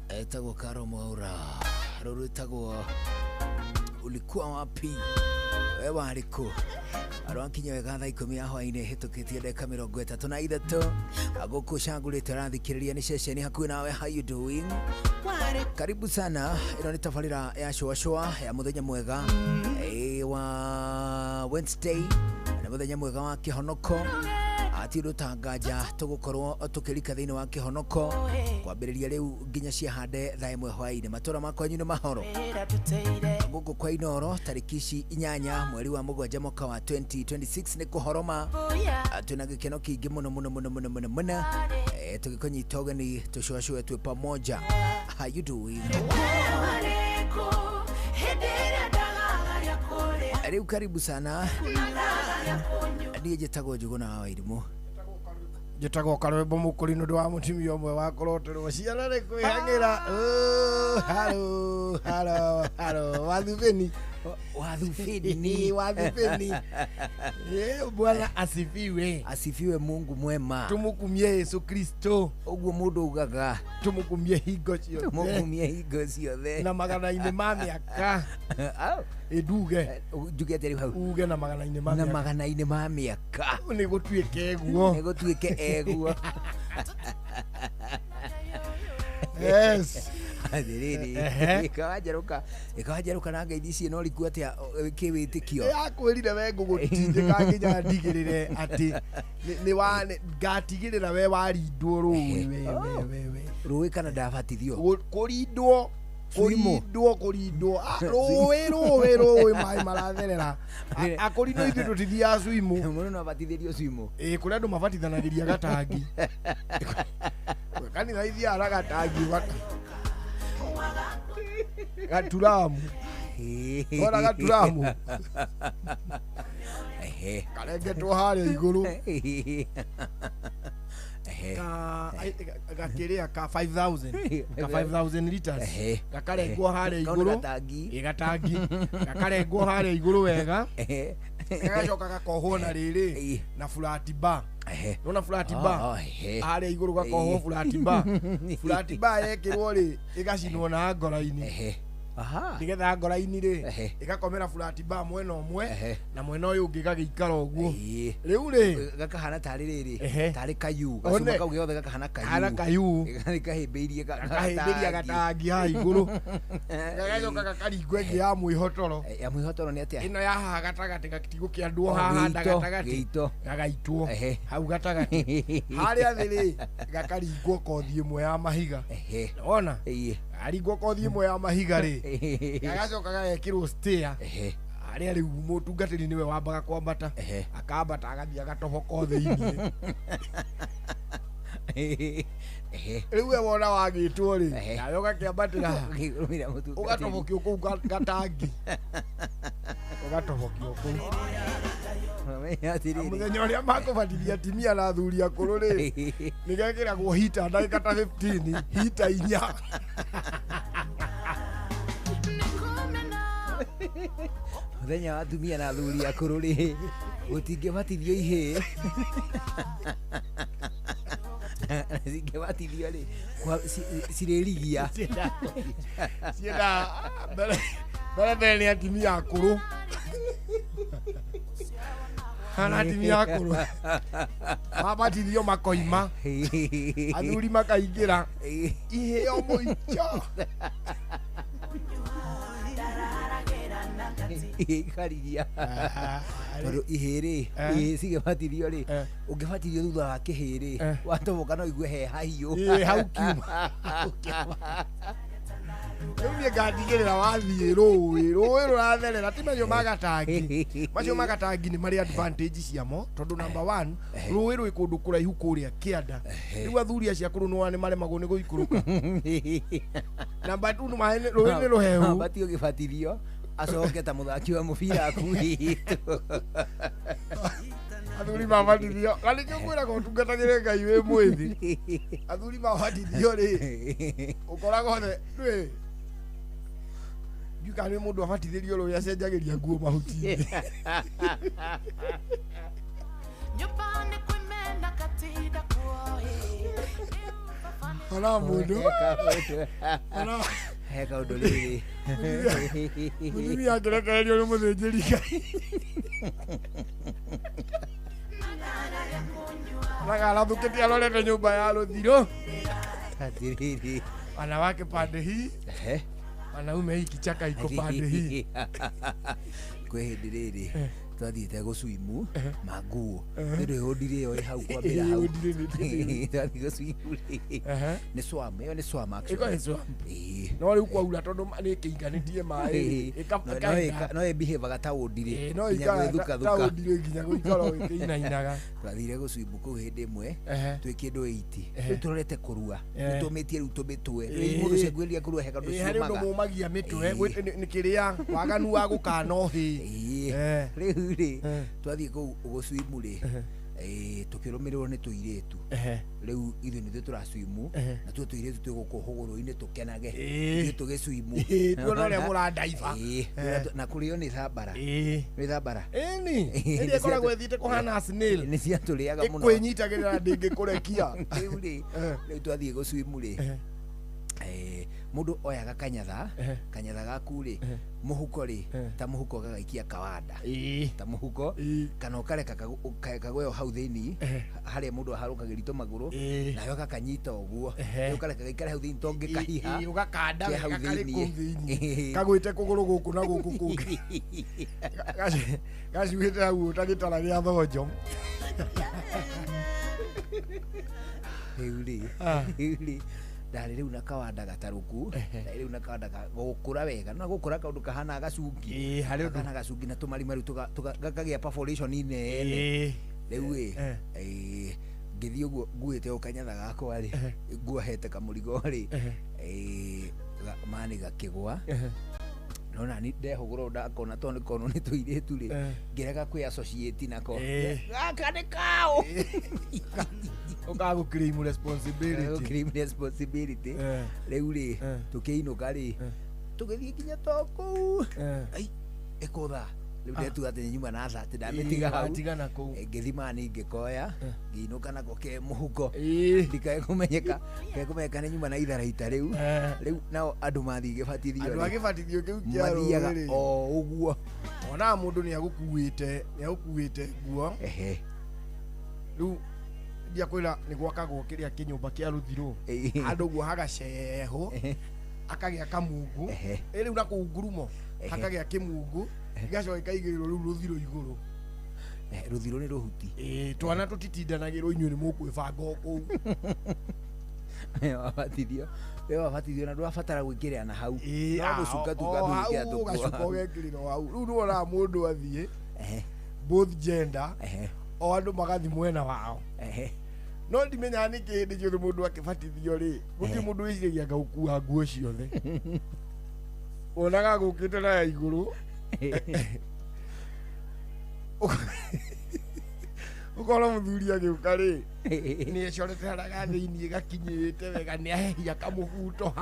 Etagwo Karo Mwaura, ruru etagwo ulikuwa wapi we wariko arankinya wega thaa 10 ya hwaini hitukitie ndeka 33 aguku shangulite rathikiriria ni ceceni hakuhi nawe. How you doing? Karibu sana. Ino ni tafarira ya showa ya muthenya mwega wa Wednesday na muthenya mwega wa kihonoko ati rutangaja tugukorwo tukirika thiini wa kihonoko kwambiriria riu nginya cia hande thaa 1 hwaini. Matura makwa nyine mahoro gugu kwa inoro tariki 8 mweri wa 7 mwaka wa 2026 ni kuhoroma tuna gikeno kingi muno tugikonyita ugeni tushwashwe twe pamoja. How you doing? Ariu karibu sana. Ndiye jetago jugo na wairimu jetago karwebo mukuri no dwa mutimi omwe wakorotero ciana re kwihangira. Hello wadhufeni Bwana asifiwe Mungu mwema. Tumukumie Yesu Kristo ogwo mundu ugaga tumukumie hingo ciothe na magana-ini ma miaka eduge njugete hau uge na magana-ini ma miaka ni gutuike eguo yes adiriri ikawajeruka na ngeithi cie no liku atia kiwitikio yakwirire we ngugutindika nginya ndigirire ati ni wa ngatigirira we warindwo ruwe ruwe kana ndabatithio kurindwo ruwe mai maratherera akurindwo ithu tutithia swimu muno no abatithirio swimu kuria andu mabatithanagiria gatangi kanitha ithiara gatangi gaturamu ora gaturamu karengetwo harĩa igũrũ gakiria ka 5000 liters gakarengwo harĩa igũrũ gatangi gakarengwo harĩa igũrũ wega gagacoka gakohwo na rĩrĩ na flat bar nona flat bar harĩa igũrũ gakohwo flat bar yekĩrwo rĩ ĩgacinwo na ngora-inĩ ndigetha ngora-inĩ rĩ igakomera flat bar mwena ũmwe na mwena ũyũ ũngĩ gagĩikara ũguo rĩu rĩ gakahana tarĩ rĩrĩ tarĩ kayu gacuma kau gĩothe gakahana kayu kahĩmbĩirie gatangi haha igũrũ gagacoka gakaringwo ĩngĩ ya mwĩhotoro nĩ atĩa ĩno ya haha gatagatĩ gatigũ kĩandwo haha gatagatĩ gagaitwo hau gatagatĩ harĩa thĩ rĩ gakaringwo kothi ĩmwe ya mahiga ona aringwo kothi ĩmwe ya mahiga rĩ gagacoka gagekĩrwo stair harĩa rĩu mũtungatĩri nĩwe wambaga kwambata akambata agathiĩ agatoboka thĩinĩ rĩu we wona wagĩtwo rĩ nawe ũgakĩambatĩra ũgatobokio kũu gatangi ũgatobokio kũu mũthenya ũrĩa makũbatithia atumia na athuri akũrũ rĩ nĩgekĩragwo hita ndagĩka ta 15 hita 4 mũthenya wa atumia na athuri akũrũ rĩ gũtingĩbatithio ihĩ zingĩbatithio rĩ cirĩrigia cienda mbere nĩ atumia akũrũ hana atumia akũrũ mabatithio makoima athuri makaingĩra iheo mũico ikarigia tondũ ihĩ rĩ cigĩbatithio rĩ ũngĩbatithio thutha wa kĩhĩ rĩ watoboka no igue he hahiũ hau kiuma rĩu niĩ ngatigĩrĩra wathiĩ rũĩ rũratherera ti macio magatangi nĩ marĩ advantage ciamo tondũ number 1 rũĩ rwĩ kũndũ kũraihu kũrĩa kĩanda rĩu athuri acio akũrũ nĩ maremagwo nĩ gũikũrũka number 2 rũĩ nĩ rũhehu batio gĩbatithio acoke ta mũthaki wa mũbira akuitũ athuri mabatithio na nĩkĩo ngwĩraga ũtungatagĩre Ngai wĩ mwĩthĩ athuri mabatithio rĩ ũkoragwo rĩ njuka nĩ mũndũ abatithĩrio rũĩ acenjagĩria nguo mahuti-inĩ ona mũndũ he kaũndũ rĩrĩ mũthuri angĩrekererio nĩ mũthĩnjĩri Ngai nagarathũkĩtie arorete nyũmba ya rũthirũ atĩrĩrĩ wanawake pande hii wanaume hii kichaka iko pande hii kwĩ hĩndĩ rĩrĩ twathiĩte gũcwimu manguo ndĩrĩhũndire ĩyo ĩ hau kwambĩra hau twathiĩ gũcwimu nĩ swam ĩyo nĩ swam no rĩu kwaura tondũ nĩ kĩinganĩtie maĩ no ĩbihevaga ta ũndirĩ no ĩkaũndirĩ nginya gũikara ĩkĩinainaga twathire gũcwimu kũu hĩndĩ ĩmwe twĩ kĩndũ 80 rĩu tũrorete kũrua nĩtũmĩtie rĩu tũmĩtwe mũndũ cengweria kũrua he kaũndũ ciumaga harĩ ũndũ mũmagia mĩtwe nĩ kĩrĩa waganu wa gũkana ũhĩ rĩu rĩ twathiĩ kũu gũcwimu rĩ tũkĩrũmĩrĩrwo nĩ tũirĩtu rĩu ithuĩ nĩthuĩ tũracwimu na tuo tũirĩtu twĩ gũkũ hũgũrũ-inĩ tũkenage ithuĩ tũgĩcwimu tuona ũrĩa mũrandaiba na kũrĩo nĩ thambara nĩ thambara ĩni ĩrĩa ĩkoragwo ĩthiĩte kũhana snail nĩ ciatũrĩaga mũno ĩkwĩnyitagĩrĩra ndĩngĩkũrekia rĩu rĩ twathiĩ gũcwimu rĩ mundu oyaga kanyatha gaku rĩ muhuko rĩ ta muhuko gagaikia kawanda ta muhuko kana ukareka kagweo hau thĩinĩ harĩa mundu aharũkagĩrito magũrũ nayo gakanyita ũguo ukareka gaikare hau thĩinĩ tonge kahiha ugakanda gakari kũu thĩinĩ kagwĩte kũgũrũ gũkũ na gũkũ kũngĩ gacuĩte hau ũtagĩtara gĩa thonjo rĩu ndarĩ rĩu na kawanda gatarũku rĩu na kawanda gũkũra wega na gũkũra kaũndũ kahana gacungi kana gacungi na tũmarima rĩu gakagĩa perforation nene rĩu ngĩthiĩ ũguo nguĩte o kanyatha gakwa rĩ nguohete kamũrigo rĩ mani gakĩgwa nona ni ndehogoro ndakona toni kono ni tuiretu ri ngirega kwi associate nako gaka ni kao ukagu claim responsibility riu ri tukiinuka ri tugithie kinya toko ai ekotha riu ndetu ati nyuma na thati ndametiga hau atigana ku ngithima ni ngikoya ngiinuka nako ke muhuko ndikae kumenyeka ni nyuma na itharaita riu nao andu mathi gibatithio kiu kiaro o uguo ona mundu ni agukuite guo riu dia kwira ni gwakagwo kiria kinyumba kia ruthiro andu guo hagaceho akagia kamungu riu na kungurumo akagia kimungu igacoka ikaigirwo riu ruthiro iguru ruthiro ni ruhuti twana tutitindanagirwo inyuĩ ni mũkwĩbanga kũu wabatithio na ndwabatara gwĩkĩrĩra na hau no gũcunga tu ũgacuka ũgekĩrĩrwo hau rĩu nĩwonaga mũndũ athiĩ both gender o andũ magathi mwena wao no ndimenyaga nĩ kĩhĩndĩ ciothe mũndũ akĩbatithio rĩ gũtirĩ mũndũ wĩciragia gũkua nguo ciothe wonaga gũkĩte na ya igũrũ ukora muthuri agiuka ri ni ecorete haraga thiini gakinyite wega ni ahehia kamubuto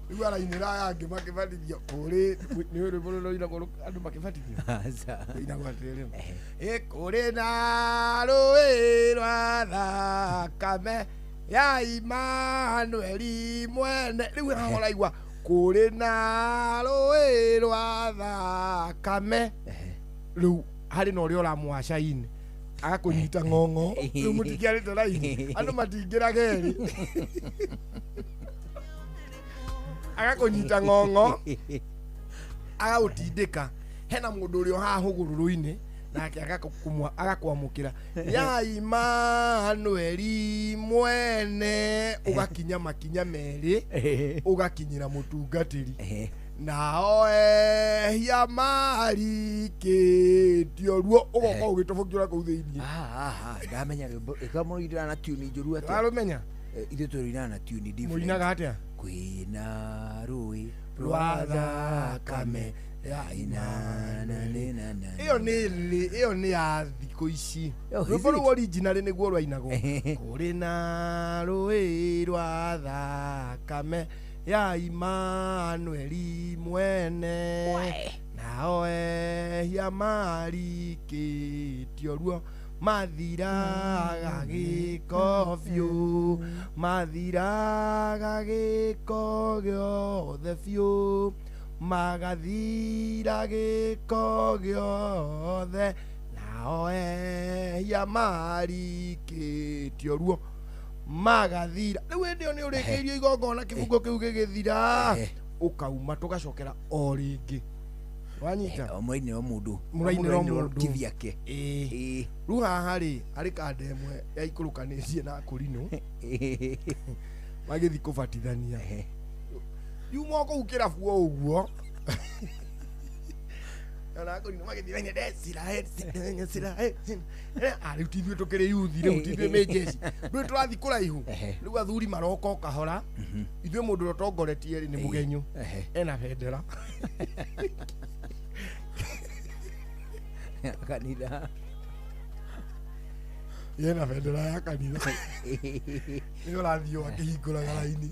riu arainira yangi makibatithio kuri ni uri muno ina goro andu makibatithio ina gwatere kuri na rũĩ rwa thakame ya Imanueli mwene riu araigua kuri na rũĩ rwa thakame riu hari no ri ora mwacaini agakunyita ngongo riu mutikiarite raini andu matingira geri agakunyita ngongo agautindika hena mundu uri haha hugururu-ini nake agakwamukira ya Imanueli mwene ugakinya makinya meri ugakinyira mutungatiri nao ehia marikĩtio ruo ũgoka ũgĩtobokiora kũu thĩinĩ ndamenya ĩkamũrũindĩra na tuni njũru atĩa warũmenya ithuĩ tũrũinaga na tuni mũinaga atĩa kwĩna rũĩ rwa thakame ĩyo nĩ ya thikũ ici rwĩmbo rũu original nĩguo rwainagwo kũrĩ na rũĩ rwa thakame ya Imanueli mwene nao ehia marikĩtio ruo mathiraga gĩko biũ mathiraga gĩko gĩothe biũ magathira gĩko gĩothe nao ehia marikĩtio ruo magathira riu hĩndĩ ĩyo nĩ ũrĩkĩirio igongona kĩbungo kĩu gĩgĩthira ũkauma tũgacokera o rĩngĩ wanyita mũrainĩra mũndũ kĩthiake rĩu haha rĩ harĩ kanda ĩmwe yaikũrũkanĩtie na kũrinũ magĩthi kũbatithania yuma kũu kĩrabu o ũguo na kũrinũ magĩthi rĩu tithuĩ tũkĩrĩ yuthi rĩu tithuĩ nĩ njeci rĩu tũrathi kũraihu rĩu athuri maroka o kahora ithuĩ mũndũ ũrĩa ũtongoretie rĩ nĩ mũgenyu ena bendera kanitha yena bendera ya kanitha nĩ ũrathiĩ akĩhingũraga raini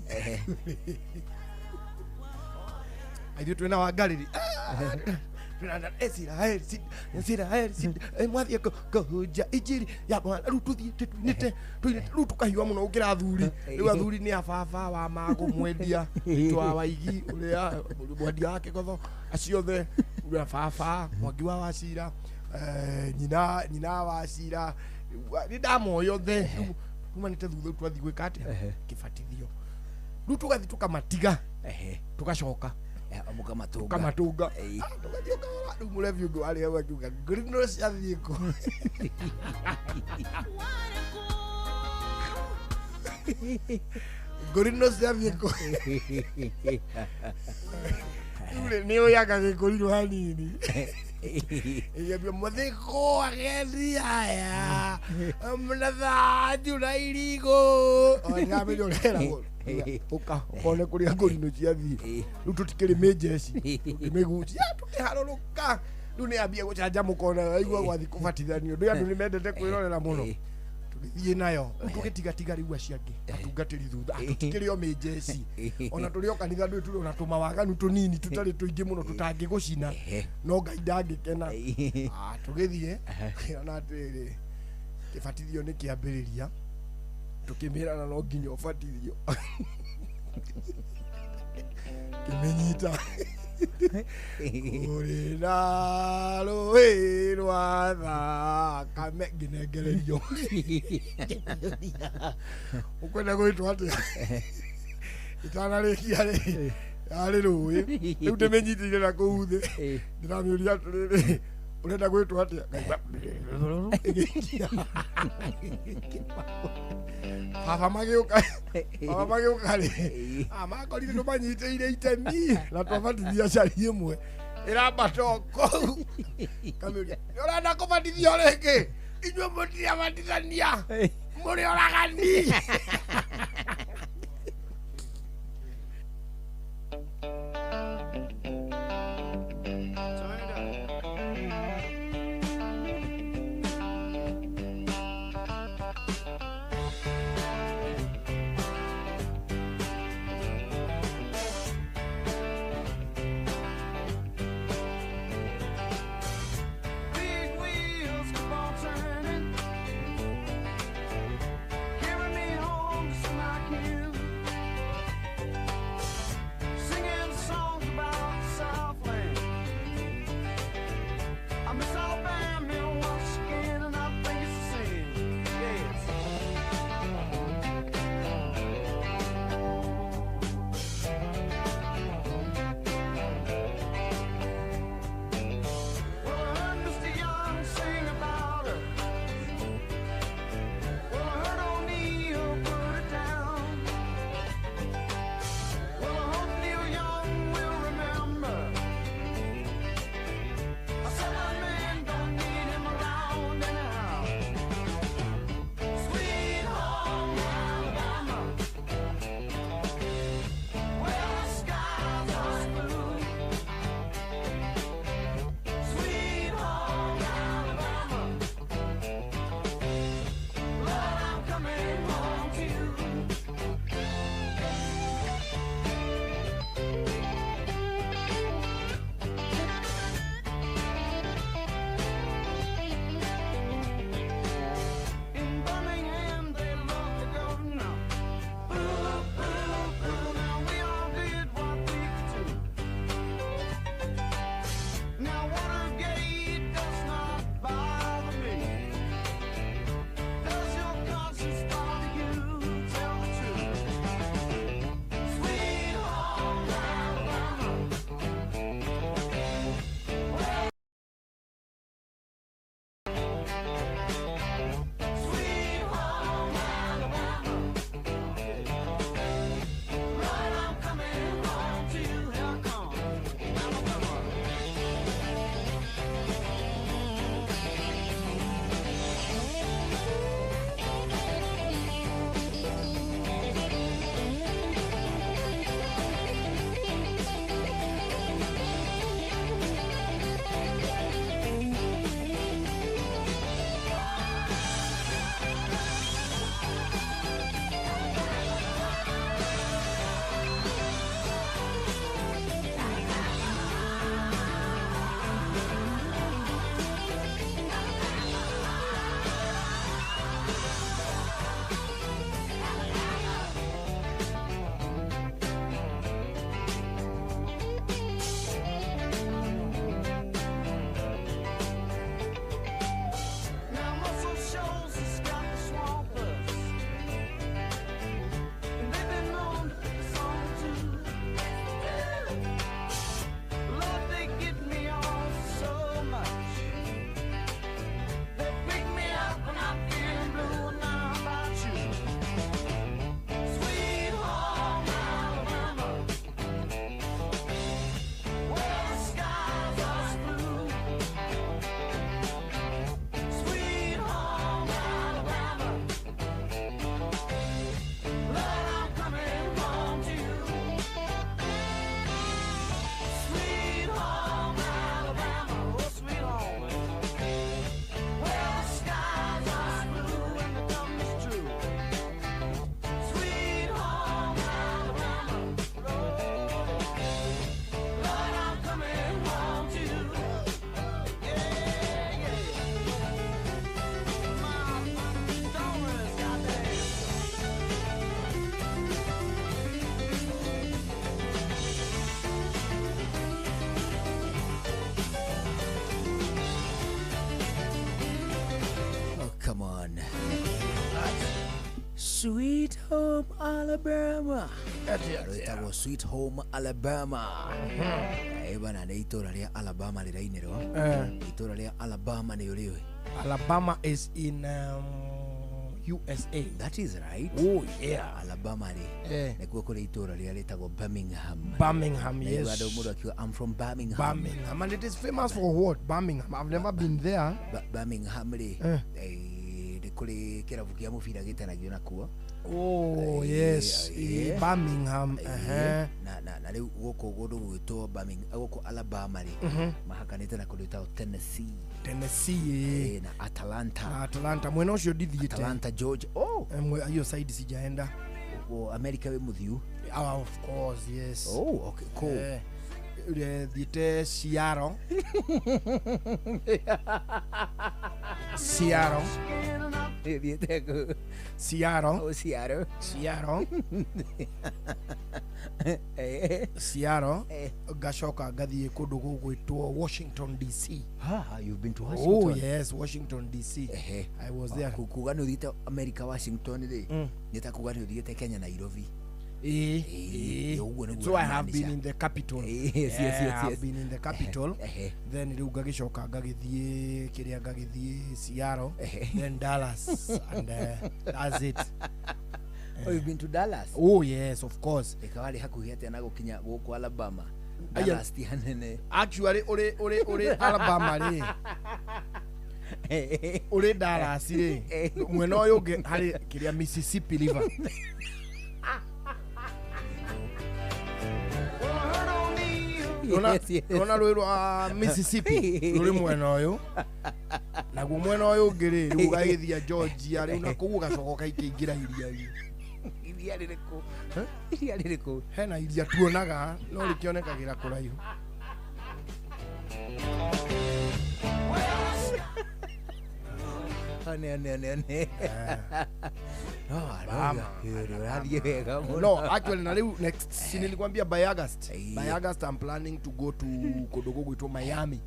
ithuĩ twĩna Wangarĩri mwathiĩ kũhunja injiri ya Bwana rĩu tũthiĩte rĩu tũkahiũha mũno gũkĩra athuri rĩu athuri nĩ ababa wa Magũ mwendia twa Waigi ũrĩa mwendia wa Kĩgotho acio othe baba Mwangi wa Wacira nyina wa Wacira nĩ ndamoya othe tumanĩte thutha rĩu twathiĩ gwĩka atĩa kĩbatithio rĩu tũgathiĩ tũkamatiga tũgacoka kama tunga tukathio kawa rĩu mũrebi ũngĩ warĩ hau akiuga ngorino ciathiĩ kũ ngorino ciathiĩ kũ rĩu nĩ ũyaga gĩkũrinũ hanini ĩgambia mũthiko agethi aya mnathanju na irigũ ndamenya ũreragwo ukone kuria ngorino ciathii riu tutikiri mejeci tukimigucia tukiharũrũka riu ni ambia gucanja mukona waigua gwathi kubatithanio ndu andu ni mendete kwirorera muno tugithie nayo tugitiga riu aciangi atungatiri thutha tutikiri o mejeci ona turi o kanitha ndu turi ona tumawaganu tunini tutari tuingi muno tutangi gucina no Ngai ndangikena tugithie na atiri kibatithio ni kiambiriria tukimirana no nginya ubatithio kimenyita uri na rũĩ rwa thakame nginengererio ukwenda gwĩtwo atĩa itanarĩkia rĩ arĩ rũĩ rĩu ndĩmenyitire na kũu thĩ ndĩramĩũria atĩrĩrĩ urenda gwĩtwo atĩa baba magĩũka rĩ makorire tũmanyitĩire itemi na twabatithia cari ĩmwe ĩrambata o kũu kamĩũria nĩũrenda kũbatithio rĩngĩ inyuĩ mũtirabatithania mũrĩ oragani Carry me home to smile. Sweet Home Alabama. Etagwo Sweet Home Alabama. Bana nĩ itura rĩa Alabama rĩrainĩrwo. Itura rĩa Alabama nĩ ũrĩwe. Alabama is in USA. That is right. Oh yeah. Alabama nĩkuo kũrĩ itura rĩa rĩtagwo Birmingham. Birmingham, yes. Bado mũndũ akiuga I'm from Birmingham. Birmingham, and it is famous for what? Birmingham. I've never been there. Birmingham nĩ kũrĩ kĩrabu kĩa mũbira gĩtanagio nakuo. Oh yes, Birmingham. Na rĩu gũkũ gũndũ gwĩtwo Birmingham, gũkũ Alabama mahakanĩte na kũndũ gwĩtwo Tennessee na Atlanta. Mwena ũcio ndithiĩte. Atlanta, Georgia. Hiyo side sijaenda. America wĩ mũthiu? Of course, yes. Okay, cool. Thiĩte Seattle. Seattle. Gacoka ngathiĩ kũndũ gũgwĩtwo Washington DC. You've been to Washington? Oh yes, Washington DC. I was there. Kuga nĩ ũthiĩte America, Washington rĩ, nĩtakuga nĩ ũthiĩte Kenya, Nairobi. So I have been in the capital. Yes. I have been in the capital. Then rĩu ngagĩcoka ngagĩthiĩ kĩrĩa ngagĩthiĩ Seattle, then Dallas, and that's it. You've been to Dallas? Oh yes, of course. Ekawarĩ hakuhĩ atĩa na gũkinya gũkũ Alabama? Dallas ti hanene. Actually uri Alabama rĩ. Uri Dallas rĩ. Mwena ũyũ ũngĩ harĩ kĩrĩa Mississippi River. Rona rũĩ rwa Mississippi rũrĩ mwena ũyũ, naguo mwena ũyũ ũngĩ rĩ rĩu gagĩthia Georgia, rĩu na kũu gacoka kaingĩra iria rĩrĩkũ hena iria tuonaga no rĩkĩonekagĩra kũraihu. No, actually na rĩu next nilikwambia by August I'm planning to go to kũndũ gũgwĩtwo Miami.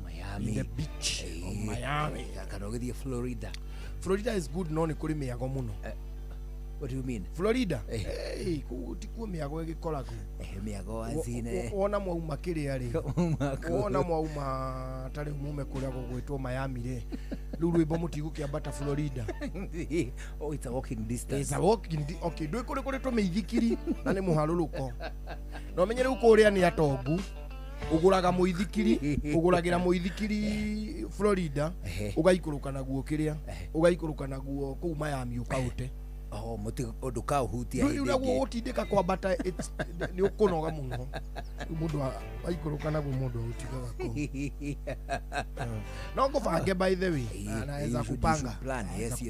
Miami. The beach of Miami. Kana ũgĩthiĩ Florida. Florida is good, no nĩ kũrĩ mĩago mũno. What do you mean? Florida? Tikuo mĩago ĩgĩkoragwo. Mĩago azine. Wona mwauma kĩrĩa rĩ. Wona mwauma tarĩ mume kũrĩa gũgwĩtwo Miami rĩ. Rĩu rwĩmbo mũtigũkĩambata Florida. It's a walking distance. It's a walking okay, ndũĩ kũrĩ kũrĩ tũmĩithikiri na nĩ mũharũrũko. No menye rĩu kũrĩa nĩ atongu. Ũgũraga mũithikiri, ũgũragĩra mũithikiri Florida, ũgaikũrũka naguo kĩrĩa, ũgaikũrũka naguo kũu Miami ũkaũte. Mũtĩ ũndũ kaũhutia hĩndĩ ĩngĩ. Rĩu naguo gũtindĩka kwambata nĩ ũkũnoga mũno. Mũndũ aikũrũka naguo mũndũ ũtigaga kũu. No ngũbange by the way. Naweza kupanga. Yes.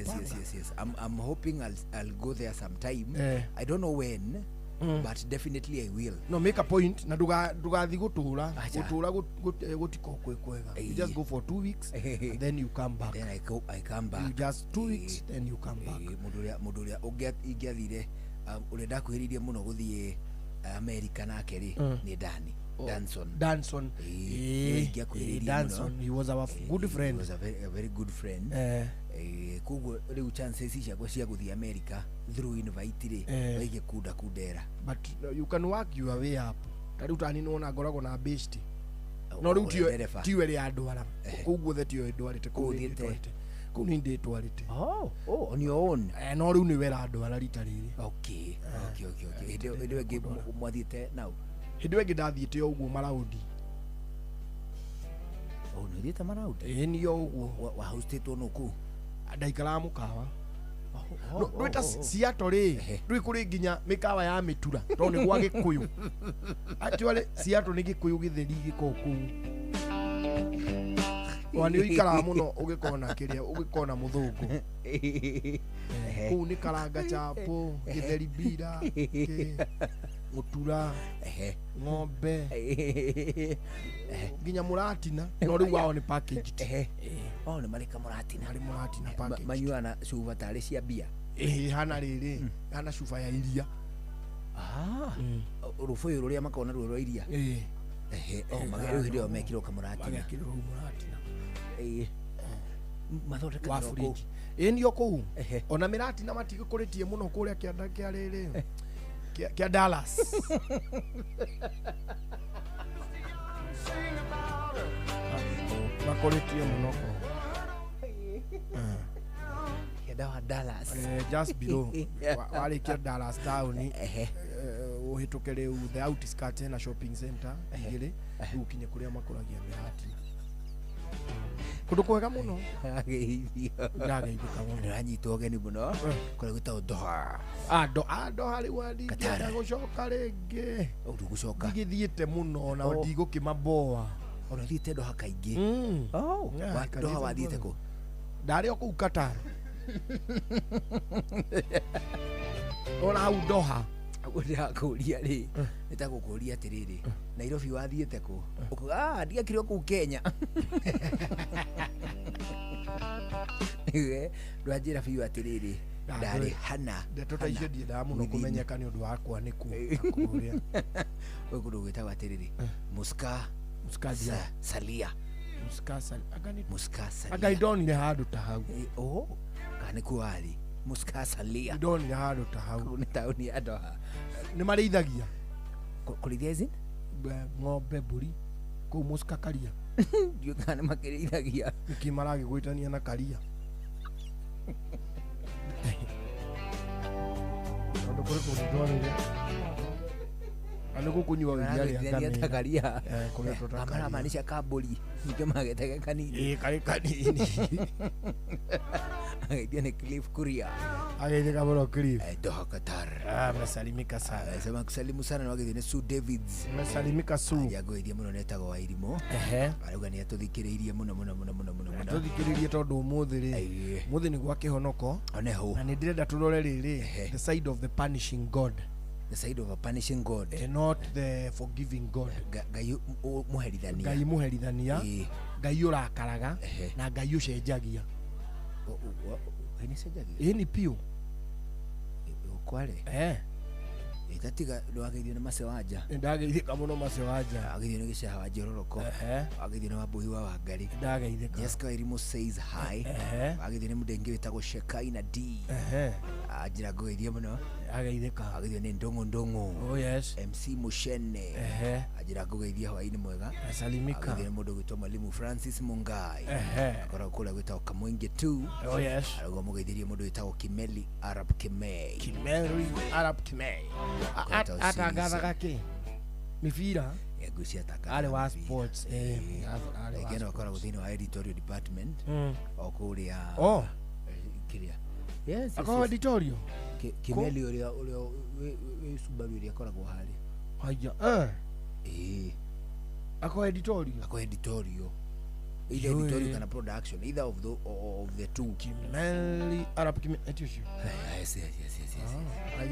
I'm hoping I'll go there sometime. I don't know when. But definitely I will. No, make a point. Na ndugathi gutura gutiko kwega. You just go for 2 weeks and then you come back. Then I come back. You just 2 weeks then you come back. Muduria ingiathire urenda kuhiririe muno guthie America nake ri ni Danson. Danson, he was our good friend. He was a very good friend. Kugo rĩu chances cia guthie America through invite ri waige kundera. But you can work your way up. Tariu tani nona ngoragwo na best. No rĩu tiwe ri andwara. Kugo that you ndwarite kũ ni ndĩtwarĩte. On your own. No rĩu nĩ wera andwara rita rĩrĩ. Okay. Hĩndĩ ĩngĩ mwathiĩte now. Hĩndĩ ĩngĩ ndathiĩte ũguo Maraudi. Nĩ thiĩte Maraudi? Nĩ ũguo. Wahostĩtwo nũ kũu? Ndaikaraga mũkawa. Rwĩta Seattle rĩ, rwĩ kũrĩ nginya mĩkawa ya mĩtura, tondũ nĩ gwa Gĩkũyũ. Actually Seattle nĩ Gĩkũyũ gĩtheri gĩkoragwo kũu. Wani ũikaraga mũno ũgĩkona kĩrĩa, ũgĩkona mũthũngũ. Kũu nĩ karanga chapo, gĩtheri bira, mũtura, ng'ombe, nginya mũratina, no rĩu wao nĩ packaged. Nĩ marĩka mũratina. Marĩ mũratina packaged. Manyuana cuba tarĩ cia bia. Hana rĩrĩ, hana cuba ya iria. Rũbũyũ rũrĩa makona ruo rwa iria. Magĩrĩu hĩndĩ ĩyo mekĩrwo kamũratina. Magĩkĩrwo mũratina. mathondeka wa fridge ndio kuu ona mirati na matigukuritie muno kuria kianda kia riri kia Dallas makuritie muno ko dawa Dallas just below wale kia Dallas town uhituke riu the outskirts na shopping center igire ukinye kuria makuragia mirati kundu kwega muno ndageithio ndanyitwo geni muno kore gutao Doha Doha ri wadi nda gucoka ringi gucoka ngithiite muno na ndigukimamboa ona thiite Doha kaingi Doha wathiite ku ndari oku Qatar ona hau Doha kuria ri nitagukuria atiriri Nairobi wathiite ku ndiakire ku Kenya ndwanjira biu atiriri ndari hana ndeto icio ndiendaga muno kumenyeka ni undu wakwa ni ku kuria ugundu gwitagwo atiriri Muska Salia Aga idonire handu ta hau kana kuari Muska Salia idonire handu ta hau ni tauni ya Doha ni mareithagia kurithia ici ng'ombe mburi ku Muska Karia ndio kana makireithagia niki maragi gwitania na Karia ndo kuri kudonire ane kunywa iria ya Karia kamera maanisha kaburi ndio magetega kanini kari kanini ndio ni Cliff Kuria agetheka bro Cliff Doha Qatar mesalimika sana sema kusalimu sana na wagethine Sue Davids mesalimika Sue yagoithia muno netago wa irimo arauga ni atuthikiriirie muno tuthikiriirie tondu umuthi ri muthi ni gwa kihonoko oneho na ni ndirenda turore riri the side of the punishing God, the side of a punishing God and not the forgiving God. Ngai muherithania Ngai muherithania Ngai urakaraga na Ngai ucenjagia ni cenjagia ni piu kware itatiga ndwageithio na masewaja ndageithika muno masewaja ageithio ni gicaha wa njororoko ageithio ni wambui wa Wangari ndageithika Jessica Irimo says hi ageithio ni mudengi witagwo Shekaina D ajira goithio muno ageithika ageithio ni ndongo oh yes MC Mushene ajira goithia hwaini mwega salimika ageithio ni mundu gwitwa Mwalimu Francis Mungai akora kula gwitagwo Kamwenge 2 oh yes arago mugeithirie mundu witagwo Kimeli Arab Kimei atangathaga ki mibira egucia taka ale wa sports ale wa akora guthini wa editorial department okuria kiria yes akora editorial Kimeli uria we Subaru uria akoragwo hari haya akora editorial either editorial kana production, either of the two. Kimeli Arab Kimeli yes.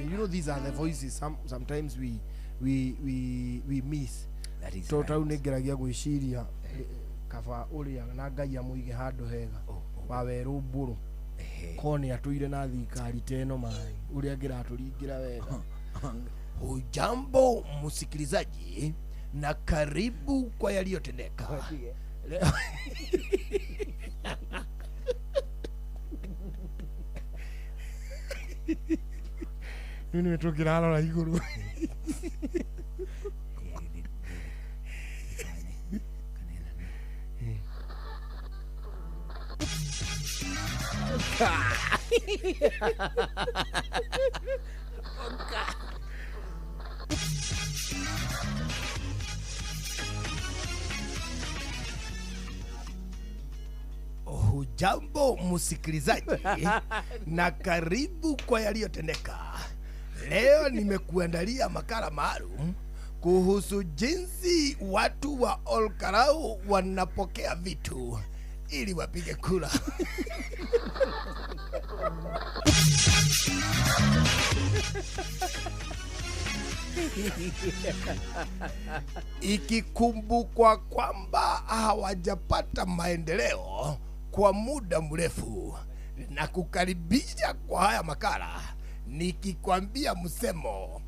You know, these are the voices sometimes we miss. That is total right. Negeragia gwiciria kaba uria na Ngai amuige handu hega wa weru mburu koni atuire na thikari teno mai uria ngiraturingira wega. Hujambo msikilizaji na karibu kwa yaliyotendeka. Mimi nimetoka halo iguru. Hujambo msikilizaji na karibu kwa yaliyotendeka. Leo nimekuandalia makala maalum kuhusu jinsi watu wa Olkarau wanapokea vitu ili wapige kura. Ikikumbukwa kwamba hawajapata maendeleo kwa muda mrefu, na kukaribisha kwa haya makala nikikwambia msemo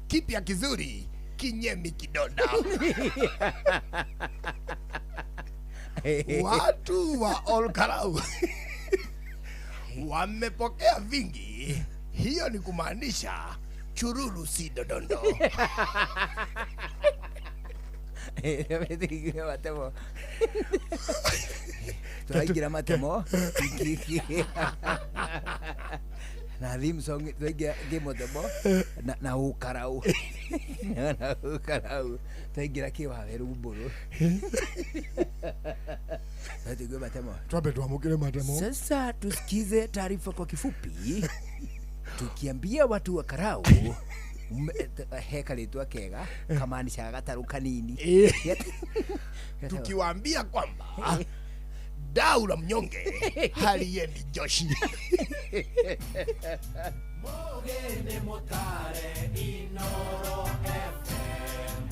kipya kizuri kinyemi kidonda. Watu wa Olkarau Wamepokea vingi. Hiyo ni kumaanisha chururu si dodondo. Matemo. Tuaigira matemo. Na theme song tuaigira game matemo na ukarau. Na ukarau. Tuaigira kiwaweru mburu. Tuaigira matemo. Tuape tuamukire matemo. Sasa tusikize taarifa kwa kifupi. Tukiambia watu wa Karau heka letu kega kamaanisha gataru kanini. Tukiwaambia kwamba dau la mnyonge haliendi Joshi. Mogene motare Inoro FM.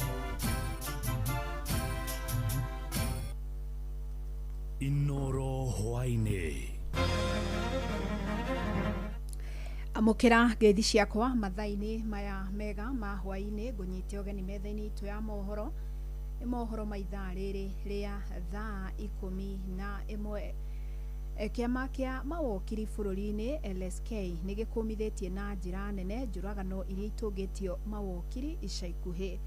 Inoro hwaine. Amukira gethi ciakwa mathaini maya mega ma hwaini ngunyite ogeni methaini itu ya mohoro mohoro maitha riri ria thaa 11 kiama kia mawokiri bururi-ini LSK nigikumithitie na njira nene njuragano iria itungitio mawokiri ica ikuhi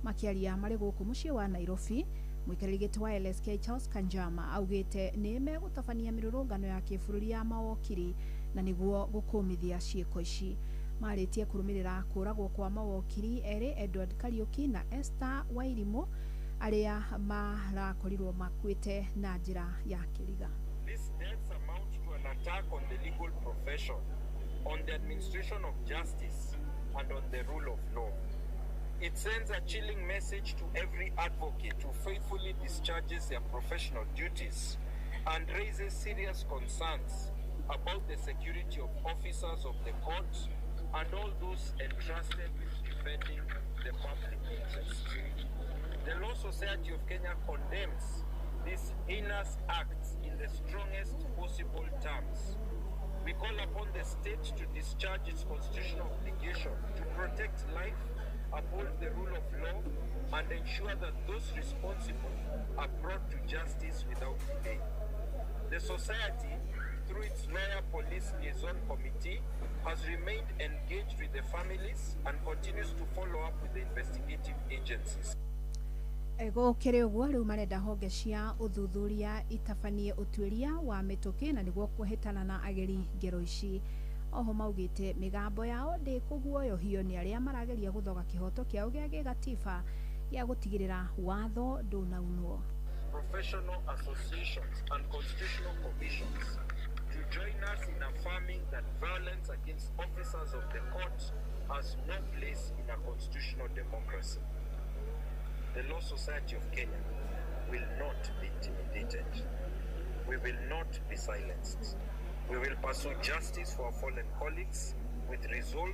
makiaria mari guku mucii wa Nairobi. Mwikarigiti wa LSK Charles Kanjama augite ni megutabania mirurungano ya kibururi ya mawokiri na niguo gukumithia ciiko ici. Maritie kurumirira kuragwo kwa mawokiri eri Edward Kariuki na Esther Wairimu aria marakorirwo makwite na njira ya kiriga. These deaths amount to an attack on the legal profession, on the administration of justice, and on the rule of law. It sends a chilling message to every advocate who faithfully discharges their professional duties and raises serious concerns about the security of officers of the court and all those entrusted with defending the public interest. The Law Society of Kenya condemns these heinous acts in the strongest possible terms. We call upon the state to discharge its constitutional obligation to protect life, uphold the rule of law, and ensure that those responsible are brought to justice without delay. The society, through its Lawyer Police Liaison Committee, has remained engaged with the families and continues to follow up with the investigative agencies. Ego kere uguo riu marenda honge cia uthuthuria itabanie utuiria wa mituki na niguo kuhitana na ageri ngero ici. Oho maugite migambo yao ndi kuguoyohio ni aria marageria guthoga kihoto kiao gia gatiba ya gutigirira watho ndunaunwo. Professional associations and constitutional commissions to join us in affirming that violence against officers of the court has no place in a constitutional democracy. The Law Society of Kenya will not be intimidated. We will not be silenced. We will pursue justice for our fallen colleagues with resolve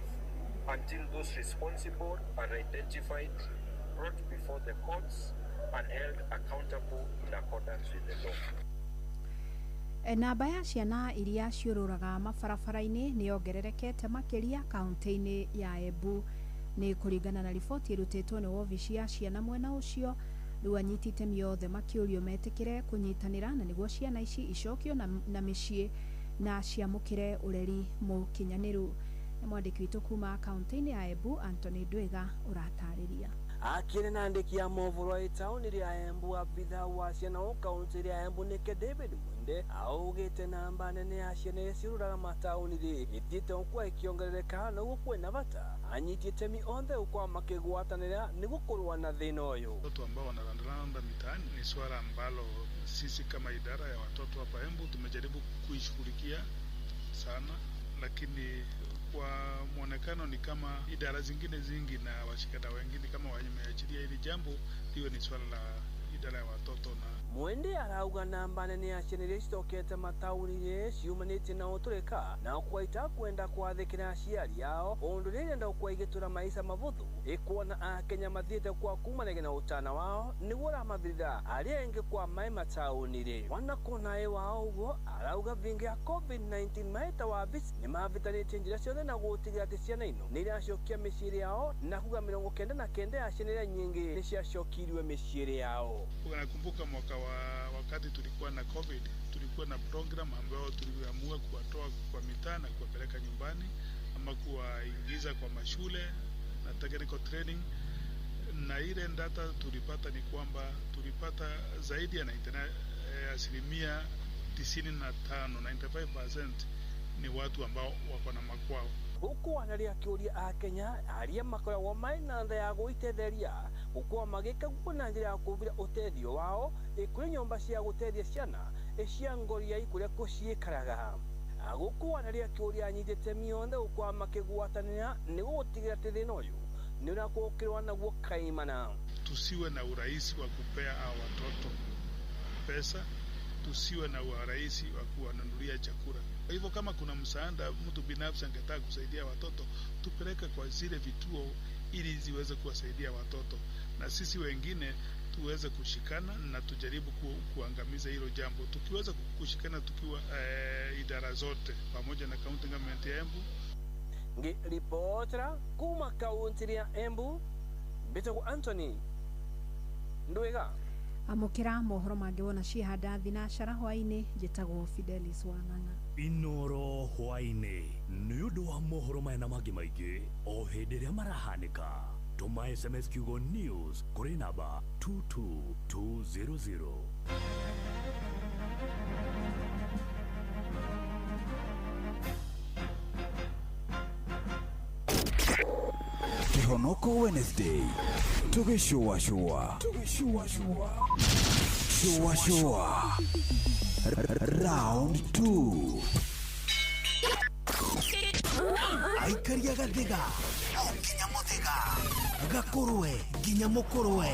until those responsible are identified, brought before the courts, and held accountable in accordance with the law. Namba ya ciana iria ciururaga mabarabara-ini ni yongererekete makiria kaunti-ini ya Embu. Ni kuringana na riboti irutitwo ni wobici ya ciana mwena ucio riu anyitite miothe makiurio metikire kunyitanira na niguo ciana ici icokio na micii na ciamukire ureri mukinyaniru. Mwandiki witu kuma kaunti-ini ya Embu Anthony Ndwiga uratariria. Akire na ndiki ya movoro itauni ria Embu abitha wa ciana o kaunti ria Embu nike David Mwende augite namba nene ya ciana ciruraga matauni ri itite kwa ikiongerereka na gukwe na bata anyitite mi onthe ukwa makigwatanira ni gukurwa na thina uyu. Watoto ambao wanarandaranda mitaani ni swala ambalo sisi kama idara ya watoto hapa Embu tumejaribu kuishughulikia sana, lakini kwa muonekano ni kama idara zingine zingi na washikadau wengine kama wameachilia hili jambo liwe ni swala la idara ya watoto. Na Mwende arauga namba nene ya ciana iria citokete matauni-ini ciumanite na uturika na kwaita kwenda kwathikira aciari ao undu rirenda kwaigitura maisha mavuthu ikuona akenya mathiite kwa kumanege na utana wao niguo ramathirira aria engi kwa mai matauni-ri. Wanakonae wao uguo arauga vingi ya COVID-19 maita wa bisi ni mavitanitie njira ciothe na gutigira ati ciana ino ni iracokia miciiri yao na kuga 99 ya ciana iria nyingi ni ciacokiriwe miciiri yao. Nakumbuka wakati tulikuwa na COVID, tulikuwa na program ambayo tuliamua kuwatoa kwa mitaa na kuwapeleka nyumbani ama kuwaingiza kwa mashule na technical training, na ile data tulipata ni kwamba tulipata zaidi ya 95% ni watu ambao wako na makwao. Huku analia kiuria a Kenya aria makoragwo mai na tha ya gwitetheria gukwa magikagwo na njira ya kuvira uteithio wao ikuri nyumba cia gutethia ciana cia ngoria ikuria kuciikaraga. Guku analia kiuria anyitete mionthe gukwa makigwatanira ni gutigira thina uyu ni urakukirwa naguo kaimana. Tusiwe na urahisi wa kupea hao watoto pesa, tusiwe na urahisi wa kuwanunulia chakula. Kwa hivyo kama kuna msaada mtu binafsi angetaka kusaidia watoto, tupeleke kwa zile vituo ili ziweze kuwasaidia watoto, na sisi wengine tuweze kushikana na tujaribu kuangamiza hilo jambo. Tukiweza kushikana tukiwa idara zote pamoja na county government ya Embu. Reporter kuma county ya Embu, Betoko Anthony Ndwega. Amukira mohoro mangibona cihanda thinacara hwaini njitagwo Fidelis Wang'ang'a. Inoro hwaini ni undu wa mohoro mena mangi maingi o hindi ria marahanika. Tuma SMS kiugo news kuri namba 22200. Kihonoko Wednesday. Tugishua. Round 2. Aikaria gathiga nginya muthiga gakurwe nginya mukurwe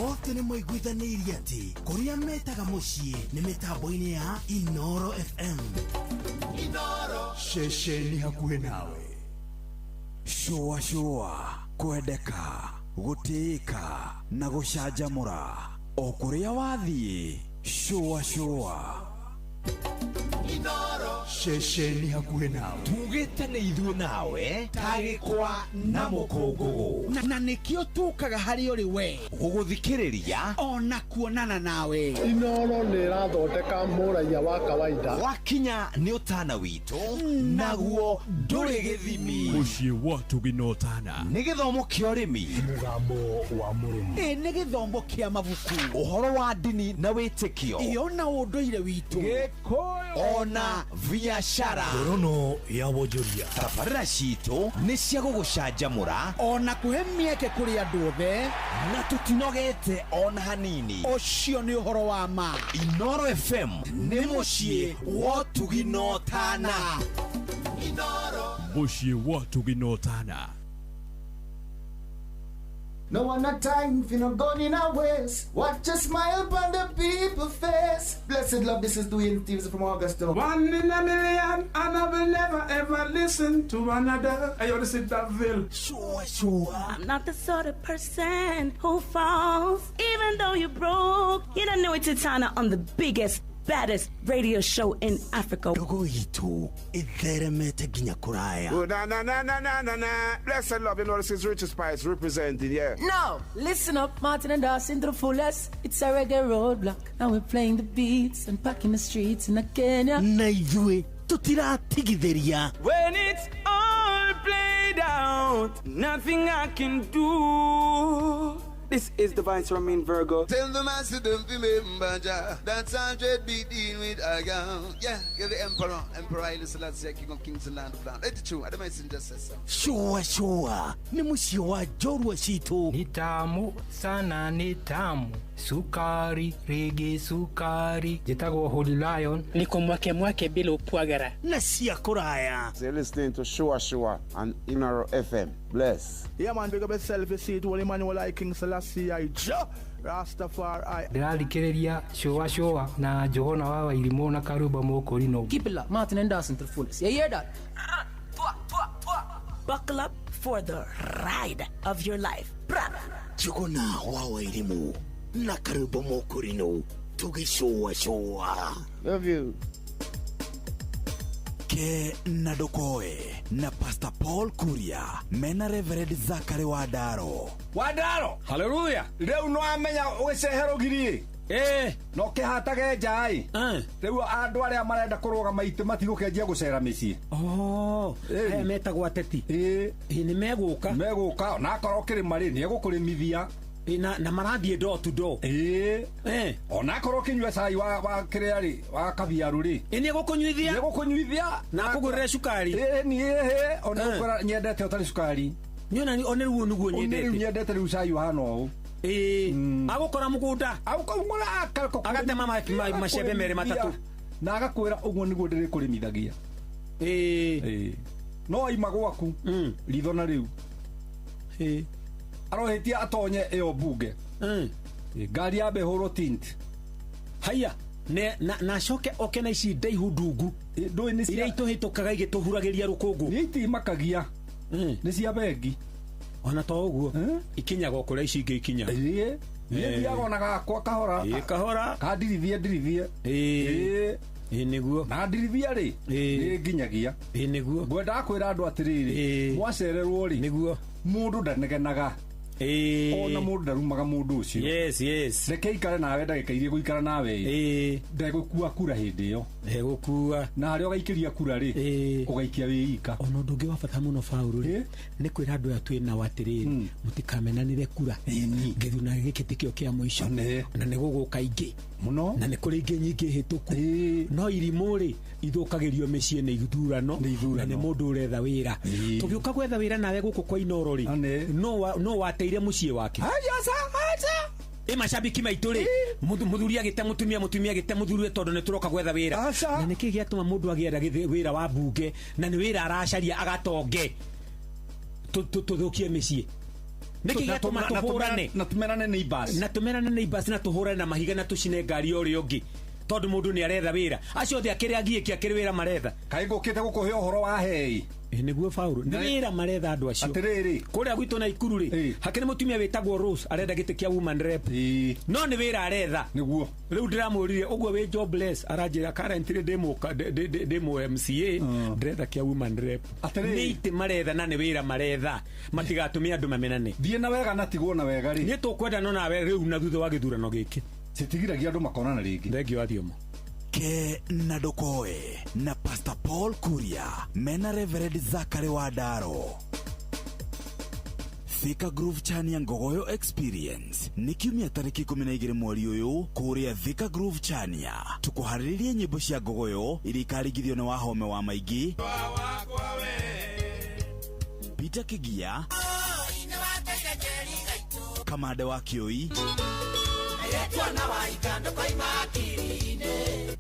ote ni moiguithanirie ati kuria metaga mucii ni mitambo-ini ya Inoro FM. Inoro Shesheni hakuhe nawe. Shua kwendeka gutiika na gucanjamura o kuria wathie. Shua Inoro Shesheni hakuhe nawe. Tugite ni ithuĩ nawe tagĩkwa na mũkũngũgũ na nikio tukaga hari uri we gũgũthikĩrĩria ona kuonana nawe. Inoro nĩ ĩrathondeka mũraia wa kawaida. Wakinya nĩ ũtana witũ naguo ndũrĩ gĩthimi. Mũciĩ wa Tuginotana nĩ gĩthomo kĩa ũrĩmi, mũgambo wa mũrĩmi, nĩ gĩthomo kĩa mabuku, ũhoro wa ndini na wĩtĩkio, iyo na ũndũire witũ, gĩkũyũ ona biacara, ngorono ya wonjoria. tabarĩra citũ nĩ cia gũgũcanjamũra ona kuhe mĩeke kũrĩ andũ othe, na tũtinogete ona hanini. ũcio nĩ ũhoro wa ma. Inoro FM nĩ mũciĩ wa Tuginotana. Mũciĩ wa Tuginotana. No one not time if you not gone in our ways. Watch a smile upon the people's face. Blessed love, this is Dwayne Stevens from Augusta. 1 in a million, and I will never ever listen to another. I only sit that Ville. Sure. I'm not the sort of person who falls, even though you broke. You don't know it's Tana on the biggest, baddest radio show in Africa. Dogo itu itheremete ginya kuraya. Oh, na. Blessed love, you know this is Richard Spice representing, yeah. No, listen up, Martin and Dawson to the fullest. It's a reggae roadblock. Now we're playing the beats and packing the streets in Kenya. Naijue tutira tigitheria. When it's all played out, nothing I can do. This is Divine Ramin Virgo. Tell the master don't remember that's 100 beating with Agam. Yeah, give the Emperor Haile Selassie, King of Kings and Land of Land. It's true, I don't mind just say so. Sure. Ni mushi wa jorwa situ. Ni tamu sana, ni tamu. Sukari, reggae sukari. Jitagwo Holy Lion. Niko mwake bila upwagara. Na siya kuraya. You're listening to Shua on Inoro FM. Bless. Yeah man, big up yourself, you see it, Holy Emmanuel I King Selassie I Rastafari. Ndĩrathikĩrĩria Shua na Johana wa Wairimu na Karuba Mokorino. Keep it up, Martin and Dawson to the fullest. You hear that? Buckle up for the ride of your life. Johana wa Wairimu na Karuba Mokorino. Shua. Love you. Ke nadokoe na Pastor Paul Kuria mena Reverend Zachary Wadaro. Hallelujah. Leo no amenya wecehero giri. No ke hatage jai. Leo andu aria marenda kuroga maite matigukenjia gucera micii. Metagwo ateti. Ni meguka na korwo kirima ri ni egukurimithia. Na marathie door to door. Ona korwo kinywa cai wa kiriari wa kabiaru ri. Ni egukunyuithia na kugurira cukari. Ona ukora nyendete utari cukari. Nyona ni oneruo nuguo nyendete. Nyendete ru cai wa hano. Agukora mugunda. Agatema macembe mere matatu. Na agakwira uguo niguo ndiri kurimithagia. No ima gwaku. Ritho na riu. Arohetia atonye eo bunge. Ngari ya behoro tint. Haya na coke okena ici ndaihu ndungu. Iria ituhitukaga igituhuragiria rukungu. Ni itimakagia. Ni cia bengi. Ona to uguo ikinyaga okuria ici ingi ikinya. Thiaga gakwa kahora. Kandirithie. Niguo. Na ndirithia ri. Ni nginyagia. Niguo. Ngwenda kwira andu atiriri. Mwacererwo ri. Niguo. Mundu ndanegenaga. Ona mundu ndarumaga mundu ucio. Yes. Reke ikare nawe ndagika irie guikara nawe. Ndegukua kura hindi yo. Ndegukua. Na ari ogaikiria kura ri. Ugaikia wi ika. Ona ndungi wa bata muno Paulo ri. Ni kwira andu ya twina watiriri. Mutikamenanire kura. Ngithuna gikitikio kia muico. Na ni guguka ingi. Muno. Na ni kuri ingi nyingi hituku. No irimu ri ithukagirio micii ni ithurano. Na ni mundu uretha wira. Tugiuka gwetha wira nawe guku kwa inoro ri. No wateire mucii wake. Aja. Mashabiki maitu ri. Muthuri agite mutumia agite muthuri tondu ni turoka gwetha wira. Na niki giatuma mundu agiera wira wa bunge na ni wira aracaria agatonge. Tuthukie micii. Niki giatuma tuhurane. Na tumerane neighbors. Na tuhurane na mahiga na tucine ngari ori ongi. Tondu mundu ni aretha wira. Acio the akiri agiiki akiri wira maretha. Kai ngukite gukuhe uhoro wa hei. Niguo Paulo. Ni wira maretha andu acio. Atiriri. Kuria gwitu na Ikuru ri. Hakiri mutumia witagwo Rose arenda gite kia woman rep. No ni wira aretha. Niguo. Riu ndiramuririe uguo wi jobless aranjira currently demo MCA ndretha kia woman rep. Ni ite maretha na ni wira maretha. Matigatumia andu mamenane. Thie na wega na tigwo na wega ri. Ni tukwenda no nawe riu na thutha wa githurano giki. Sitigiragia andu makonana ringi. Thengio athiomo. Ke na Dokoe na Pastor Paul Kuria mena Reverend Zachary Wadaro. Thika Groove Chania Ngogoyo Experience ni kiumia tariki 12 mweri uyu kuria Thika Groove Chania tukuhariririe nyimbo cia ngogoyo iria ikarigithio ni Wahome wa Maigi, Peter Kigia, Kamande wa Kioi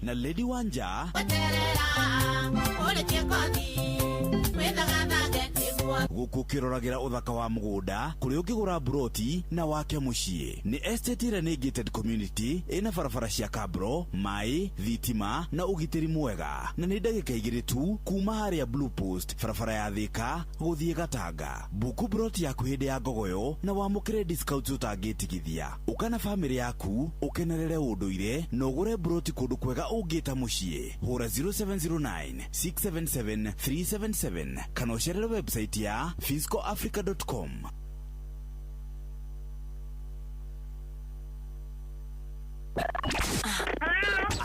na Lady Wanja guku kiroragira uthaka wa mugunda kuri ukigura broti na wake mucii ni estate renegated community ina barabara cia kabro mai thitima na ugitiri mwega na ni ndagika igiri tu kuma haria Blue Post barabara ya Thika guthie Gatanga. Buku broti yaku hindi ya ngogoyo na wamukire discount utangitigithia ukana family yaku ukenerere unduire na ugure broti kundu kwega ungita mucii. Hura 0709 677 377 kana ucerere website ya fiscoafrica.com.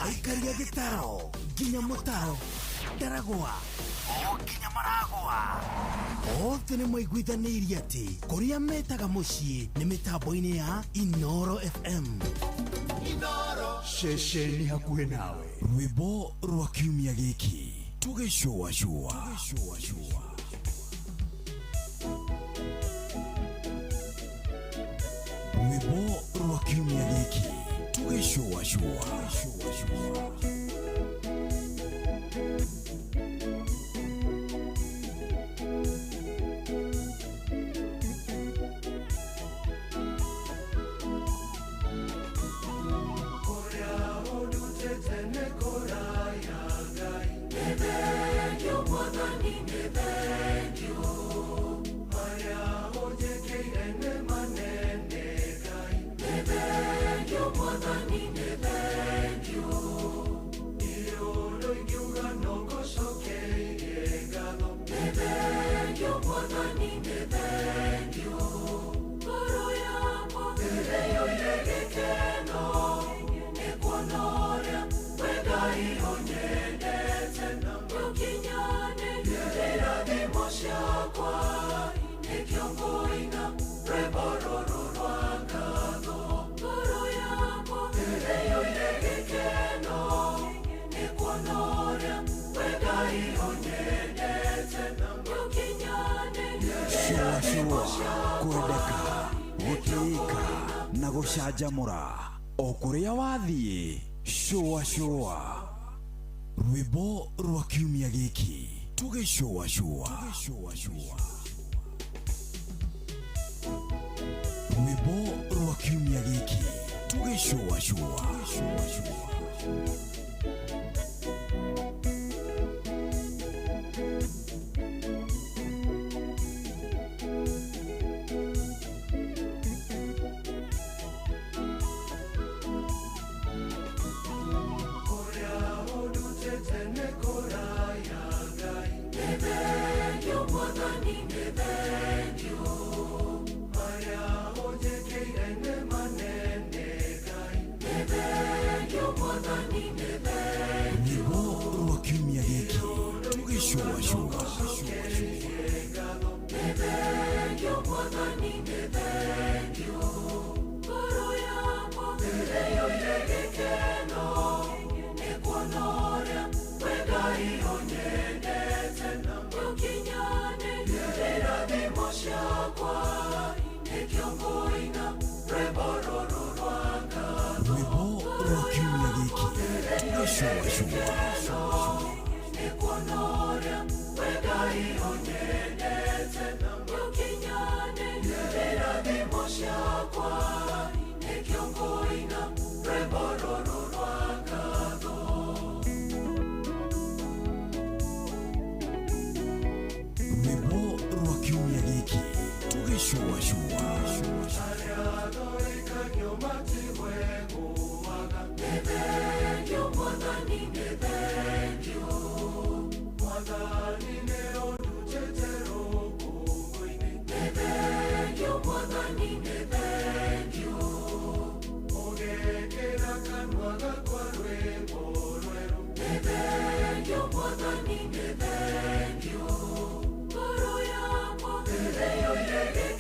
Aikaria gitaro ginya mutaro daragwa ginya maragwa ote ni maiguithanirie ati kuria metaga mucii ni mitambo-ini ya Inoro FM. Inoro shesheni hakuhe nawe rwimbo rwa kiumia giki tugicua rwimbo rwa kiumia giki tugicua kwendeka gũtĩĩka na gũcanjamũra o kũrĩa wathiĩ. Shua rwĩmbo rwa kiumia gĩkĩ tũgĩcũa rwĩmbo rwa kiumia gĩkĩ tũgĩcũa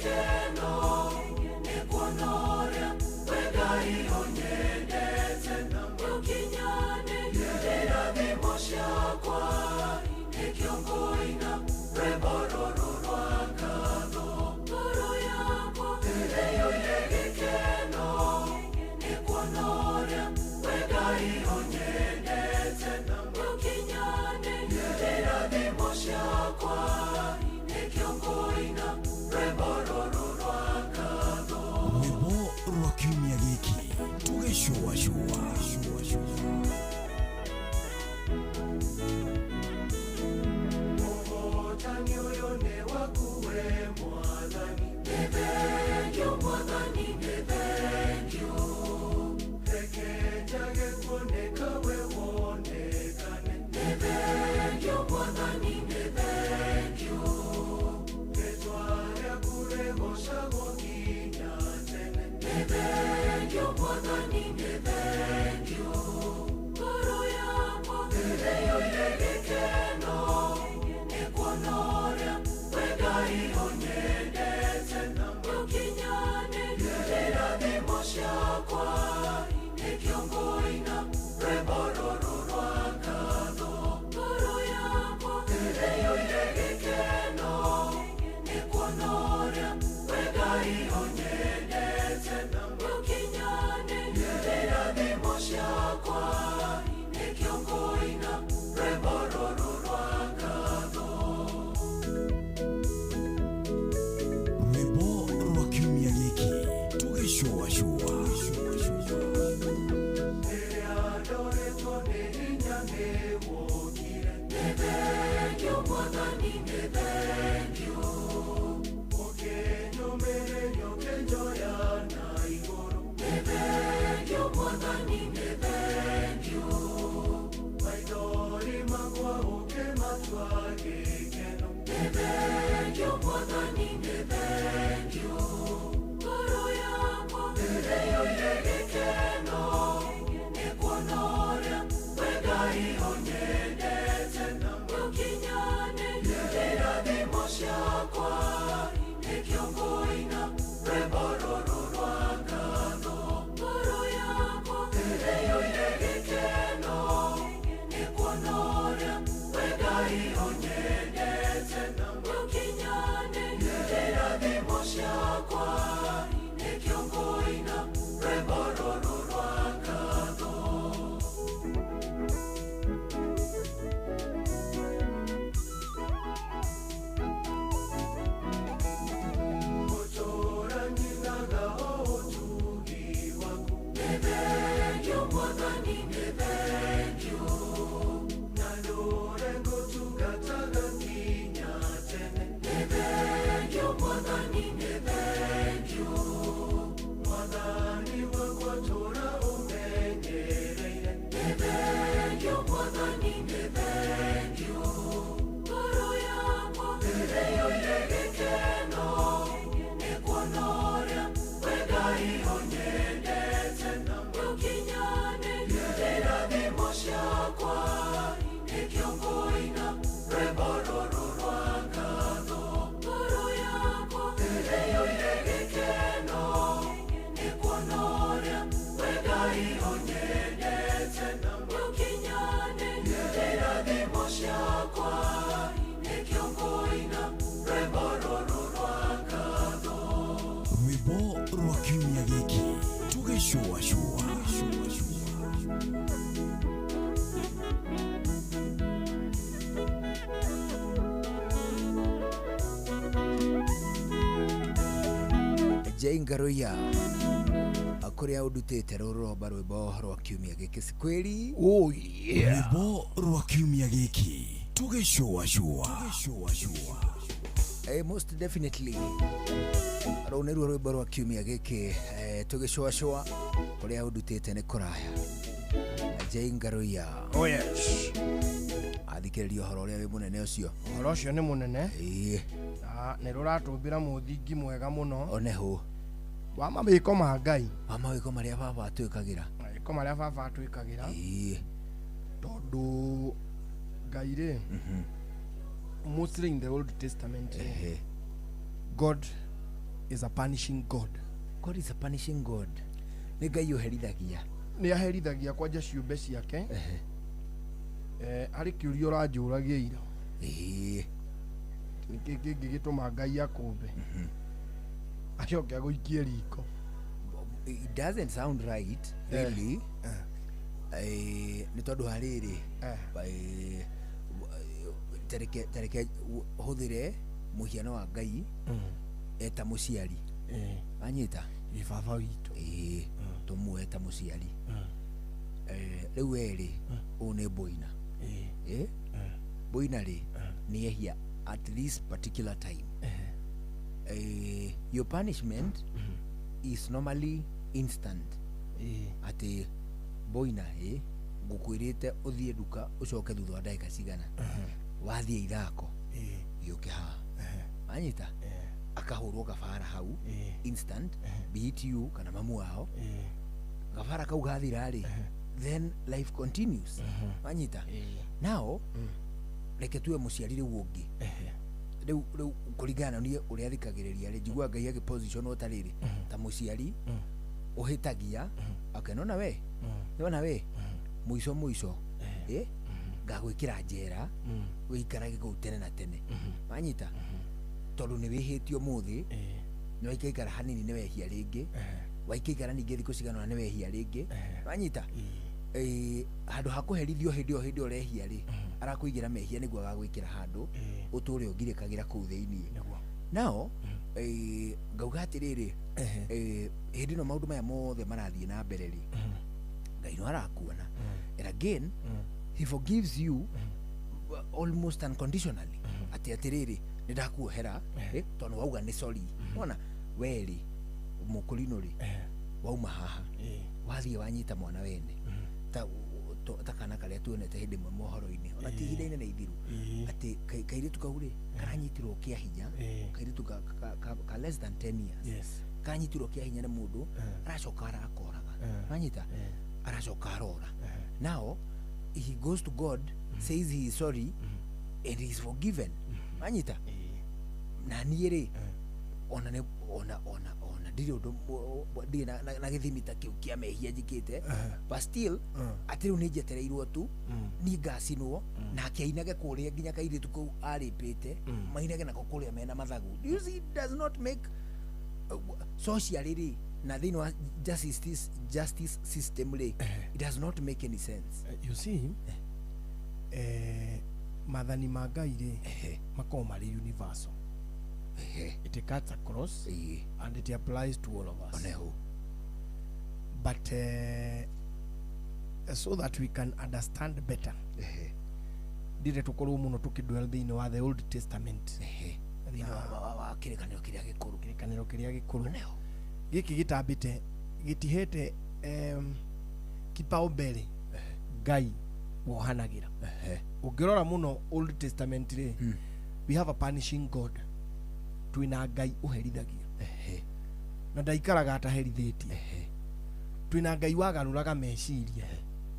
Thank you. rwimbo rwa kiumia giki tugicua cua Jane Garoya akuria udutete ruromba rwimbo rwa kiumia giki sikweli. Oh yeah, rwimbo rwa kiumia giki tugicua cua most definitely rauneru rwimbo rwa kiumia giki tugicua cua kuria udutete ni kuraya. Jane Garoya. Oh yes, athikiririo horo uria wi munene ucio. Horo ucio ni munene. Nä rå ratå muthingi mwega muno oneho wa mawiko ma Ngai, wa mawiko maria baba atwikagira, mawiko maria baba atwikagira tondu Ngai ri mostly in the Old Testament God is a punishing God. God is a punishing God. Nĩ Ngai ũherithagia, nĩ aherithagia kwanja ciũmbe ciake arĩ kĩũria ũranjũragia ira nĩkĩ gĩtũma Ngai akũmbe acoke agũikie riko. It doesn't sound right really. Nĩ tondũ harĩrĩ tareke hũthĩre mũhiano wa Ngai eta mũciari anyita baba witũ tũmũe ta mũciari rĩu erĩ ũũ nĩ Boina Boina rĩ nĩ ehia at this particular time. Your punishment is normally instant. Ati Boina ngukwirite uthie duka ucoke thutha wa ndagika cigana wathie ithako yuke ha anyita akahurwo gabara hau instant be it you kana mamu wao gabara kau gathira ri then life continues anyita now reke tuwe muciari riu ungi riu kuringana nie uria athikagiriria ri njigua Ngai agi position otariri ta muciari uhitagia akenona we nona we muico ngagwikira njera wikarage kuu tene na tene manyita tondu ni wihitio muthi ni waikaikara hanini ni wehia ringi waikaikara ningi thikũ cigana ni wehia ringi manyita handu hakuherithio hindi urehia ri arakuigira mehia niguo agagwikira handu uture ungirikagira kuu thiini nao ngauga atiriri hindi no maundu maya mothe marathie na mbere ri Ngai no arakuona and again he forgives you almost unconditionally. Atiriri nidakuohera tondu wauga ni sorry ona weri mukurino ri wauma haha wathie wanyita mwana wene ta kana karia tuonete hindi mwe mohoro-ini ona ti hinde na ithiru ati kairitu kaure karanyitirwo kia hinya kairitu ka less than 10 years karanyitirwo kia hinya na mundu aracoka arakoraga manyita aracoka arora now he goes to God says he is sorry and he is forgiven manyita na niere ona ndiri undu ndi na githimi ta kiu kia mehia njikite but still atiru ni njetereirwo tu ni ngacinwo na akiinage kuria nginya kairitu ku aripite mainage nako kuria mena mathagu. Do you see it does not make socially na thini wa justice system le it does not make any sense. You see mathani ma Ngai ri makoma mari universal. It cuts across and it applies to all of us. But so that we can understand better dire tukorwo muno tukidwell thini wa the Old Testament thini wa kirikaniro kiria gikuru giki gitambite gitihete kipaumbele Ngai wohanagira ungirora muno Old Testament ri we have a punishing God twina Ngai uherithagia na ndaikaraga ataherithitie twina Ngai wagaruraga meciria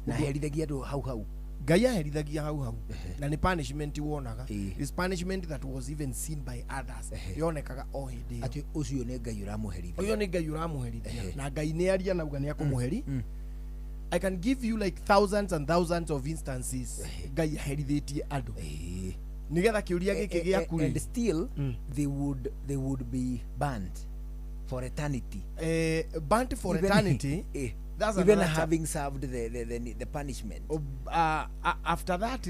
na herithagia ndu hau Ngai aherithagia hau na ni punishment wonaga is punishment that was even seen by others yonekaga o hindi ati ucio ni Ngai uramuherithia uyo ni Ngai uramuherithia na Ngai ni aria nauga ni akumuheri I can give you like thousands and thousands of instances Ngai aherithitie andu nigetha kiuria giki giaku and still they would be banned for eternity. Banned for eternity. That's even having served the punishment. After that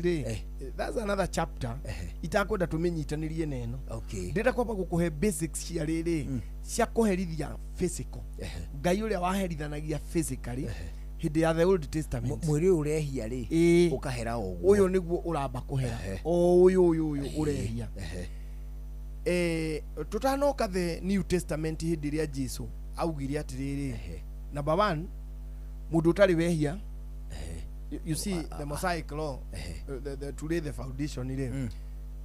that's another chapter. Itakwenda tumenyitanirie neno. Okay. Ndenda kwamba gukuhe basics cia riri cia kuherithia physical. Ngai uria waherithanagia physically. Hindi ya the Old Testament. Mwiri urehia ri ukahera ogwo. Uyu niguo uramba kuhera. Uyu urehia. Tutanoka the New Testament hindi ria Jesu augire atiriri. Number 1, mundu utari wehia. You see the Mosaic law, today the foundation ile.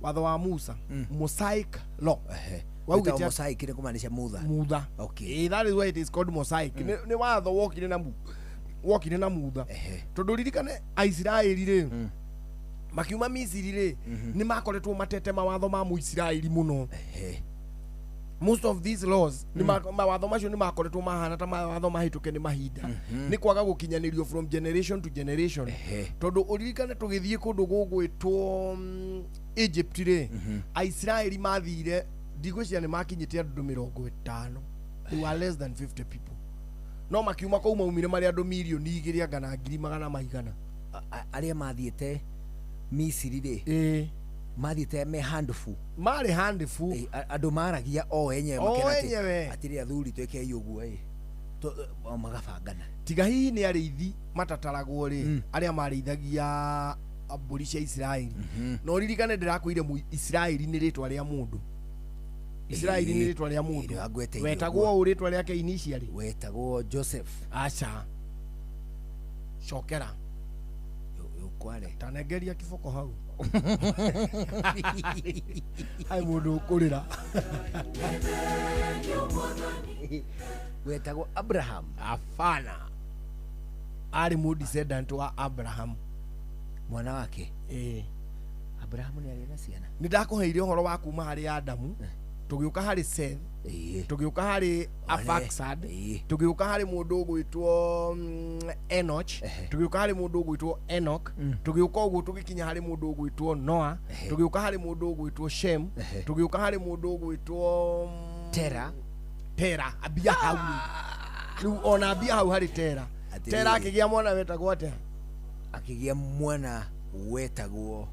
Watho wa Musa, Mosaic law. Wauge Mosaic ni kumaanisha mudha. Okay. That is why it is called Mosaic. Ni watho wokire na mudha. Tondu ririkane Aisiraeli ri makiuma Misiri ri ni makoretwo matete mawatho ma Muisiraeli muno. Most of these laws ni mawatho macio ni makoretwo mahana ta mawatho mahituke ni mahinda ni kwaga gukinyanirio from generation to generation. Tondu uririkane tugithie kundu gugwitwo Egypt ri Aisiraeli mathire ndigwiciria ni makinyite andu 50. They were less than 50 people. No makiuma ko maumire mari andu milioni 2 angana 100,000 aria mathiete Misiri ri mathiete me handful andu maragia o enyewe makenate atiri athuri tweke yuguo to magabangana tiga hihi ni ariithi matataragwo ri aria mareithagia mburi cia Israeli no ririkane ndirakwire Israeli ni ritwa ria mundu. Israeli ni ritwa ria mundu wetagwo ritwa riake initially wetagwo Joseph. Acha shokera kwale tanegeria kiboko hau ai mundu kurira wetagwo Abraham. Afana ari mu descendant wa Abraham mwana wake. Abraham ni ari na ciana. Nindakuheire uhoro wa kuma hari Adamu tugiuka hari Seth tugiuka hari Arphaxad tugiuka hari mundu ugwitwo Enoch tugiuka hari mundu ugwitwo Enoch tugiuka ugu tugikinya hari mundu ugwitwo Noah tugiuka hari mundu ugwitwo Shem tugiuka hari mundu ugwitwo Tera abia hau riu ona abia hau hari Tera akigia mwana wetagwo atia akigia mwana wetagwo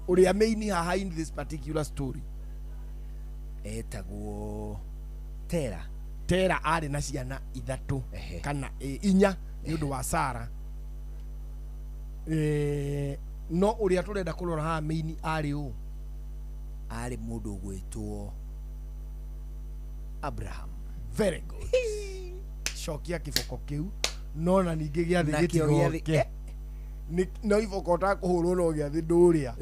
uria main haha in this particular story etagwo Tera ari na ciana 3 kana 4 ni undu wa Sara. No uria turenda kurora haha main ari mundu ugwitwo Abraham. Very good. Shokia kiboko kiu no na ningi giathigitio no iboko ta kuhurwo no giathi nduria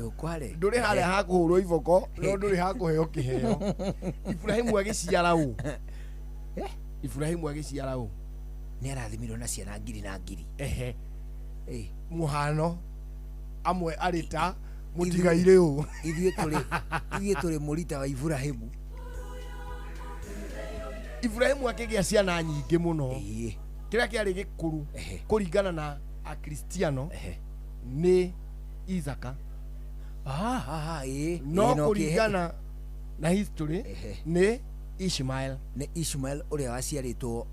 nduri haria ha kuhurwo iboko no nduri ha kuheo kiheo. Ibrahimu agiciara u ni arathimirwo na ciana ngiri na ngiri. Muhano amwe arita mutigaire u ithie turi murita wa Ibrahimu. Ibrahimu akigia ciana nyingi muno kiria kiari gikuru kuringana na Akristiano ni Isaka. No kuringana na history ni Ishmael. Ni Ishmael uria waciaritwo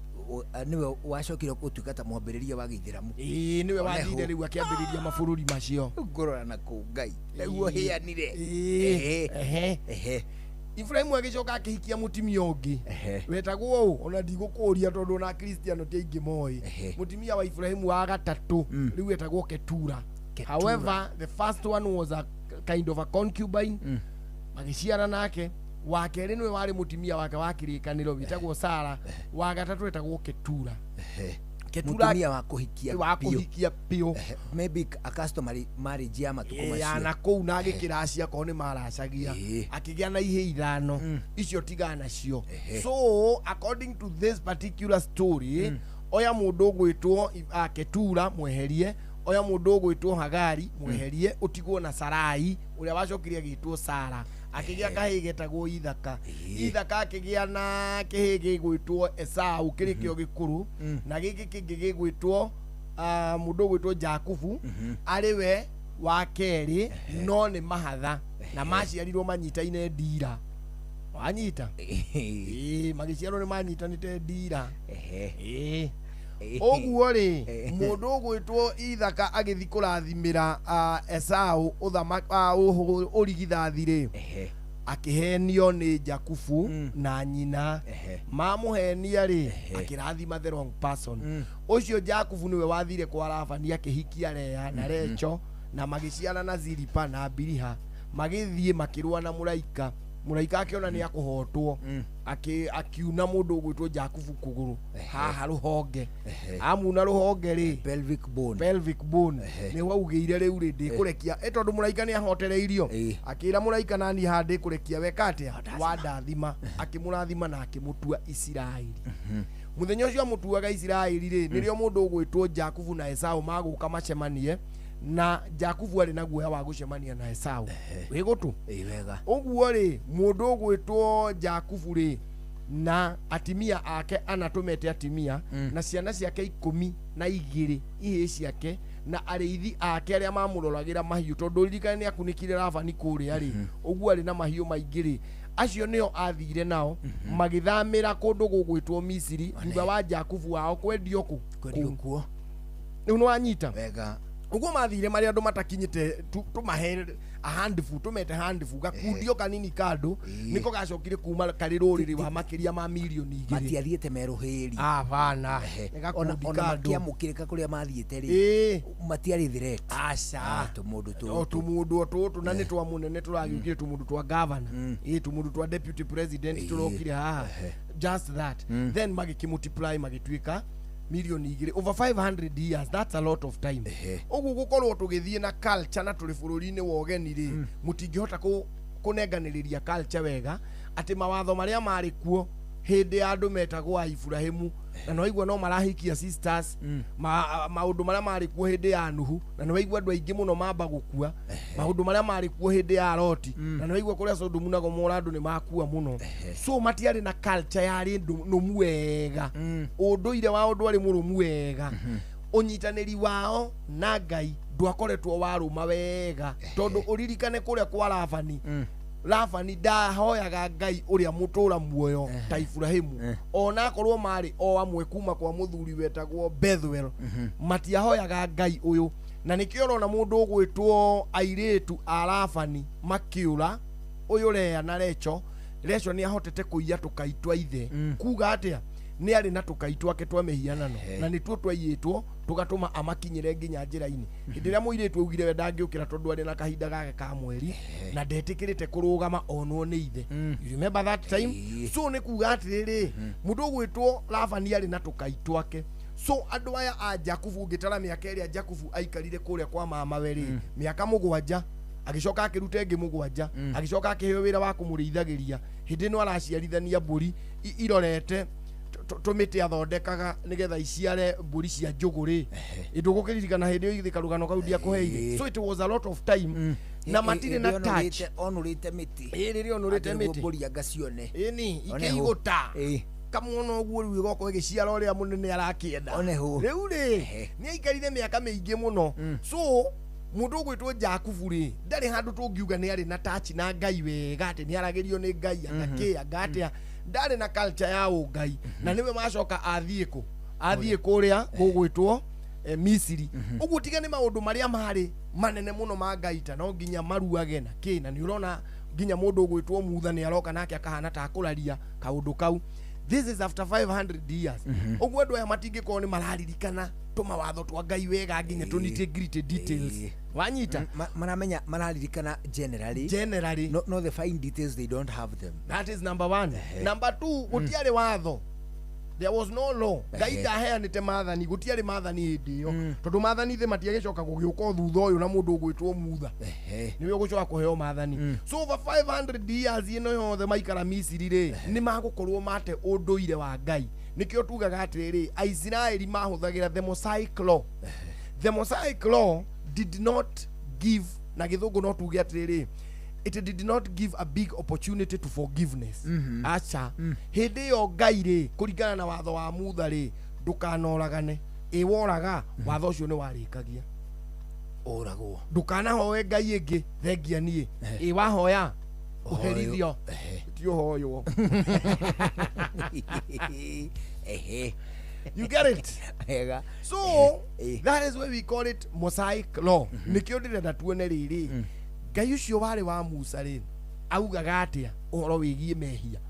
niwe wacokire gutungata mwambiriria wa Githiramu. Niwe wathire riu akiambiriria mabururi macio ngorora na ku Ngai niguo hianire. Ibrahimu agicoka akihikia mutimia ungi wetagwo u ona ndigukuria tondu na Kristiano ti aingi moi. Mutimia wa Ibrahimu wa gatatu riu wetagwo Ketura. However, the first one was a kind of a concubine. Magiciara nake wa keri niwe wari mutimia wake wa kirikaniro wetagwo Sara. Wa gatatu wetagwo Ketura. Mutumia wa kuhikia pio maybe a customary marriage ya matuko macio yana kou na agikiracia ko ni maracagia akigia na ihe ithano icio tigana cio. So according to this particular story oya mundu gwitwo Ketura mweherie oya mundu gwitwo Hagari mweherie utigwo na Sarai uria wacokirie gitwo Sara akigia kahii getagwo Ithaka akigia na kihigi gwitwo Esau kirikio gikuru na giki kingi gigwitwo mundu gwitwo Jakubu ariwe wa keri no ni mahatha na maciarirwo manyitaine ndira wanyita magiciarwo ni manyitanite ndira oguo ri mundu gwitwo Ithaka agithi kurathimira Esau urigithathi ri akihenio ni Jakubu na nyina mamuhenia ri akirathima the wrong person ucio Jakubu niwe wathire kwa Labani akihikia Lea na Recho na magiciana na Zilipa na Biliha magithie makirua na muraika akiona ni akuhotwo akiuna mundu gwitwo Jakubu kuguru haha ruhonge amuna ruhonge ri pelvic bone ni waugire riu ri ndikurekia etondu muraika ni ahotereirio akira muraika nani handi kurekia wekatia wandathima akimurathima na akimutua Isiraeli muthenya ucio amutuaga Isiraeli ri nirio mundu gwitwo Jakubu na Esau maguka macemanie na Jakubu ari na guoya wa gucemania na Esau wigutu wega uguo ri mundu gwitwo Jakubu ri na atimia ake anatumete atimia na ciana ciake 12 ihi ciake na ariithi ake aria mamurolagira mahiu tondu ririkane akunikire Labani kuria ri uguo ari na mahiu maingi ri acio nio athire nao magithamira kundu gugwitwo Misiri thutha wa Jakubu wao kwendio kuo ni wanyita wega uguo mathire mari andu matakinyite tumahe a handful tumete handful gakundio kanini kando niko gacokire kuma kariruriri wa makiria ma milioni 2 matiathiete meruhiri bana ona makiamukirika kuria mathiete ri matiari threat aca tumundu tutu na ni twa munene turagiukire tumundu twa governor tumundu twa deputy president turokire haha just that then magikimultiply magitwika milioni 2 over 500 years. That's a lot of time. Ugu gukorwo tugithie na culture na tuli bururi-ini wa ogeni ri mutingihota kunenganiriria culture wega ati mawatho maria mari kuo hindi ya andu metagwo Ibrahimu na no igwa no marahikia sisters maundu maria mari kuo hindi ya Nuhu na no igwa andu aingi muno mamba gukua maundu maria mari kuo hindi ya Loti na no igwa kuria Sodomu na Gomora andu ni makua muno so matiari na culture yari ndumu wega unduire wa undu ari murumu wega unyitaniri wao na Ngai ndwakoretwo waruma wega tondu uririkane kuria kwa Labani ndahoyaga Ngai uria mutura muoyo ta Ibrahimu ona akorwo mari o amwe kuma kwa muthuri wetagwo Bethuel matiahoyaga Ngai uyu na nikio rona mundu gwitwo airetu a Labani makiura uyu Lea na Recho ni ahotete kuiya tukaitwa ithe kuga atia ni ari na tukaitwa ke twa mehianano na nituo twayitwo tugatuma amakinyire nginya njira-ini hindiria muiretu ugire we ndangiukira tondu ari na kahinda gake ka mweri na ndetikirite kurugama onwo ni ithe you remember that time so ni kuga atiriri mundu gwitwo Labani ari na tukaitwa ke so andu aya a Jakubu ngitara miaka iria Jakubu aikarire kuria kwa mama weri miaka 7 agicoka akirute ngi 7 agicoka akiheo wira wa kumurithagiria hindi no araciarithania mburi irorete tumite athondekaga nigetha iciare mburi cia njuguri indugukiririkana hindi yo ithikarugano kau dia kuheire so it was a lot of time na matire na touch onurite miti riri onurite miti mburi agacione ni ikeiguta kamuno guo riu igoko igiciara uria munene arakienda riu ri ni aikarire miaka mingi muno so mundu gwitwo Jakubu ri ndari handu tungiuga ni ari na touch na Ngai wega ati ni aragerio ni Ngai agatia ndari na culture ya Ngai na niwe macoka athie kuria gugwitwo Misiri uguo tiga ni maundu maria mari manene muno ma Ngai ta no nginya maruage na kina ni urona nginya mundu gwitwo Mutha ni aroka nake akahana ta akuraria kaundu kau. This is after 500 years uguo andu aya matingiko ni mararirikana tumawatho twa Ngai wega nginya tunitty details wanyita maramenya mararirikana generally no the fine details they don't have them. That is number 1. Number 2 gutiari watho, there was no law. Ngai ndaheanite mathani gutiari mathani hindi yo tondu mathani the matiagicoka gugiuka thutha uyu na mundu gwitwo Mutha niwe gucoka kuheo mathani so over 500 years ino yothe maikara Misiri ri ni magukorwo mate unduire wa Ngai nikio tugaga atiriri Aisiraeli mahuthagira the Mosaic law. the Mosaic law did not give, na githungu no tuge atiriri, it did not give a big opportunity to forgiveness. Acha hindi yo Ngai ri kuringana na watho wa Mutha ri ndukanoragane, woraga watho ucio ni warikagia oragwo, ndukanahoe Ngai ingi thengia nie wahoya uherithio tio hoyo. You get it? So that is why we call it Mosaic law. Nikio ndirenda tuone riri Ngai ucio wari wa Musa ri augaga atia uhoro wigie mehia.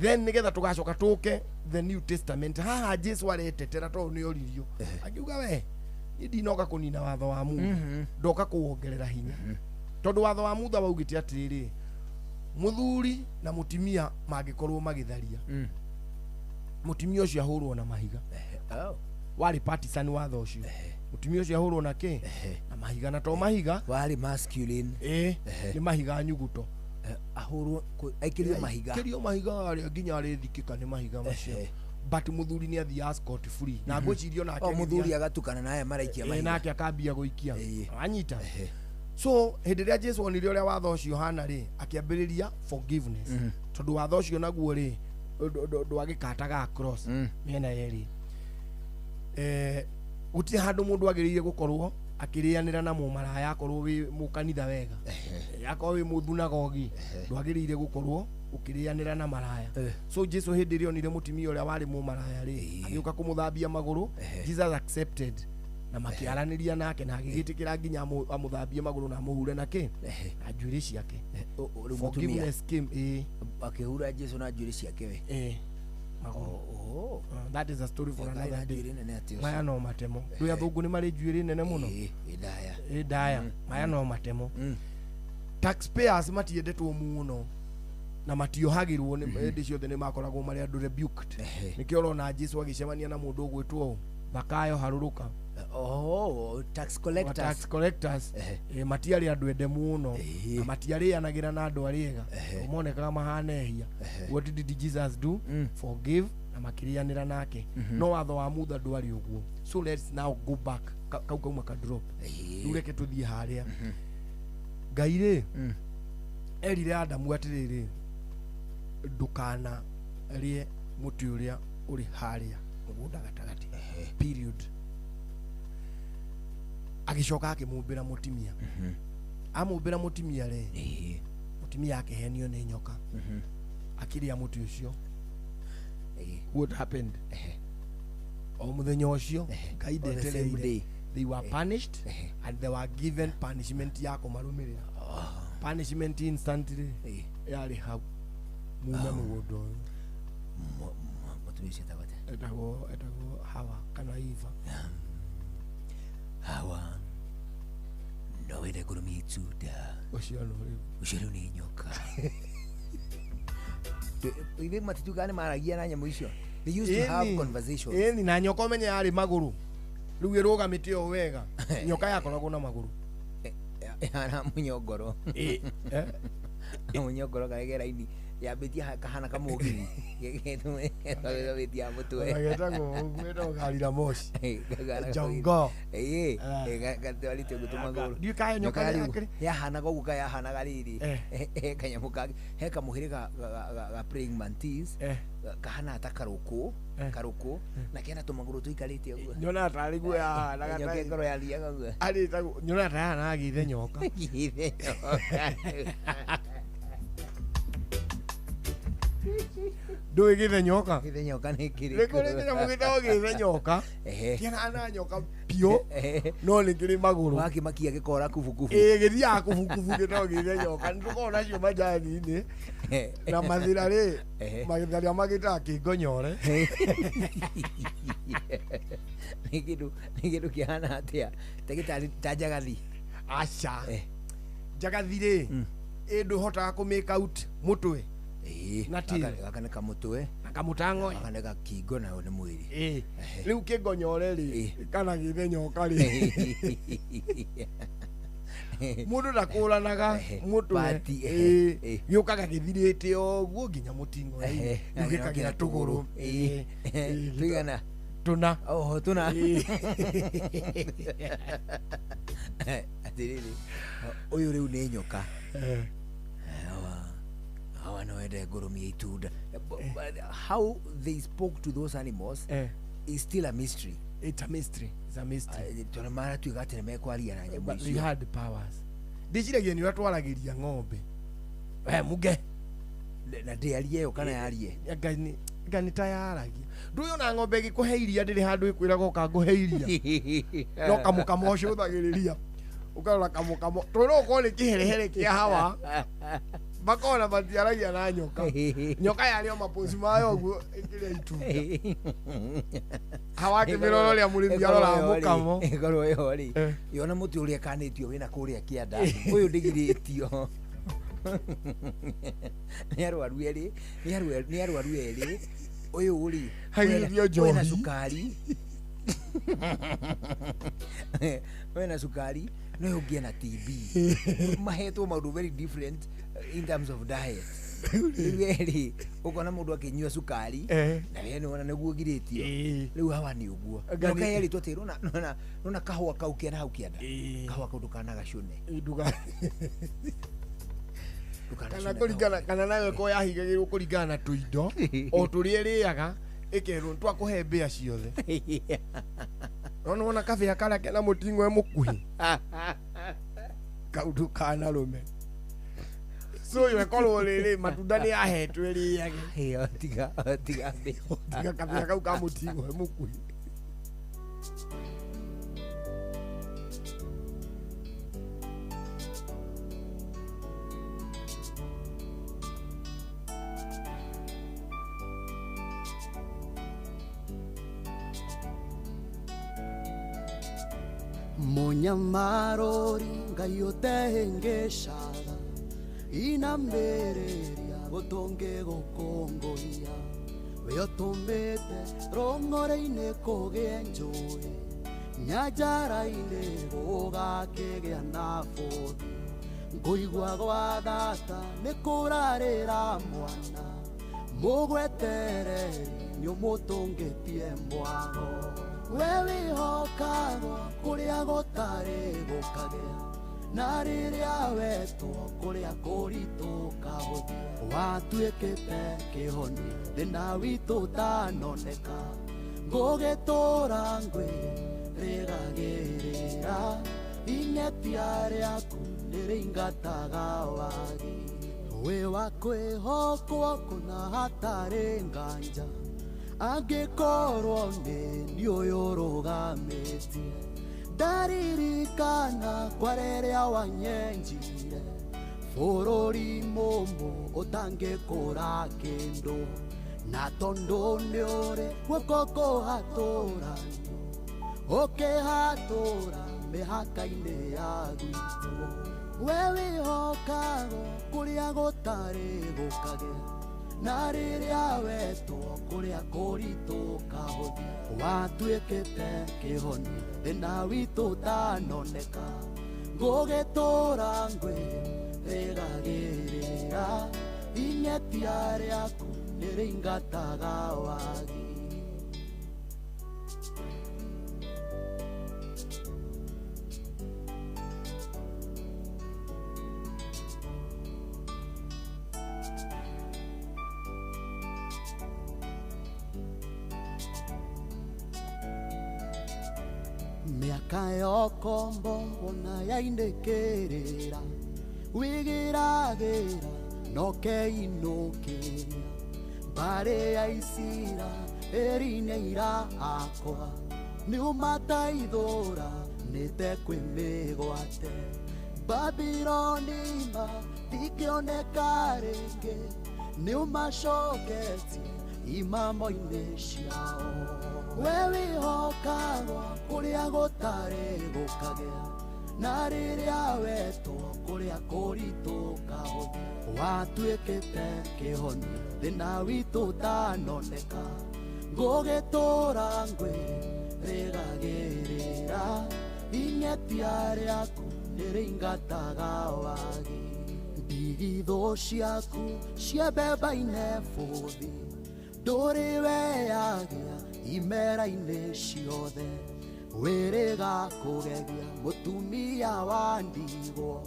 Then nigetha tugacoka tuke the New Testament haha Jesu aretetera to ni oririo akiuga we ndinoka kunina watho wa Mungu ndoka kuwongerera hinya tondu watho wa Mutha waugite atiriri muthuri na mutimia magikorwo magitharia mutimia ucio ahurwo na mahiga wari partisan watho ucio mutimia ucio ahurwo na ki na mahiga na to mahiga wari masculine ni mahiga nyuguto ahurwo aikirio mahiga ari nginya ari thikika ni mahiga macio but muthuri ni athia scot free na ngwicirio nake muthuri agatukana naye maraikia mahiga nake akambia guikia anyita. So hindi ria Jesu onire uria watho ucio hana ri akiambiriria forgiveness tondu watho ucio naguo ri ndwagikataga cross miena yeri uti handu mundu agiriire gukorwo akirianira na mumaraya akorwo wi mukanitha wega yakorwo wi muthunagogi ndwagiriire gukorwo ukirianira na maraya. So Jesu hindi ria onire mutimia uria wari mumaraya ri agiuka kumuthambia maguru, Jesus accepted na makiaraniria nake na agigitikira nginya amuthambie maguru na muhure nake na njuiri ciake. Forgiveness came akihura Jesu na njuiri ciake we that is a story for another day. Maya no matemo ndu ya thungu ni mari njuiri nene muno daya maya no matemo. Taxpayers matiendetwo muno na matiohagirwo ni ndi ciothe ni makoragwo mari andu rebuked. Nikio rona Jesu agicemania na mundu ugwitwo Zakayo haruruka tax collectors matiari andu ende muno na matiari anagira na andu ariega umonekaga mahanehia. What did Jesus do? Forgive na makirianira nake. No watho wa Mutha ndwari uguo. So let's now go back kau kauma ka drop ureke tuthie haria. Ngai ri erire Adamu atiriri ndukana rie muti uria uri haria mugunda gatagati period. Agicoka akimumbira mutimia amumbira mutimia ri mutimia akihenio ni nyoka akiria muti ucio. What happened? O muthenya ucio Ngai ndetereire, they were punished and they were given punishment ya kumarumirira. Punishment instantly yari hau mume mugodo mutumia tabate etago Hawa kana Eva Hawa no ide kurumi tuda ushiro ni nyoka. Ibe matitugane maragia na nyamu icio. They used to have conversations. Ni na nyoka menye ari maguru riu irugamite o wega nyoka yakoragwo na maguru ana munyogoro munyogoro kaigera ini yabetia kahana kamugiri gegetume yabetia mutwe agetago ngwedo galira moshi jongo gatwali tegutuma goro dio kaya nyoka ya hana gogu kaya hana galiri kanyamuka heka muhirika ga praying mantis kahana atakaruko karuko na kena tumaguru tuikarite uguo nyona atari gwe na gata nyoka ngoro ya liaga uguo ari tagu nyona atari na githe nyoka do githe nyoka ni kiri rekore kira mugita githe nyoka kena ana nyoka pio no ni kiri maguru waki makia gikora kufukufu githia kufukufu gito githe nyoka ndukona cio majani ni na mathira ri magitharia magita kingonyore nikidu kiana atia tegitari tajagathi acha jagathi ri ndu hotaga ku make out mutwe na akaneka mutwe akamutango akaneka kingo na one mwiri riu kingonyore ri kana githe nyoka ri mundu ndakuranaga mutwe yukaga githirite oguo nginya mutingo gikagira tuguru tigana tuna atiriri uyu riu ni nyoka hawa no ende ngurumia itunda. How they spoke to those animals is still a mystery. It's a mystery. Tuna mara tu gati mekwaria na nyamu icio. We had the powers. Ndiciragia ni watwaragiria ng'ombe muge na ndiarie yo kana yarie ngani tayaragia nduyo na ng'ombe gikuhe iria ndiri handu ikwiraga ukanguhe iria no kamukamo ucio uthagiriria ukarora kamukamo toro ko ni kiherehere kia hawa bakona matiaragia na nyoka yario mapozi mayo guo ikiria itunda hawa kimiroro ria murimi arora mukamo igoro yo ri yona muti uria kanitio wina kuria kianda uyu ndigiritio ni arwaru eri uyu uri wena sukari wena sukari no ugia na TB mahetwo maundu very different in terms of diet. Really ukona mundu akinyua sukari na yene wona neguo giritio riu hawa ni uguo nyoka yeri twatiro na kahua kau kiana hau kianda kahua kau dukanaga shune duka kana kuringana kana nawe ko yahigagirwo kuringana na tuindo o turi riaga ikerwo twakuhe mbia ciothe ona kabe akara kana mutingwe mukuhi kaudu kana rume so yo ekolo riri matunda ni ahetwe riage tiga kabe akau ka mutingwe mukuhi Munyamarori ngayotengeshaga inambereria gotonge gokongoia weyotombete rongore-ine koge njui nyajara-ine gogakegea na bothi ngoigua gwa thata nikurarira mwana mugwetereri niumutungitie mbwago wewe hokago kuria gotare gukagea na riria wetwo kuria kurituka hothi watuikite kihoni thina witu tanoneka ngugitura ngwi rigagirira inetia riaku niringataga wagi we wakwihokwo kuna hatari nganja angikorwo ni uyu rugametie ndaririkana kwarerea wanyenjire bururi mumu utangikura kindu na tondu ni uri guoko kuhatũranio ukihatũra mihaka-ini ya gwitu we wihokago kuria gutari gukagea na riria wetwo kuria kurituka hothi watuikite kihoni thina witu tanoneka ngugitura ngwi rigagirira inetia riaku niringataga wagi miaka yokombo ona yaindikirira wigiragira nokeinukiria mbari ya isira erine ira akwa niumataithura nitekwimigwate Babilonima tikioneka ringi niumacoketie imamo-ini ciao we wihokagwo kuria gutari gukagea na riria wetwo kuria kurituka hothi watuikite kihoni thina witu tanoneka ngugitura ngwi rigagirira inetia riaku niringataga wagi ndigitho ciaku ciebeba-ine buthi nduri weyagia imera-inĩ ciothe wĩrĩga kũgegia mũtumia wa ndigwa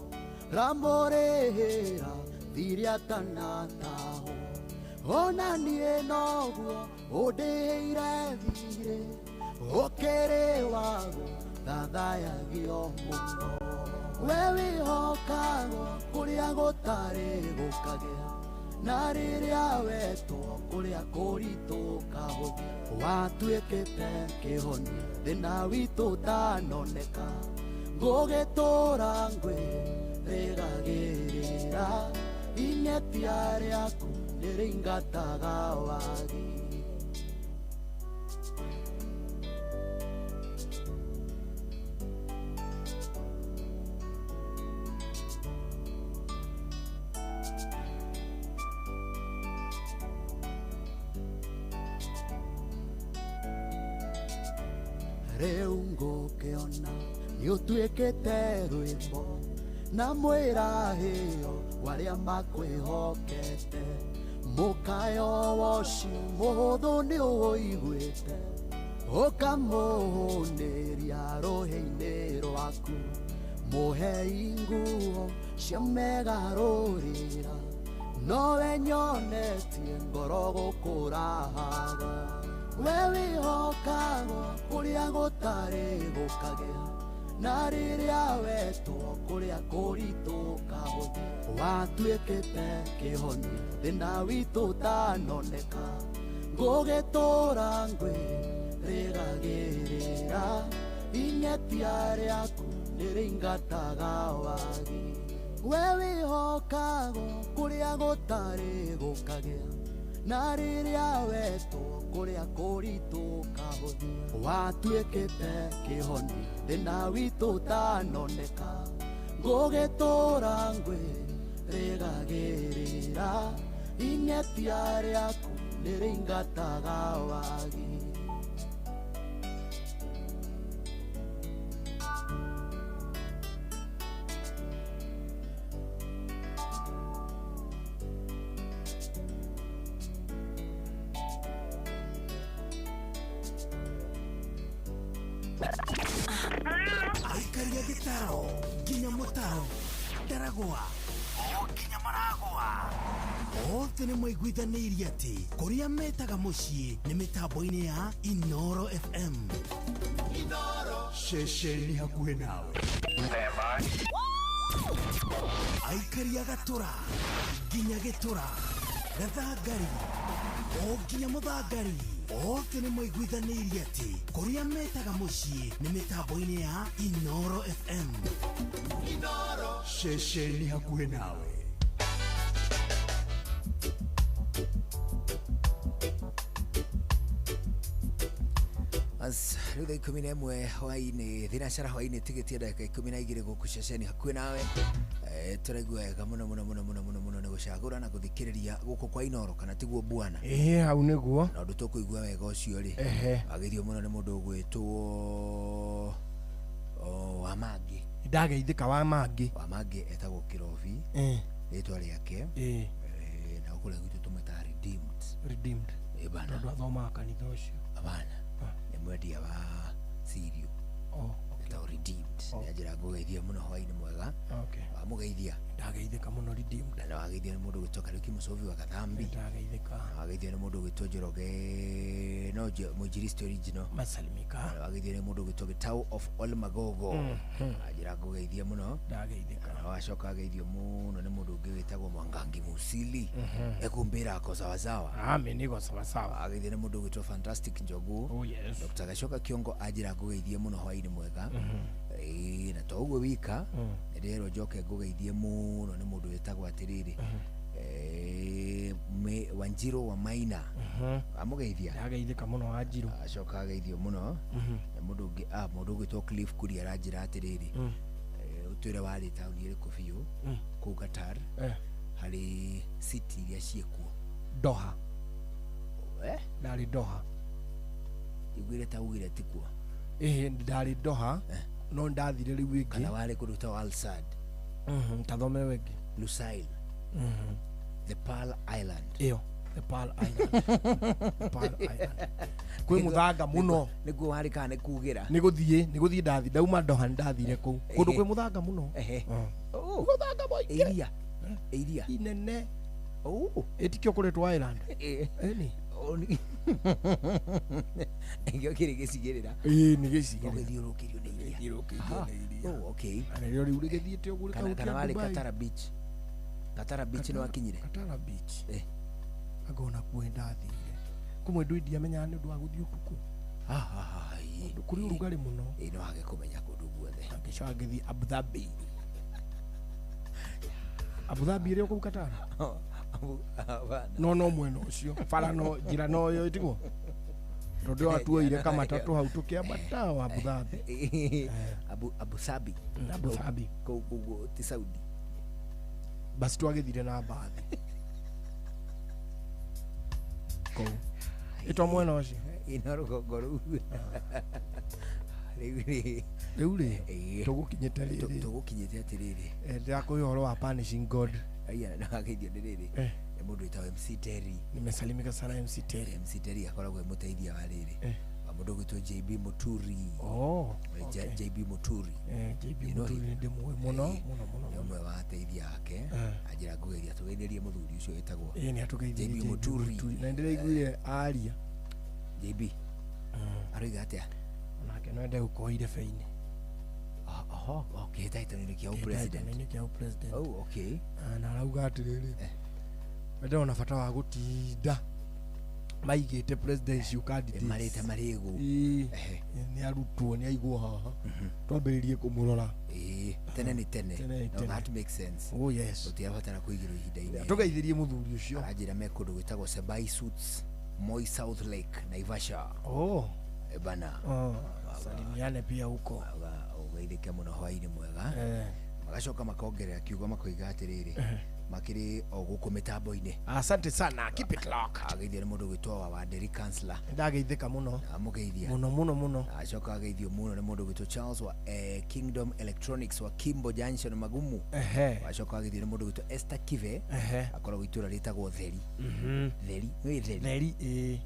ramũrĩhĩra thirĩ atanatahwo ona niĩ noguo ũndĩhĩire thirĩ ũkĩrĩ wago thathayagio mũno we wĩhokagwo kũrĩa gũtarĩ gũkagĩa na rĩrĩa wetwo kũrĩa kũritũ kahũthia watuĩkĩte kĩhoni thĩna witũ ũtanoneka ngũgĩtũra ngwĩrĩgagĩrĩra inetia rĩaku nĩrĩingataga wagi rĩu ngũkĩona nĩũtuĩkĩte rwĩmbo na mwĩrahĩo warĩa makwĩhokete mũkayo wocio mũhũthũ nĩũũiguĩte ũkamũhũnĩria rũhĩ-inĩ rwaku mũhei nguo cia megarũrĩra nowe nyonetie ngoro gũkũrahaga we wĩhokagwo kũrĩa gũtarĩ gũkagĩa na rĩrĩa wetwo kũrĩa kũritũ kahũthia watuĩkĩte kĩhoni thĩna witũ ũtanoneka ngũgĩtũra ngwĩrĩgagĩrĩra inetia rĩaku nĩrĩingataga wagi we wĩhokagwo kũrĩa gũtarĩ gũkagĩa na rĩrĩa wetwo kũrĩa kũritũ kahũthia watuĩkĩte kĩhoni thĩna witũ ũtanoneka ngũgĩtũra ngwĩrĩgagĩrĩra inetia rĩaku nĩrĩingataga wagi Aikaria gĩtaro nginya mũtaro ndaragwa o nginya maragwa othe nĩ maiguithanĩirie atĩ kũrĩa metaga mũciĩ nĩ mĩtambo-inĩ ya Inoro FM ceceni hakuhĩ nawe aikaria gatũra nginya gĩtũra gathangari o nginya mũthangari othe nĩ maiguithanĩirie atĩ kũrĩa metaga mũciĩ nĩ mĩtambo-inĩ ya Inoro FM ceceni hakuhĩ nawe rĩu thaa 11 hwainĩ thinacara hwainĩ tigĩtie ndagĩka 12 gũkũ ceceni hakuhĩ nawe tũraigua wega mũno nĩ gũcagũra na gũthikĩrĩria gũkũ kwa Inoro kana tiguo bwana hau nĩguo na ũndũ tũkũigua wega ũcio rĩ wagĩrio mũno nĩ mũndũ ũgwĩtwo Wamangi ndageithĩka Wamangi etagwo Kĩrobi rĩtwa rĩake na ũkũrĩa gwitũ tũmwĩtaga redeemed bana tondũ athomaga kanitha ũcio bana nĩ mwendia wa cereal etagwo redeemed nĩ njĩra ngũgeithia mũno hwainĩ mwega wamũgeithia ndageithĩka mũno redeemed na wageithia nĩ mũndũ ũgwĩtwo Kariuki Mũcobi wa Gathambi wageithia nĩ mũndũ ũgwĩtwo Njoroge no mũinjilisti original Masalimika wageithia nĩ mũndũ ũgwĩtwo Gĩtau of Olmagogo njĩra ngũgeithia mũno ndageithĩka wacoka ageithio mũno nĩ mũndũ ũngĩ wĩtagwo Mwangangi Musili ekumbĩra ako sawasawa nĩgo sawasawa wageithia nĩ mũndũ ũgwĩtwo Fantastic Njogu Dr. Gacoka Kiongo anjĩra ngũgeithie mũno hwainĩ mwega na to ũguo wika nĩrĩerwo njoke ngũgeithie mũno nĩ mũndũ wĩtagwo atĩrĩrĩ Wanjiru wa Maina amũgeithia ndageithĩka mũno Wanjiru acoka ageithio mũno nĩ mũndũ ũngĩ mũndũ ũgwĩtwo Cliff Kuria aranjĩra atĩrĩrĩ ũtwĩre warĩ taũni ĩrĩkũ biũ kũu Qatar harĩ city iria ciĩkuo Doha ndarĩ Doha iguire ta ugire tikuo ndarĩ Doha no ndathire rĩu ĩngĩ kana warĩ kũndũ ta Al Sadd tathome wengĩ Lusail the Pearl Island iyo Nepal Island kwi muthanga muno niguo wari kana kugira niguthie ndathi ndauma Doha ndathire ku kundu kwi muthanga muno muthanga boy iria inene etikio kuretwa Island eni Ngio kiri gicigirira ni gicigirira githiurukirio ni iria okay anelio riu rigithiete oguri kana wari Katara Beach no akinyire Katara Beach agona kwenda athire kumwe ndwidi amenya ni ndu aguthio tuku kuri urugari muno no hage kumenya kundu guothe agicoagithi Abu Dhabi rio ku Katara no mweno ucio fara no njira no yo itigo ndio atuoire kama tatu hau tukiambata Abu Dhabi Abu Dhabi ko ti Saudi basi twagithire na bathi ko ito mwena ucio ino rugongo ru riu tugukinyite atiriri ndakui horo wa punishing God aya na hageithio ndiriri mundu itawe MC Terry nimesalimika sana MC Terry akoragwo muteithia wa riri mundu gwitwo JB Muturi JB Muturi ndimwe muno umwe wa ateithia yake ajira ngugeria tugeithierie muthuri ucio witagwo ni atugeithierie JB Muturi na ndireiguire aria JB aroiga atia onake no ende gukoire feini okay title ni kia president okay na arauga atiriri ndio na fata wa gutinda maigite presidential candidate marite marigu ni arutwo ni aigwo haha twambiririe kumurora tene ni tene no that makes sense oh yes utiabatara kuigirwo ihinda-ini tugeithirie muthuri ucio ajira mekundu gwitagwo Sebai Suits Moi South Lake Naivasha bana salimiane pia huko ugeithike muno hwaini mwega magacoka makongerera kiugo makoiga atiriri makiri oguko mitambo-ini asante sana keep it locked ageithia mundu gwitwa wa Wanderi Councilor ndageithika muno amugeithia muno acoka ageithio muno ni mundu gwitwa Charles wa Kingdom Electronics wa Kimbo Junction Magumu acoka ageithio ni mundu gwitwa Esther Kive akoragwo itura ritagwo Theri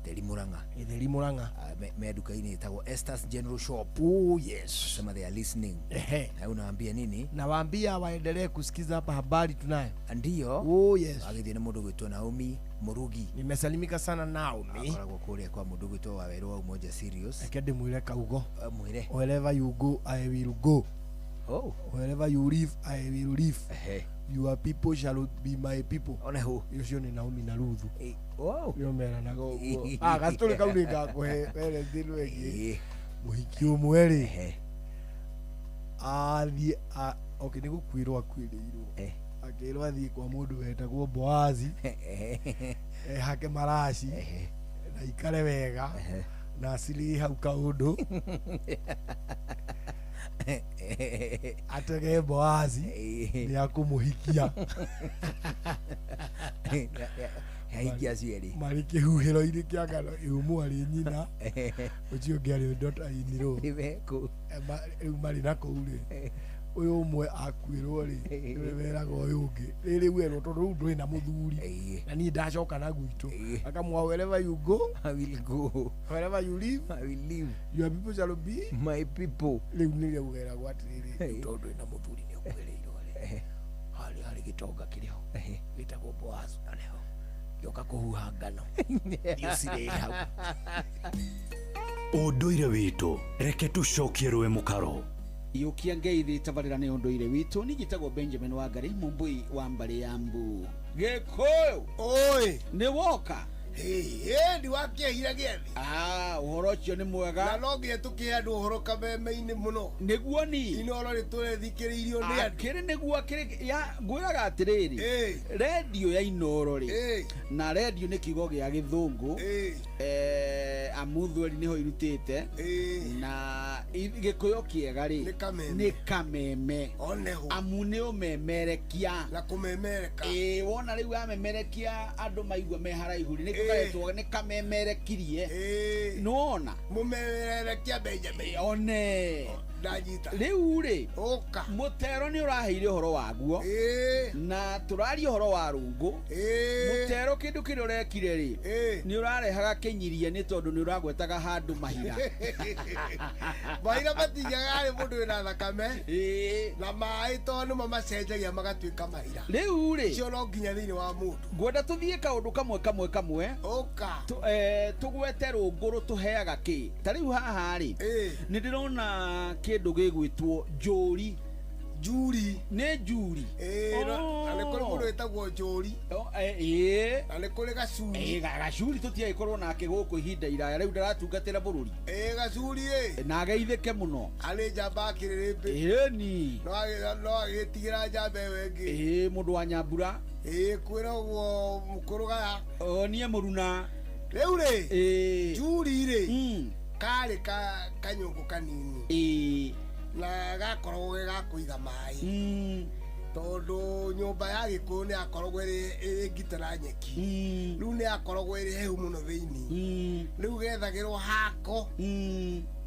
Theri Muranga me duka-ini itagwo Esther's General Shop yes sema they are listening na unawaambia nini nawaambia waendelee kusikiza hapa habari tunayo ndio yes ageithio ni mundu gwitwa Naomi Murugi nimesalimika sana Naomi akoragwo kuria kwa mundu gwitwa wa Werũ wa Umoja Serious akende mwire kaugo mwire wherever you go I will go wherever you live I will live your people shall be my people oneho ucio ni Naomi na Ruthu yo mera nago gastori kauri gakwe wele ndilwegi muhiki umweri athi okay nigo kwirwa kwiriirwo akirwa thi kwa mundu wetagwo Boazi hake marashi na ikare wega na asili hau kaundu atege Boazi ni akumuhikia haikia cieri mariki huhiro iri kiagano iumu ari nyina ucio ngiari ndota iniro ibeku mari na kuuri uyu umwe akwirwo ri weraga uyu ungi riri wero tondu ndui na muthuri na ni ndacoka na gwitu akamwa wherever you go I will go wherever you live I will live your people shall be my people riu ni ugera gwatiriri tondu na muthuri ni ukwereirwo ri hari gitonga kirio gitagwo Boazi aneho yoka kuhuha ngano yusire hau unduire witu reke tucokie rwe mukaro yukia ngeithi tabarira ni unduire witu nigitagwo Benjamin Wangari mumbui wa mbari ya Mbu Gikuyu oi ni woka ndi wakiehira gethi uhoro ucio ni mwega na no ngie tukie andu uhoro kameme-ini muno niguo ni inoro riturethikiriirio ni andu kiri niguo kiri ya ngwiraga atiriri radio ya Inoro ri na radio ni kiugo gia Githungu amuthweri niho irutite na Gikuyu kiega ri ni kameme oneho amu ni umemerekia na kumemereka wona riu amemerekia andu maigua me haraihu ni kugaretwo ni kamemerekirie nuona mumemerekia Benjamin one ndanyita riu ri oka mutero ni uraheire horo waguo na turari horo wa rungu mutero kindu kiri urekire ri ni urarehaga kinyirie ni tondu ni uragwetaga handu mahira mahira matigaga ri mundu wina thakame na mai tondu mamacenjagia magatuika mahira riu ri cio no nginya thiini wa mundu ngwenda tuthie kaundu kamwe oka tugwete rungu rutuheaga ki tariu haha ri ni ndirona kindu gigwitwo njuri njuri ne njuri ale kuri mundu wetagwo njuri ale kuri gacuri gacuri tutie ikorwo nake guku ihinda iraya riu ndaratungatira bururi gacuri na ageithike muno ale njamba kiririmbi ni no agitigira njamba wengi mundu wa Nyambura kwiragwo mukuru gaya nie muruna riu ri njuri ri kari kanyungu kanini na gakorwo gakuiga mai tondu nyumba ya Gikuyu ni akoragwo iri ngitara nyeki riu ni akoragwo iri hehu muno thiini riu gethagirwo hako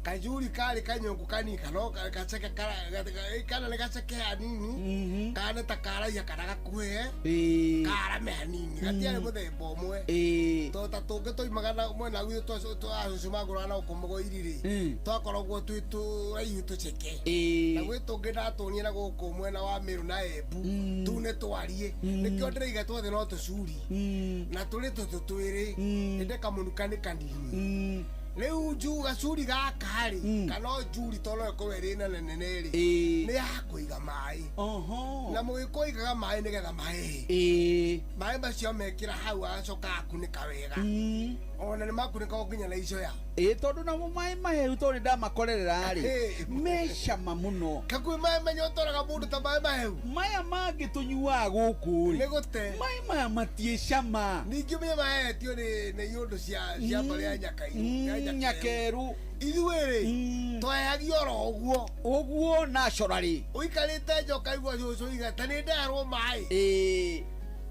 kajuri kari kanyungu kanini kano gaceke kana ni gaceke hanini kana ta karaia kana gakuhe kara me hanini gatiare muthemba umwe tota tungi tuimagana mwena gwitũ tũacumagũra na ũkũmũgũ iriri twakoragwo twĩ tũraihu tũceke na gwĩ tũngĩ ndatũnie na gũkũ mwena wa Meru na Embu tu nĩ twarie nĩkĩo ndĩraiga twothe no tũcuri na tũrĩ tũtũ twĩrĩ ĩndĩ kamũnuka nĩ kanini riu nju gacuri gaka ri kana njuri tono ĩkorwo ĩrĩ nene nene ri nĩ ya kũiga mai na mũgĩkũigaga mai nĩgetha mai macio mekĩra hau agacoka akunĩka wega ona nĩ makunĩka nginya na icoya tondu namo mai mahehu tondu ndamakorerera ri me cama muno kakwĩ mai manyotoraga mũndũ ta mai mahehu maya mangĩ tũnyuaga gũkũ ri nĩ gũte mai maya matie cama ningĩ maya mahetio nĩ iũndũ cia mbarĩ ya Nyakairu Nyakeru ithuĩ twehagio oro ũguo naturally ũikarĩte nja ũkaigua cũcũ igata nĩ nderwo mai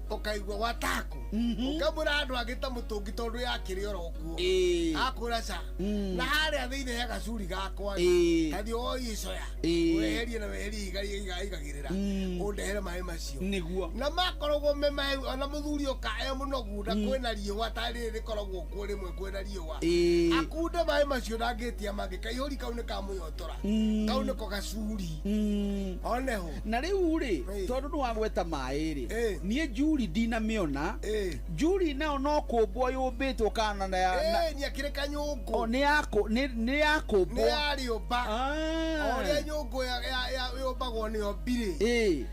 ukaigua wataku ukamura andu angĩ ta mũtũngi tondu yakĩrĩ oro kuo akũra ca na harĩa thĩinĩ he gacuri gakwa kathi o icoya weherie na weherie igagĩrĩra ũndehere maĩ macio nĩguo na makoragwo me mahehu ona mũthuri ũka mũnogu na kwĩna riũa tarĩ rĩkoragwo kuo rĩmwe kwĩna riũa akunde maĩ macio ndangĩtia mangĩ kaihũri kau nĩ kamũnyotora kau nĩko gacuri oneho na rĩu rĩ tondu nĩ wagweta maĩ rĩ niĩ njuri ndinamĩona njuri nayo no kũmbwo yũmbĩtwo kana na nĩakĩrĩ kanyũngũ nĩ yakũmbwo nĩ ya rĩũmba ũrĩa nyũngũ yũmbagwo nĩyo mbirĩ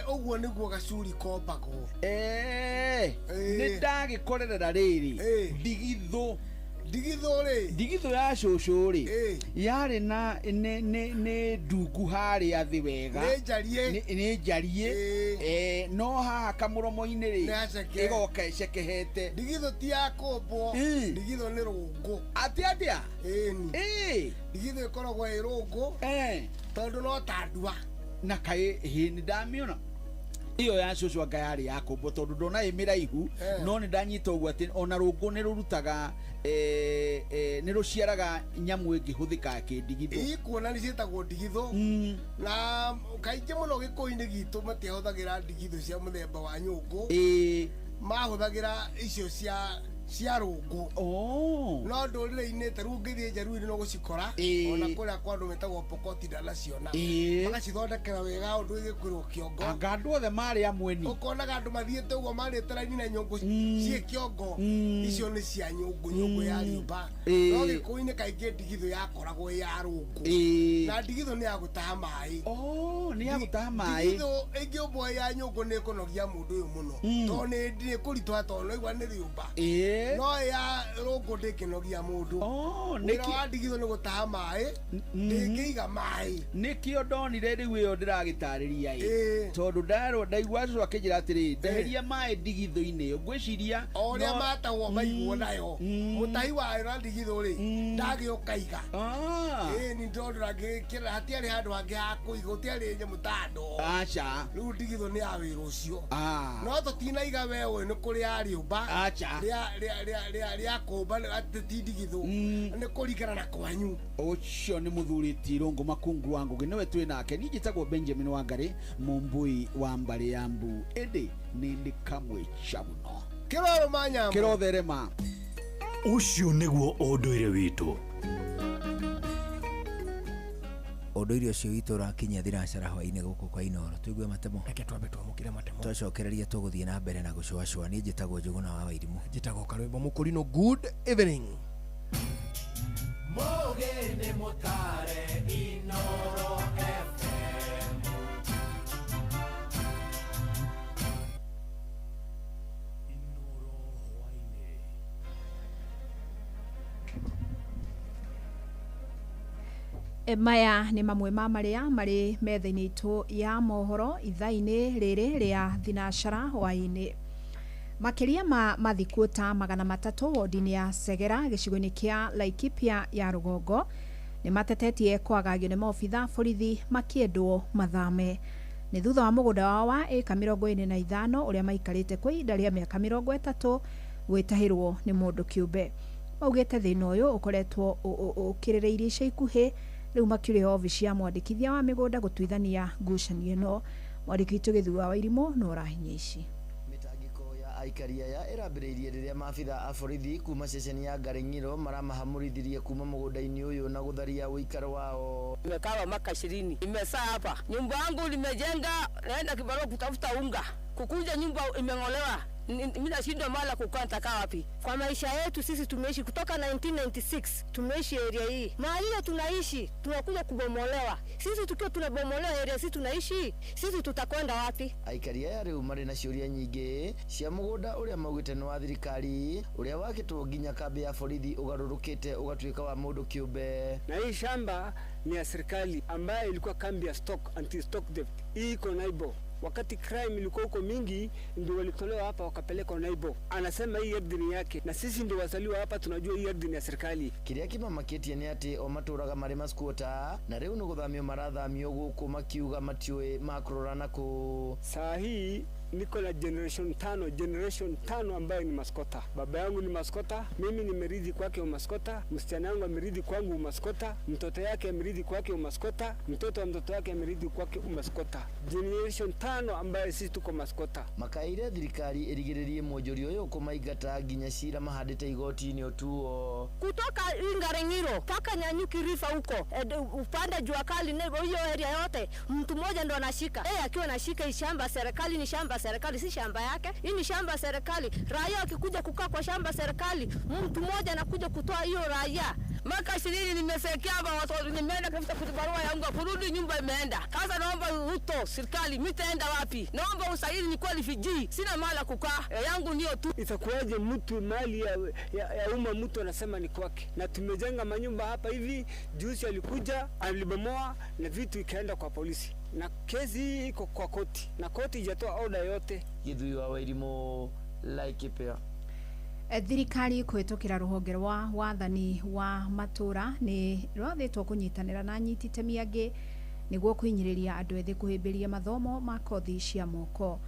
ũguo nĩguo gacuri kombagwo nĩ ndagĩkorerera rĩrĩ ndigithũ ya cũcũ rĩ yarĩ na nĩ ndungu harĩa thĩ wega nĩ njarie no haha kamũromo-inĩ rĩ ĩgoka ĩcekehete ndigithũ ti ya kũmbwo ndigithũ nĩ rũngũ atĩa ndigithũ ĩkoragwo ĩ rũngũ tondũ no ta ndua na kaĩ nĩ ndamĩona iyo ya cũcũ anga yarĩ ya kũmbwo tondũ ndona ĩ mĩraihu no nĩ ndanyita ũguo atĩ ona rũngũ nĩ rũrutaga nĩ rũciaraga nyamũ ĩngĩhũthĩka kĩndigithũ ikuona nĩ ciĩtagwo ndigithũ na kaingĩ mũno Gĩkũyũ-inĩ gitũ matiahũthagĩra ndigithũ cia mũthemba wa nyũngũ mahũthagĩra icio cia rũngũ no ndũrĩrĩ-inĩ ta rĩu ngĩthiĩ njaruĩ-inĩ no gũcikora ona kũrĩa kwa andũ metagwo Pokoti ndanaciona magacithondekera wega ũndũ ĩgĩkwĩrwo kĩongo anga andũ othe marĩ amweni ũkonaga andũ mathiĩte ũguo marĩte raini na nyũngũ ciĩ kĩongo icio nĩ cia nyũngũ ya rĩũmba no Gĩkũyũ-inĩ kaingĩ ndigithũ yakoragwo ya rũngũ na ndigithũ nĩ ya gũtaha maĩ nĩ ya gũtaha maĩ ndigithũ ĩngĩũmbwo ya nyũngũ nĩ ĩkũnogia mũndũ ũyũ mũno tondũ nĩ kũritũha tondũ no igua nĩ rĩũmba no ya rũngũ ndĩkĩnogia mũndũ wĩra wa ndigithũ nĩ gũtaha maĩ ndĩngĩiga maĩ nĩkĩo ndonire rĩu ĩyo ndĩragĩtarĩria tondũ ndaigua cũcũ akĩnjĩra atĩrĩ ndeheria maĩ ndigithũ-inĩ ĩyo ngwĩciria ũrĩa matagwo maiguo nayo mũtahi wayo na ndigithũ rĩ ndagĩũkaiga nĩ ndondora ngĩkĩra hatiarĩ handũ hangĩ ha kũiga gũtiarĩ nyamũ ta ndoo aca rĩu ndigithũ nĩ ya wĩra ũcio no tũtinaiga we ũyũ nĩ kũrĩ ya rĩũmba rĩa ria komba atitindigithu ni kurikana na kwanyu ucio ni muthuri Tirungu Makungu wangu niwe twi nake ni njitagwo Benjamin Wangari mumbui wa mbari ya Mbu indi ni ndikamwe chamuno kiroro manyambo kirotherema ucio niguo unduire witu unduire ucio witu urakinya thinacara hwaini guku kwa Inoro tuigue matemo reke twambe twamukire matemo twacokereria tuguthie na mbere na gucwacwa ni njitagwo Njuguna wa Wairimu njitagwo Karwimbo Mukurino good evening Mogene motare Inoro FM maya ni mamwe ma maria mari metha-ini itu ya mohoro ithaa-ini riri ria thinacara hwaini makiria ma mathikũ ta 300 wodi-ini ya Segera gicigo-ini kia Laikipia ya Rugongo ni matetetie kwagagio ni maobitha borithi makiendwo mathame ni thutha wa mugunda wao wa eka 25 uria maikarite kwa ihinda ria miaka 30 gwitahirwo ni mundu kiumbe maugite thina uyu ukoretwo ukirireirie ica ikuhi riu makiuria ofici ya mwandikithia wa migunda gutwithania ngucanio ino mwandikitwo Githua wa Wairimu no rahinya ici aikari aya irambiriirie riria mabitha a borithi kuma ceceni ya Ngaring'iro maramahamurithirie kuma mugunda-ini uyu na gutharia uikaro wao. Nimekaa mwaka 20 nimesaa hapa, nyumba yangu nimejenga, naenda kibarua kutafuta unga, kukuja nyumba imeng'olewa. Mimi nashindwa mala kukaa nitakaa wapi? Kwa maisha yetu sisi tumeishi kutoka 1996 tumeishi area hii. Mahali tunaishi tunakuja kubomolewa. Sisi tukiwa tunabomolewa area sisi tunaishi, sisi tutakwenda wapi? Aikari aya riu mari na ciuria nyingi cia mugunda uria maugite ni wa thirikari uria wakitwo nginya kambi ya borithi ugarurukite ugatuika wa mundu kiumbe. Na hii shamba ni ya serikali ambayo ilikuwa kambi ya stock anti stock theft. Hii iko Naibo. Wakati crime ilikuwa huko mingi ndio walitolewa hapa wakapelekwa Naibo. Anasema hii ardhi ni yake na sisi ndio wazaliwa hapa tunajua hii ardhi ni ya serikali. Kiria kimamaketie ni ati o maturaga mari maskuota na riu no guthamio marathamio guku makiuga matiwe makurorana ku. Saa hii niko na generation 5 ambayo ni maskota. Baba yangu ni maskota, mimi nimeridhi kwake umaskota, msichana wangu ameridhi kwangu umaskota, mtoto yake ameridhi kwake umaskota, mtoto wa mtoto yake ameridhi kwake umaskota. Generation 5 ambayo sisi tuko maskota. Makaire thirikari irigiririe mwonjori uyu kumaigata nginya cira mahandite igoti-ini otuo. Kutoka Ngaring'iro paka Nyanyuki River huko upande jua kali nego hiyo area yote mtu mmoja ndo anashika. Akiwa anashika shamba serikali ni shamba serikali si shamba yake. Hii ni shamba serikali. Raia akikuja kukaa kwa shamba serikali, mtu mmoja anakuja kutoa hiyo raia. Mwaka 20 nimefikia hapa watu nimeenda kutafuta barua yangu kurudi nyumba imeenda. Sasa naomba Ruto serikali mitaenda wapi? Naomba usaidi ni kwa refugee. Sina mala kukaa. Yangu niyo tu. Itakuwaje mtu mali ya umma mtu anasema ni kwake. Na tumejenga manyumba hapa hivi, juzi alikuja alibomoa na vitu ikaenda kwa polisi. Na kesi iko kwa koti na koti haijatoa order yote. Githua wa Wairimu Laikipia. Thirikari kuhitukira ruhonge rwa wathani wa matura ni rwathitwo kunyitanira na nyiti temi angi niguo kuhinyiriria andu ethi kuhimbiria mathomo ma kothi cia moko.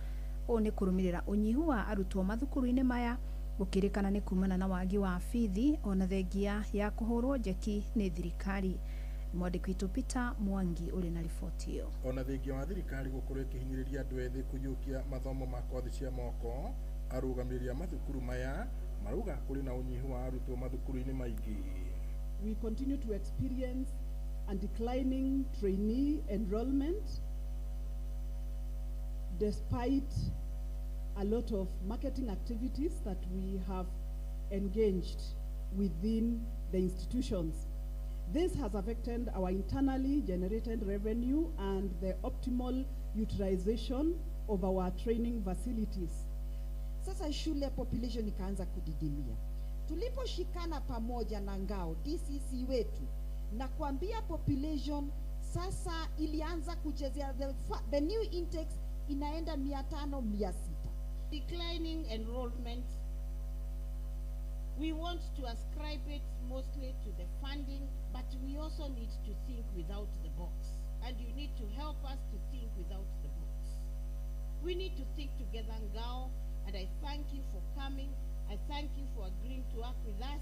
U ni kurumirira unyihu wa arutwo mathukuru-ini maya gukirikana ni kumana na wagi wa bithi ona thengia ya kuhurwo njeki ni thirikari. Mwandiki witu Peter Mwangi uri na riboti iyo. Ona thengia wa thirikari gukorwo ikihinyiriria andu ethi kuyukia mathomo ma kothi cia moko, arugamiria mathukuru maya maruga kuri na unyihu wa arutwo mathukuru-ini maingi. We continue to experience a declining trainee enrollment despite a lot of marketing activities that we have engaged within the institutions. This has affected our internally generated revenue and the optimal utilization of our training facilities. Sasa shule population ikaanza kudidimia. Tuliposhikana pamoja na ngao DCC wetu na kuambia population sasa ilianza kuchezea the new intakes inaenda 500 600. Declining enrollment, we want to ascribe it mostly to the funding, but we also need to think without the box, and you need to help us to think without the box. We need to think together, Ngao, and I thank you for coming I thank you for agreeing to work with us,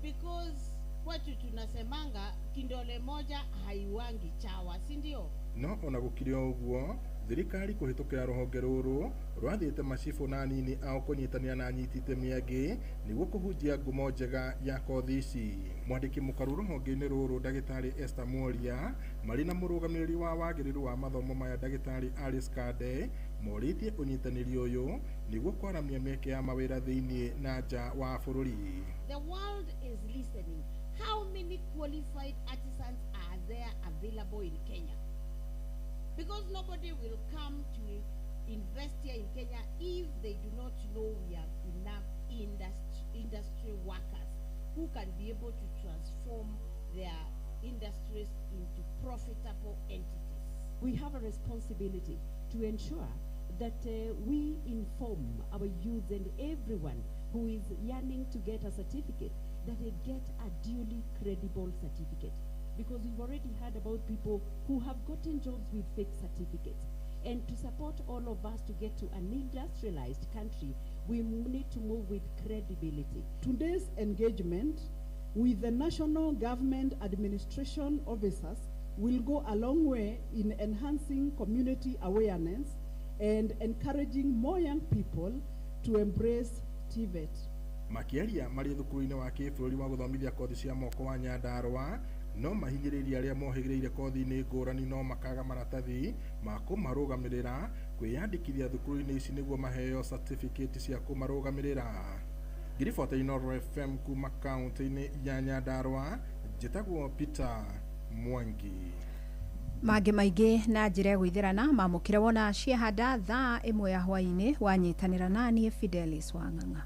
because kwetu tunasemanga kindole moja haiwangi chawa, si ndio? No ona gukiri oguo thirikari kuhitukira ruhonge ruru rwathiite macibu na nini ao kunyitania na nyitite miangi niguo kuhunjia ngumo njega ya kothi ici. Mwandiki mukaru ruhonge-ini ruru Ndagitari Esther Mworia mari na murugamiriri wa wagiriru wa mathomo maya Ndagitari Alice Kade moritie unyitaniri uyu niguo kwaramia mieke ya mawira thiini na nja wa bururi. The world is listening. How many qualified artisans are there available in Kenya? Because nobody will come to invest here in Kenya if they do not know we have enough industry workers who can be able to transform their industries into profitable entities. We have a responsibility to ensure that we inform our youth and everyone who is yearning to get a certificate that they get a duly credible certificate. Because we've already heard about people who have gotten jobs with fake certificates. And to support all of us to get to an industrialized country, we need to move with credibility. Today's engagement with the national government administration officers will go a long way in enhancing community awareness and encouraging more young people to embrace TVET. Makiaria mari thukuru-ini wa kibũrũri wa gũthomithia kothi cia moko wa Nyandarua no mahinyĩrĩria arĩa mohĩgĩrĩire kothi-inĩ ngũrani no makaga maratathi ma kũmarũgamĩrĩra kwĩyandĩkithia thukuru-inĩ ici nĩguo maheo certificate cia kũmarũgamĩrĩra. Ngiribota Inooro FM kuma kaunti-inĩ ya Nyandarua, njĩtagwo Peter Mwangi. Mangĩ maingĩ na njĩra ya gũithĩrana mamũkĩra wona ciahanda thaa 1 ya hwaĩ-inĩ wanyitanĩra naniĩ Fidelis Wang'ang'a.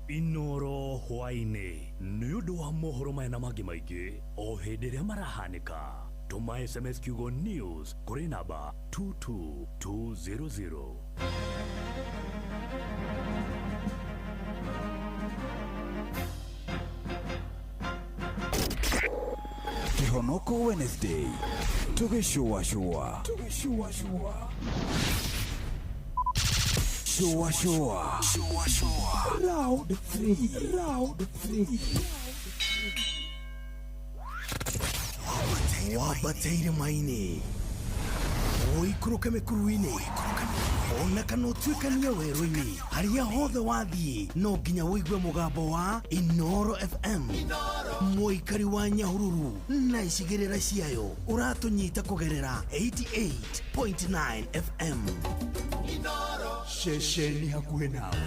Inooro hwaĩ-inĩ nĩ ũndũ wa mohoro maya na mangĩ maingĩ o hĩndĩ ĩrĩa marahanĩka. Tũma SMS kiugo news kũrĩ namba 22200. Kihonoko Wednesday tugĩcũa Showa Round 3 Wabateire maini Oikũrũke mĩkuru-inĩ ona kana ũtuĩkanie werũ-inĩ harĩa hothe wathiĩ no nginya wĩigue mũgambo wa Inooro FM mũikari wa Nyahururu na icigĩrĩra ciayo ũratũnyita kũgerera 88.9 FM ceceni hakuhĩ nawe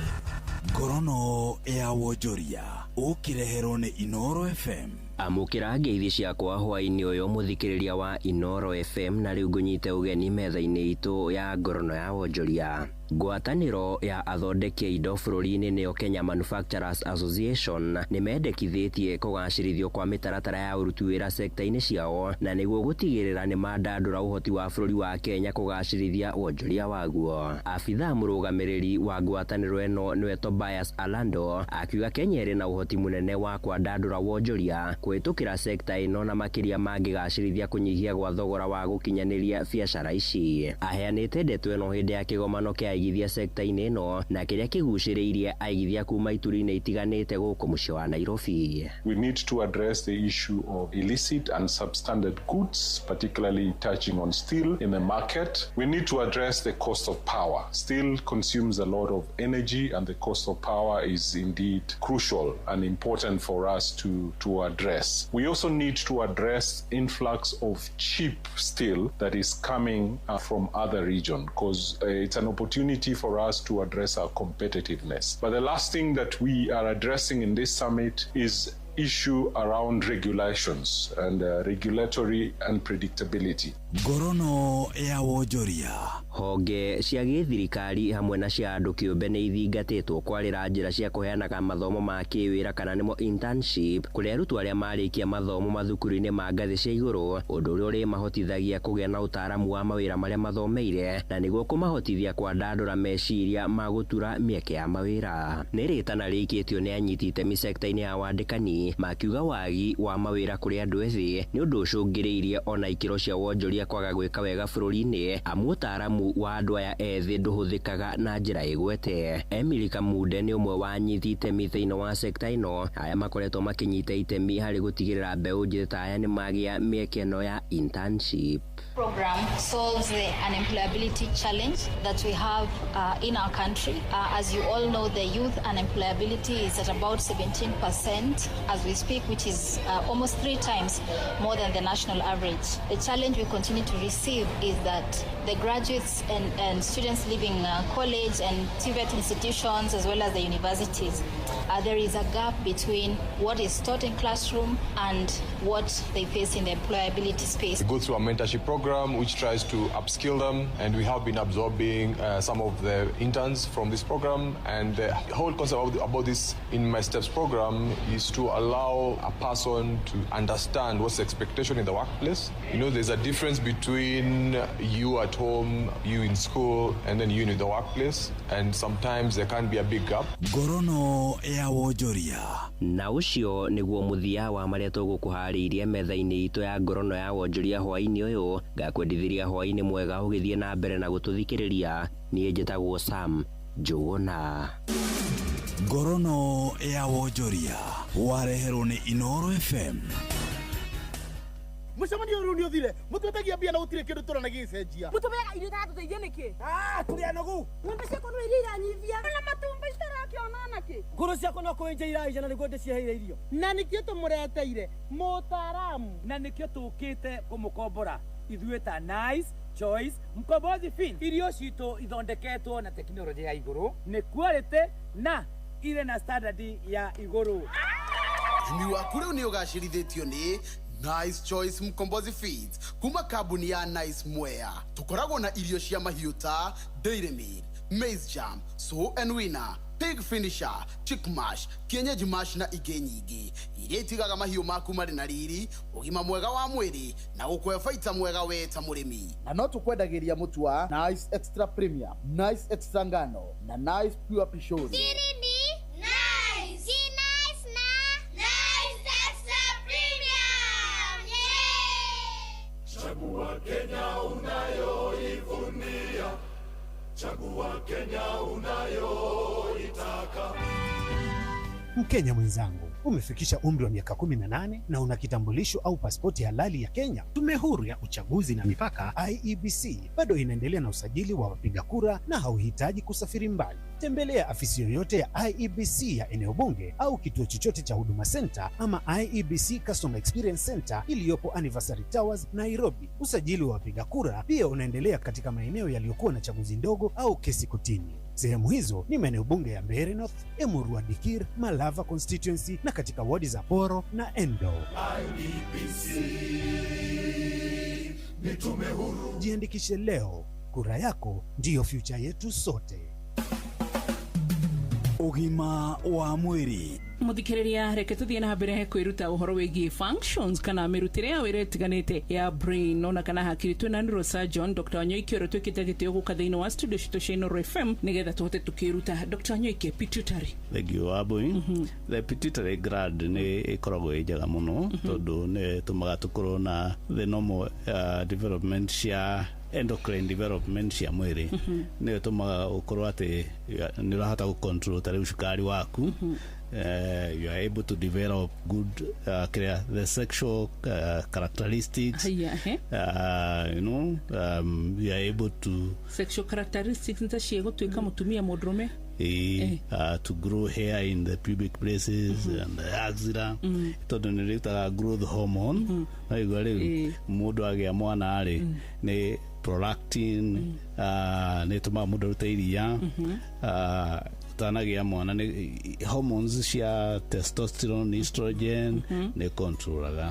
ngorono ya wonjoria ũkĩreherwo nĩ Inooro FM. Amukira ngeithi ciakwa hwaĩ-inĩ ũyũ mũthikĩrĩria wa Inooro FM na rĩu ngũnyite ũgeni metha-inĩ itũ ya ngorono ya wonjoria. Ngwatanĩro ya athondeki a indo bũrũri-inĩ nĩyo Kenya Manufacturers Association nĩmendekithĩtie kũgacĩrithio kwa mĩtaratara ya ũruti wĩra sekta-inĩ ciao na nĩguo gũtigĩrĩra nĩ mandandũra ũhoti wa bũrũri wa Kenya kũgacĩrithia wonjoria waguo. Abitha mũrũgamĩrĩri wa ngwatanĩro ĩno nĩwe Tobias Alando akiuga Kenya ĩrĩ na ũhoti mũnene wa kwandandũra wonjoria kũhĩtũkĩra sekta ĩno na makĩria mangĩgacĩrithia kũnyihia gwa thogora wa gũkinyanĩria biacara ici. Aheanĩte ndeto ĩno hĩndĩ ya kĩgomano kĩa aigithia sekta-inĩ ĩno na kĩrĩa kĩgucĩrĩirie aigithia kuma ituri-inĩ itiganĩte gũkũ mũciĩ wa Nairobi. We need to address the issue of illicit and substandard goods, particularly touching on steel in the market. We need to address the cost of power. Steel consumes a lot of energy and the cost of power is indeed crucial and important for us to address. We also need to address influx of cheap steel that is coming from other regions because it's an opportunity for us to address our competitiveness. But the last thing that we are addressing in this summit is issue around regulations and regulatory unpredictability. Ngorono ya wonjoria. Honge cia gĩthirikari hamwe na cia andũ kĩũmbe nĩ ithingatĩtwo kwarĩra njĩra cia kũheanaga mathomo ma kĩwĩra kana nĩmo internship kũrĩ arutwo arĩa marĩkia mathomo mathukuru-inĩ ma ngathĩ cia igũrũ, ũndũ ũrĩa ũrĩmahotithagia kũgĩa na ũtaaramu wa mawĩra marĩa mathomeire na nĩguo kũmahotithia kwandandũra meciria ma gũtura mĩeke ya mawĩra. Nĩ rĩtana rĩikĩtio nĩ anyiti itemi sekta-inĩ ya wandĩkani makiuga wagi wa mawĩra kũrĩ andũ ethĩ nĩ ũndũ ũcũngĩrĩirie ona ikĩro cia wonjoria gũcũngĩrĩria kwaga gwĩka wega bũrũri-inĩ amu ũtaaramu wa andũ aya ethĩ ndũhũthĩkaga na njĩra ĩgwete. Emily Kamunde nĩ ũmwe wa anyiti itemi thĩinĩ wa sekta ĩno aya makoretwo makĩnyita itemi harĩ gũtigĩrĩra mbeũ njĩthĩ ta aya nĩ magĩa mĩeke ĩno ya internship. Program solves the unemployability challenge that we have in our country. As you all know, the youth unemployability is at about 17% as we speak, which is almost 3 times more than the national average. The challenge we continue to receive is that the graduates and students leaving college and TVET institutions as well as the universities, there is a gap between what is taught in classroom and what they face in the employability space. We go through a mentorship program which tries to upskill them, and we have been absorbing some of the interns from this program, and the whole concept about this in My Steps program is to allow a person to understand what's the expectation in the workplace. You know, there's a difference between you at home, you in school, and then you in the workplace, and sometimes there can be a big gap. Ngorono ya wonjoria. Na ucio nĩguo mũthia wa marĩa tũgũkũharĩirie metha-inĩ itũ ya ngorono ya wonjoria hwaĩ-inĩ ũyũ. Ngakwendithĩria hwaĩ-inĩ mwega ũgĩthiĩ na mbere na gũtũthikĩrĩria. Niĩ njĩtagwo Sam Njũgũna. Ngorono ya wonjoria wareherwo nĩ Inooro FM. Mucemania ũyũ nĩ ũthire mũtwetagia mbia na gũtirĩ kĩndũ tũrona gĩcenjia. Mũtũmega irio itatũteithia nĩkĩ? Tũrĩ anogu. Ng'ombe ciakwa no iria iranyivia. Na matumba itarakĩona nakĩ? Ngũrũ ciakwa no kwenja iraija nĩguo ndĩcieheire irio. Na nĩkĩo tũmũreteire mũtaaramu. Na nĩkĩo tũkĩte kũmũkombora. Ithuĩ ta Nice Choice Mkombozi Feed. Irio citũ ithondeketwo na tekinoronjĩ ya igũrũ, nĩ quality na ile na standard ya igũrũ. Ni waku rĩu nĩ ũgacĩrithĩtio nĩ Nice Choice Mkombozi Feeds kuma kambuni ya Nice Mwea. Tukoragwo na irio cia mahiũ ta Dairy Meal, Maize Jam, So and Winner, Pig Finisher, Chick Mash, Kienyeji Mash na ingĩ nyingĩ iria itigaga mahiũ maku marĩ na riri, ũgima mwega wa mwĩrĩ na gũkũhe baita mwega we ta mũrĩmi. Na no tũkwendagĩria mũtu wa Nice Extra Premium, Nice Extra Ngano na Nice Pure Pishori. Siri ni Nice. Si Nice na Nice Extra Premium. Yeah! Chagua Kenya unayoivunia. Chagua Kenya unayoitaka. Mkenya mwenzangu, umefikisha umri wa miaka 18 na una kitambulisho au pasipoti halali ya Kenya. Tume huru ya uchaguzi na mipaka IEBC bado inaendelea na usajili wa wapiga kura na hauhitaji kusafiri mbali. Tembelea afisi yoyote ya IEBC ya eneo bunge au kituo chochote cha Huduma Center ama IEBC Customer Experience Center iliyopo Anniversary Towers, Nairobi. Usajili wa wapiga kura pia unaendelea katika maeneo yaliyokuwa na chaguzi ndogo au kesi kotini. Sehemu hizo ni maeneo bunge ya Mbeere North, Emurua Dikir, Malava Constituency na katika wadi za Poro na Endo. IEBC ni tume huru. Jiandikishe leo, kura yako ndiyo future yetu sote. Ugima wa mwiri. Muthikiriria reke tuthie na mbere kwiruta uhoro wigie functions kana mirutire ya wire tiganite ya brain ona kana hakiri twina neurosurgeon Dr. Wanyoike ro twikite gitio guka thiini wa studio cito cia Inooro FM nigetha tuhote tukiruta. Dr. Wanyoike, pituitary. Thank you Abui. The pituitary gland ni ikoragwo njega muno tondu ne tumaga tukorwo na the normal development cia endocrine development cia mwiri ni tumaga ukorwo ati ni urahota ku control tari ushukari waku. You are able to develop good the sexual characteristics. You know, you are able to sexual characteristics nta ciego twika mutumia modrome to grow hair in the pubic places and the axilla. Tondu ni rita growth hormone na igore mundu agia mwana ari ni prolactin ni tuma mundu ruteiria tanagia mwana ni hormones cia testosterone, estrogen ne controlaga.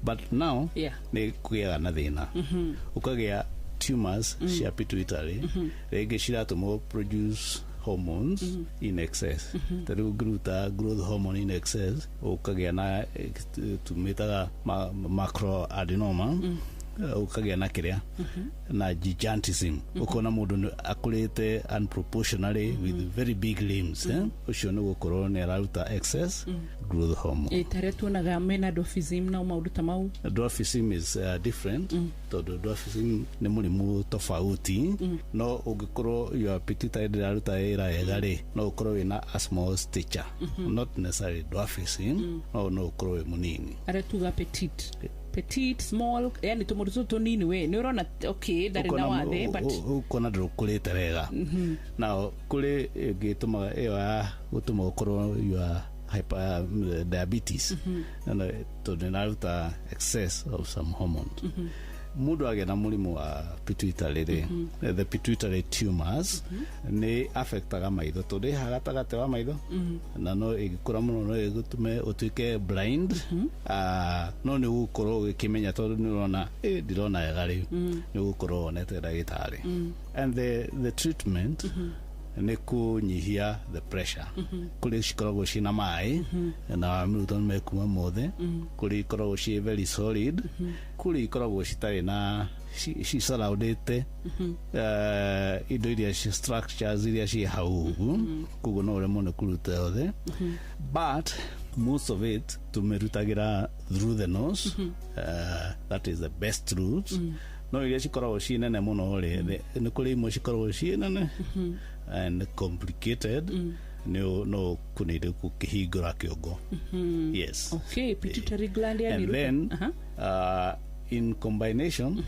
But now ni kugia na thina ukagia tumors cia pituitary rege ciratuma produce hormones in excess. Tari growth hormone in excess ukagia na tumitaga macroadenoma ukagia na kiria na gigantism ukona mundu akurite unproportionally with very big limbs ucio ni gukorwo ni araruta excess growth hormone tare tuonaga mena dwarfism na maundu ta mau. Dwarfism is different tondu dwarfism ni murimu tofauti no ungikorwo your pituitary iraruta wira wega ri no ukorwo wina a small stature not necessarily dwarfism no ukorwo wi munini are tuga petite small yani tumuruto tunini we ni urona okay dari na wathe but ukona ndukurite wega now kuri gituma iyo gutuma ukorwo your hyper diabetes and to denaruta excess of some hormones mundu agena murimu wa pituitary the pituitary tumors ni affectaga maitho tondu hagatagate wa maitho na no igikura muno no igutume utuike blind no ni gukorwo ukimenya tondu ni urona ndirona wega riu ni gukorwo onete ndagitari and the treatment ni kunyihia the pressure kuri cikoragwo cina mai na miruto mekuma mothe kuri ikoragwo ci very solid kuri ikoragwo citari na ci surrounded indo iria ci structures iria ci hau kugo no remo ne kuruta yothe but most of it tumerutagira through the nose that is the best route no iria cikoragwo ci nene muno ri ni kuri imwe cikoragwo ci nene and complicated no kunide kukihingura kiongo yes okay pituitary gland and then in combination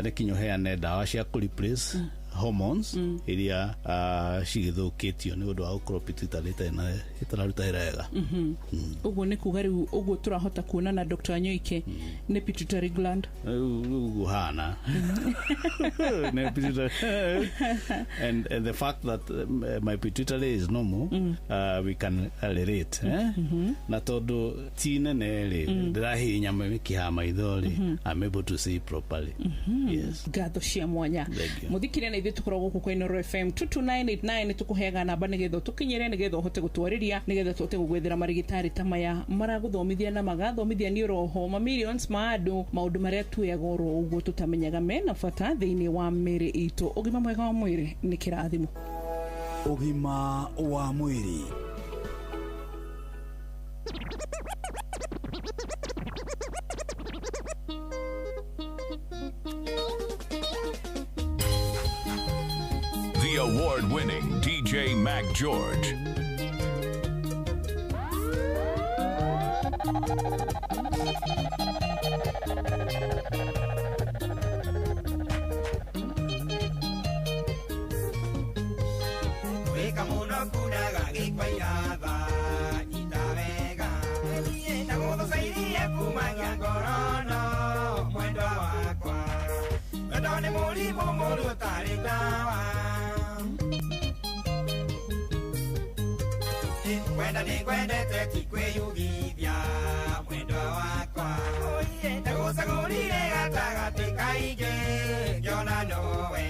nikinyoheane dawa cia kureplace hormones iria cigithukitio ni undu wa ukorwo pituitary tena itararuta wega uguo ni kuga riu uguo turahota kuona na Dr. Wanyoike ni pituitary gland uguo hana ne pituitary and the fact that my pituitary is normal we can relate na tondu tina nere ndirahinya mikiha maitho ri I'm able to see properly yes gatho cia mwanya muthikire na ithu tukoragwo ku kwa Inoro FM 22989 tukuheaga namba nigetho tukinyire nigetho hote gutwariria nigetho tuhote gugwethera marigitari ta maya maraguthomithia na magathomithia ni roho ma millions ma andu maundu maria tuyagoro uguo tutamenyaga mena bata thiini wa miri itu ugima mwega wa mwiri ni kirathimo ugima wa mwiri The award-winning DJ Mac George. Weka muno kunaga gikwairaba itawega na guthucairia kumanya ngorono mwendwa wakwa wendo ni murimu muru utari ndawa kwenda ni kwendete tikwiyugithia mwendwa wakwa ndagucagurire gatagati kaingi ngiona nowe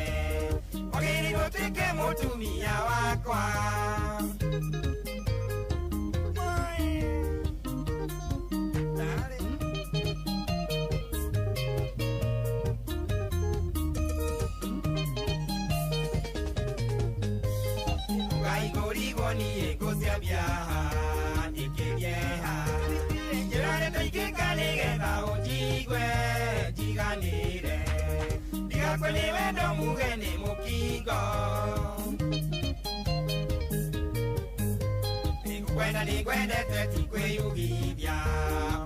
wagĩrĩirwo tuĩke mũtumia wakwa ũgaigũrigwo niĩ ngũciambia ndĩkĩrieha njĩranĩte ingĩka nĩgetha ũnjigue njiganĩre ndigakwe nĩ wendo muge nĩ mũkingo nĩngũkwenda nĩngwendete tikwĩyugithia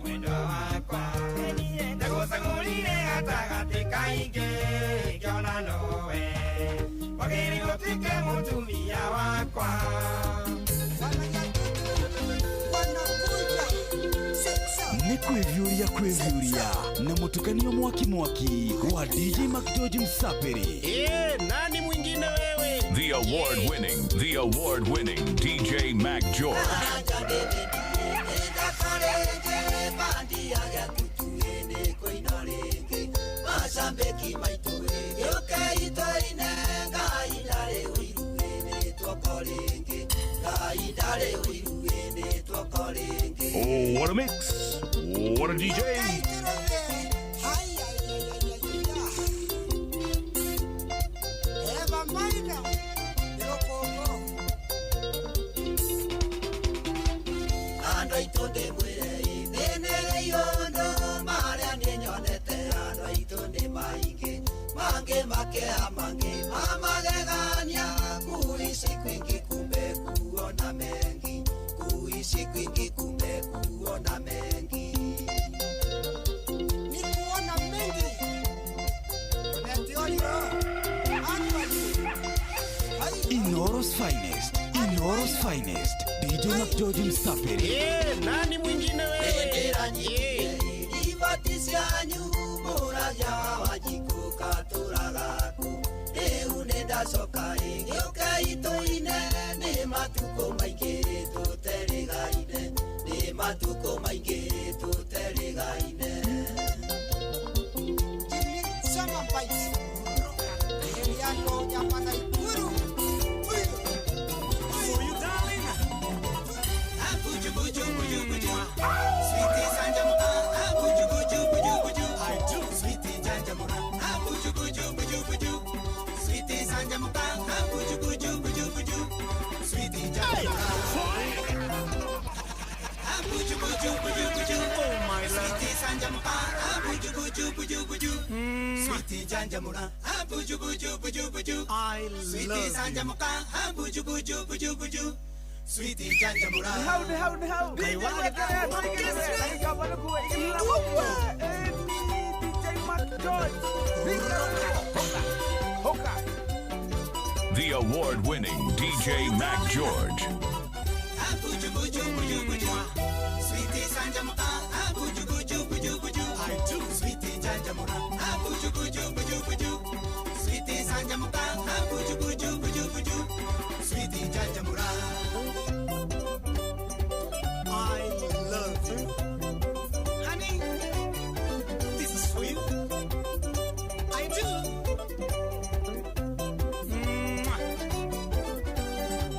mwendo wakwa ndagũcagũrire gatagatĩ kaingĩ ngĩona nowe wagĩrĩirwo tuĩke mũtumia wakwa ni kwivyuria na mutukanio mwaki wa DJ Mac George Msaperi. Nani mwingine wewe? The award-winning DJ Mac George. Oh, what a mix! What a DJ! make amange amagegania kuishi kwingi kumbe kuona mengi kuishi kwingi kumbe kuona mengi ni kuona mengi Inoros finest DJ McGeorge Msaperi. Nani mwingine wewe? Ivatisianyu muraja wajikuka turagaku Euneda soka ingioka itoine Ni matuko maingi tuterigaine Ni matuko maingi tuterigaine Jimmy Sama Bites Eliano Yapana Ikuru Sweetie Sanjamuka, buju buju buju buju. I do. Sweetie Sanjamuka, buju buju buju buju. Sweetie Sanjamuka, buju buju buju buju. Sweetie Sanjamuka, buju buju buju buju. Oh my love. Sweetie Sanjamuka, buju buju buju buju. Sweetie Sanjamuka, buju buju buju buju. I love. Sweetie Sanjamuka, buju buju buju buju. Sweetie Janjamura. How? DJ The award-winning DJ Mac George. Sweetie Sanjamuka, buju buju buju buju. I do. Sweetie Janjamura, buju buju buju buju. Sweetie Sanjamuka, buju buju buju buju. Sweetie Janjamura. I love you. Honey, this is for you. I do.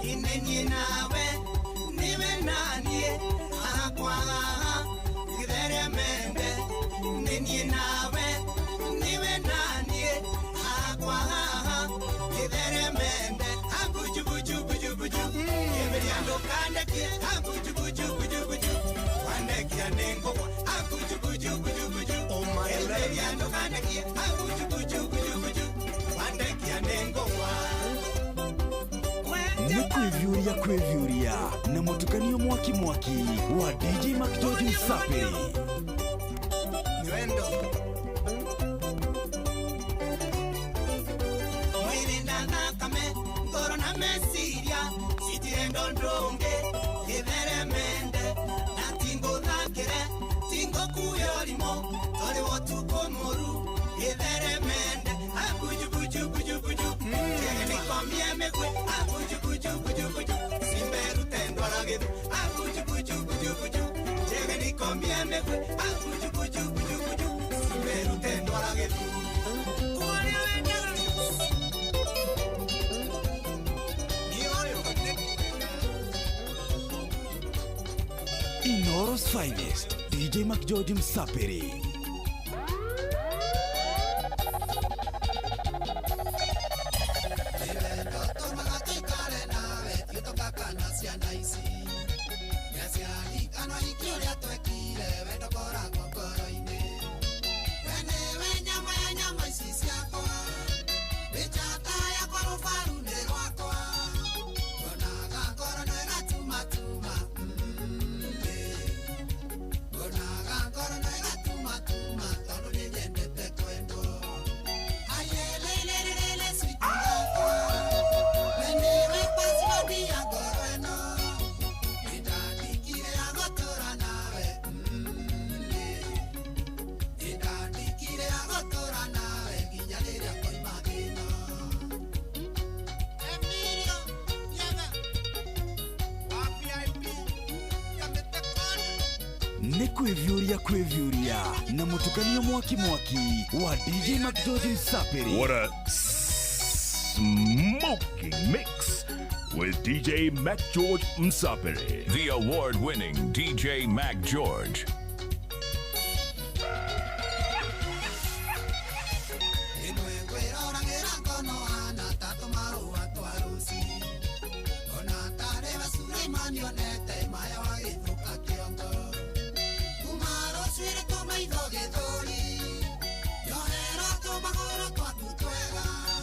Inenye nawe, niwe nanie, akwa, gidere mende. Inenye nawe, niwe nanie, akwa, gidere mende. Abuju buju buju buju. Yemeri ando kande kie, abuju buju buju buju. Wande kia nengo, abuju buju buju buju. Oh my love. Yemeri ando kande kie, abuju buju buju buju. Wande kia nengo wa. Kwevyuria na mutukanio mwaki wa DJ McGeorge Msaperi. Niwendo. Mwiri ndana kame, ngoro na mesiria, sitirendo ndonge, hivere mende, na tingo dhakere, tingo kuyorimo, tole wotuko moru, hivere mende, abuju buju buju buju, kene komye mekwe, abuju buju buju buju, simberu tendo alagedu, abuju buju buju buju, kene komye mekwe, abuju buju buju buju, simberu tendo alagedu. Inoros finest DJ McGeorge Msaperi. Kwevyuria na mutukanio mwaki wa DJ McGeorge Msaperi. What a smoking mix with DJ Mac George Msaperi. The award-winning DJ Mac George. Yo era tu magoro, tu twega.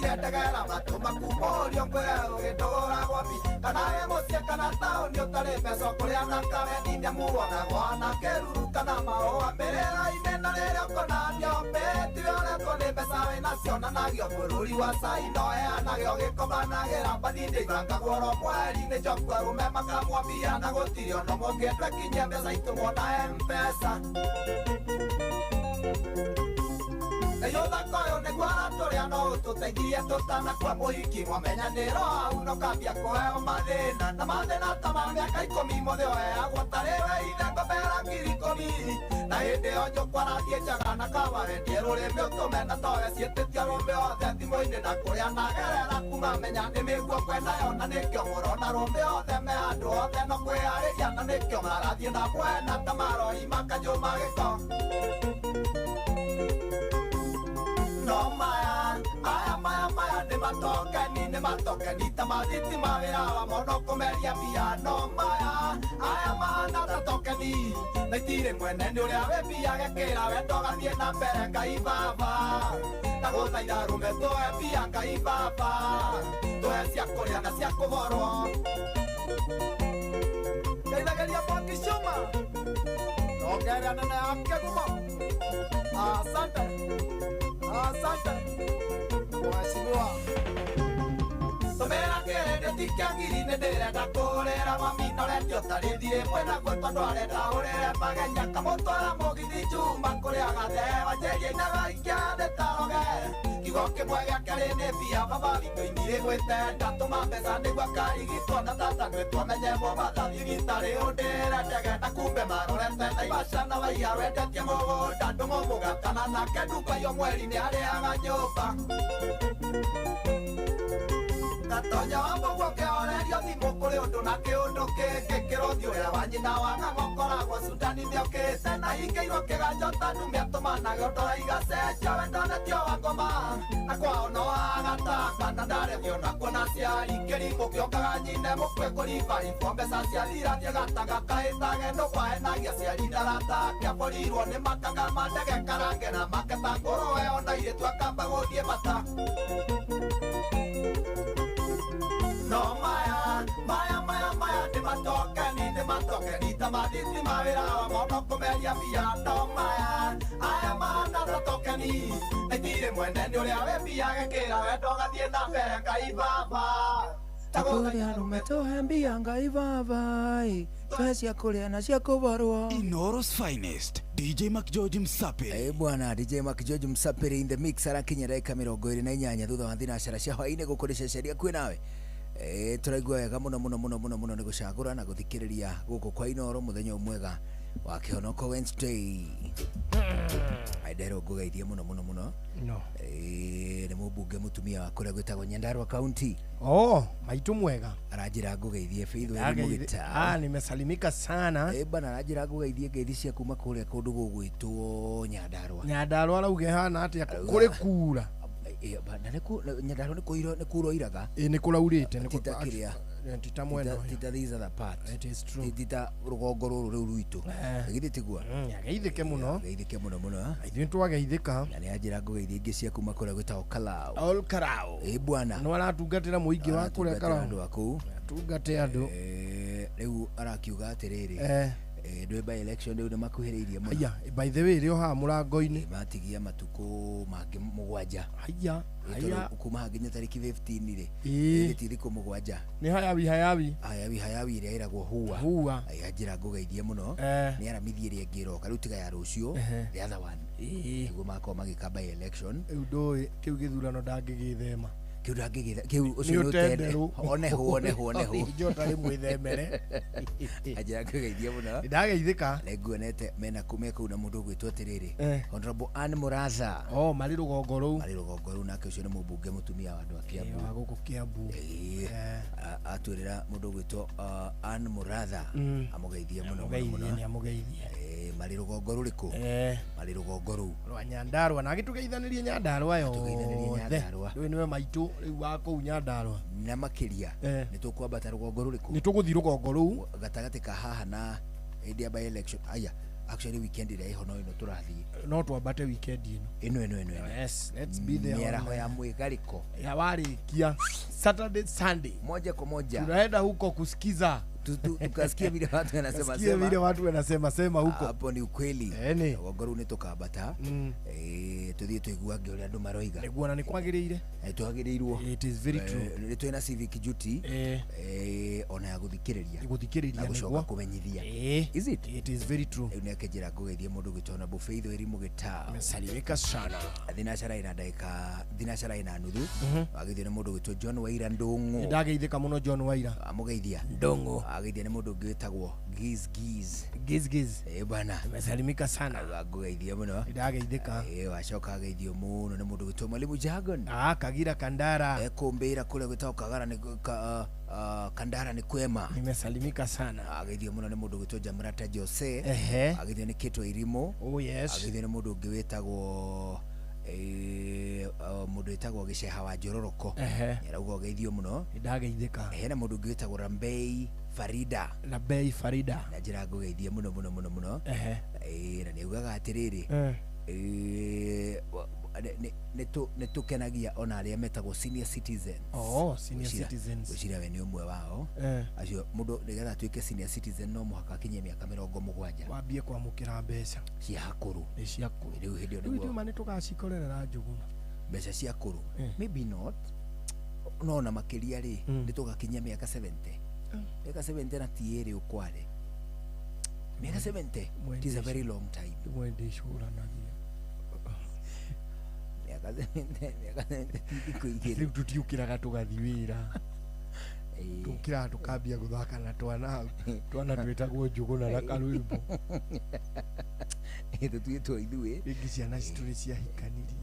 yendegera matuma kumorio ngwe ugitogora gwapi kana we mucie kana tauni utari mbeca kuria nakawe ninde muona gwana keruru kana maoa merera imena rĩrĩa ũkonanio mbeti ũrĩa kũnĩ mbeca wĩnacio nanagio bũrũri wa caina ũheanagio gĩkomanagĩra mbathinde ithangagwo oro mweri-inĩ njoku arũme makamwambia na gũtirĩ ona mũngĩendwe kinyie mbeca itũmwo na M-Pesa Eyũthaka ũyũ nĩguo aratũrĩa no ũtũteithirie tũtanakua mũhiki mwamenyanĩro hau no kambia kũheo mathĩna na mathĩna ta ma mĩaka 10 mothe ũheagwo tarĩ we ithe ngomera ngiri 10 na hĩndĩ ĩyo njũkwa rathiĩ njaga na kawarendie rũrĩmĩ ũtũmena towe ciĩtĩtie rũmĩ othe thimũ-inĩ na kũrĩa nagerera kuma menya nĩ mĩguo kwenayo na nĩkĩo mũrona rũmĩ othe me andũ othe no kwĩharĩria na nĩkĩo marathiĩ na mwena ta maroi makajũma gĩko No maya nĩ matokeni ta mathiti ma wĩra wa mono kũmeria mbia no maya aya mahana ta tokeni na itirĩ mwene nĩ ũrĩa wĩ mbia gekĩra wendo gathiĩ na mbere Ngai baba na gũthaitha rũme tũhe mbia Ngai baba tũhe cia kũrĩa na cia kũborwo ngeithagĩria Mwangi Chuma ongerera nene yake gumo asante Mheshimiwa Tũmĩra kĩrĩndĩ ti kĩa ngiri nĩ ndĩrenda kũhũrĩra mami noretio tarĩthirĩ mwenaguo tondũ arenda hũrĩre magenya kamũtwara mũgithi Juma kũrĩa gathewa njĩria-inĩ gaikia thĩ taroge kiugo kĩmwe gĩake rĩ nĩ mbia baba witũ inirĩ gwĩte ndatũma mbeca nĩguo akarigitwo na tata gwĩtwo menyerwo mathathi thibitarĩ ũndĩre ndege na kumbe marorete Naivasha na waiya wendetie mũgũnda ndũmũmũgatana nake nduka-iyo mweri nĩ arĩaga nyũmba Gatonya wa mũguo kĩhorerio thimũ kũrĩ ũndũ na kĩũndũ kĩngĩ kĩrothi ũrĩa wa nyina wa gagokoragwo Sudani nĩokĩte na hingĩirwo kĩganjo tanu mĩatũmanagio ndora igacenjio wendonetio wa ngoma na kwao no agatamba na ndarethio na kuona ciari kĩrimũ kĩokaga nyine mũkwe kũribaribo mbeca ciathira thiĩ gataga kahĩtage ndũkwahenagia ciari ndarata kĩaborirwo nĩ makaga mandege karange na maketa ngũrũwe ona irĩtu akamba gũthiĩ bata No maya nĩ matokeni ta mathiti ma wĩra wa mono kũmeria mbia no maya aya mahana ta tokeni na itirĩ mwene nĩ ũrĩa wĩ mbia gekĩra wendo gathiĩ na mbere Ngai baba takũrĩa rũme tũhe mbia Ngai baba tũhe cia kũrĩa na cia kũborwo Inoros finest DJ Mac George Msapiri bwana DJ Mac George Msapiri in the mix arakinya dakika 28 thutha wa thinacara cia hwainĩ gũkũ rĩceceria kwĩ nawe tũraigua wega mũno nĩ gũcagũra na gũthikĩrĩria gũkũ kwa Inoro mũthenya mwega wa kĩhonoko Wednesday ndero ngũgeithie mũno no nĩ mũmbunge mũtumia wa kũrĩa gwĩtagwo Nyandarua County maitũ mwega aranjĩra ngũgeithie Faithwe Mũgĩta nimesalimika sana bana aranjĩra ngũgeithie ngeithi cia kuma kũrĩa kũndũ gũgwĩtwo Nyandarua arauge hana atĩa kũrĩ kura Nyandarua nĩ kura iraga nĩ kũraurĩte tita mwendo these are the part it is true tita rũgongo rũrũ rĩu rwitũ githĩ tigua geithĩke mũno ithuĩ twageithĩka na nĩ anjĩra ngũgeithie ingĩ cia kuma kũrĩa gwĩtagwo Karau bwana no aratungatĩra mũingĩ wa kũrĩa Karau andũ akũu atungate andũ rĩu arakiuga atĩrĩrĩ ndwe by election ndio makuhĩrĩirie mũno aya by the way rĩo ha mũrango-inĩ matigia matukũ mangĩ mũgwanja aya kuma nginya tariki 15 rĩ tiriko mũgwanja nĩ hayawi ĩrĩa ĩragwo huwa njĩra ngũgeithie mũno nĩ aramithie ĩrĩa ĩngĩroka rĩu tiga ya rũciũ the other one nĩguo makorwo magĩka by election ndũĩ kĩu gĩthurano ndangĩgĩthema kiu ucio utenderu oneho njota rimwithemere aja kugeithia muno ndageithika nguonete mena kumia kuu na mundu gwitwo atiriri Honorable Ann Muratha mari rugongo ruu nake ucio ni mubunge mutumia wa andu a Kiambu wa guku Kiambu atwirira mundu gwitwo Ann Muratha amugeithia muno ni amugeithia mari rugongo ruriku mari rugongo ruu rwa Nyandarua na gitugeithanirie Nyandarua yo rĩu niwe maitũ rĩu wa kũu Nyandarua na makiria nĩ tũkwambata rũgongo rũrĩkũ nĩ tũgũthiĩ rũgongo rũu gatagatĩ ka haha na hĩndĩ ya by election aya actually weekend ile iho no ino turathi no twambate weekend ino yes, let's be there miaraho ya mwigariko ya warikia Saturday Sunday moja kwa moja tunaenda huko kusikiza tukasikia vile watu wanasema sema huko. Hapo ni ukweli. Wagoru ni tukabata tuthie tuiguage uria andu maroiga niguo na ni kwagiriire twagiriirwo. It is very true. Ni twina civic duty ona ya guthikiriria niguo kumenyithia. Is it? It is very true. Ni akejira gugeithia mundu gitona Bufeitho Erimu Gita mesalimika sana thinashara ina dakika thinashara ina nuthu agithio ni mundu gitwa John Waira Ndungu. Ndageithika muno John Waira amugeithia Ndungu agithia ni mundu ngitagwo Giz bana mesalimika sana agugeithia muno ndageithika wacoka ageithio muno ni mundu gitwa Mwalimu Jagon Kagira Kandara ekumbira kule gwitagwo Kagara ni Kandara ni kwema nimesalimika sana ageithio muno ni mundu gitwa Jamrata Jose ageithio ni Kitwa Irimo ageithio ni mundu ngwitagwo mundu etagwo Giceha wa Njororoko yarauga ageithio muno ndageithika hena mundu ngwitagwo Rambei Farida na njira ngugeithia muno na niugaga atiriri nitukenagia ona aria metagwo senior citizens. Senior citizens gwiciria we ni umwe wao acio mundu nigetha atuike senior citizen no muhaka akinye miaka 70 wambie kwamukira mbeca cia hakuru riu hindi niguo ndio mane tugacikorera njuguna mbeca cia hakuru maybe not no na makiria ri nitugakinya miaka 70 miaka 70 na tiere ukware miaka 70 it is a very long time mwende shura nagia miaka 70 riu tutiukiraga tugathi wira tukira tukambia guthaka na twana twetagwo njuguna na karwimbo tutwitwo ithue ingi ciana cituri cia hikaniri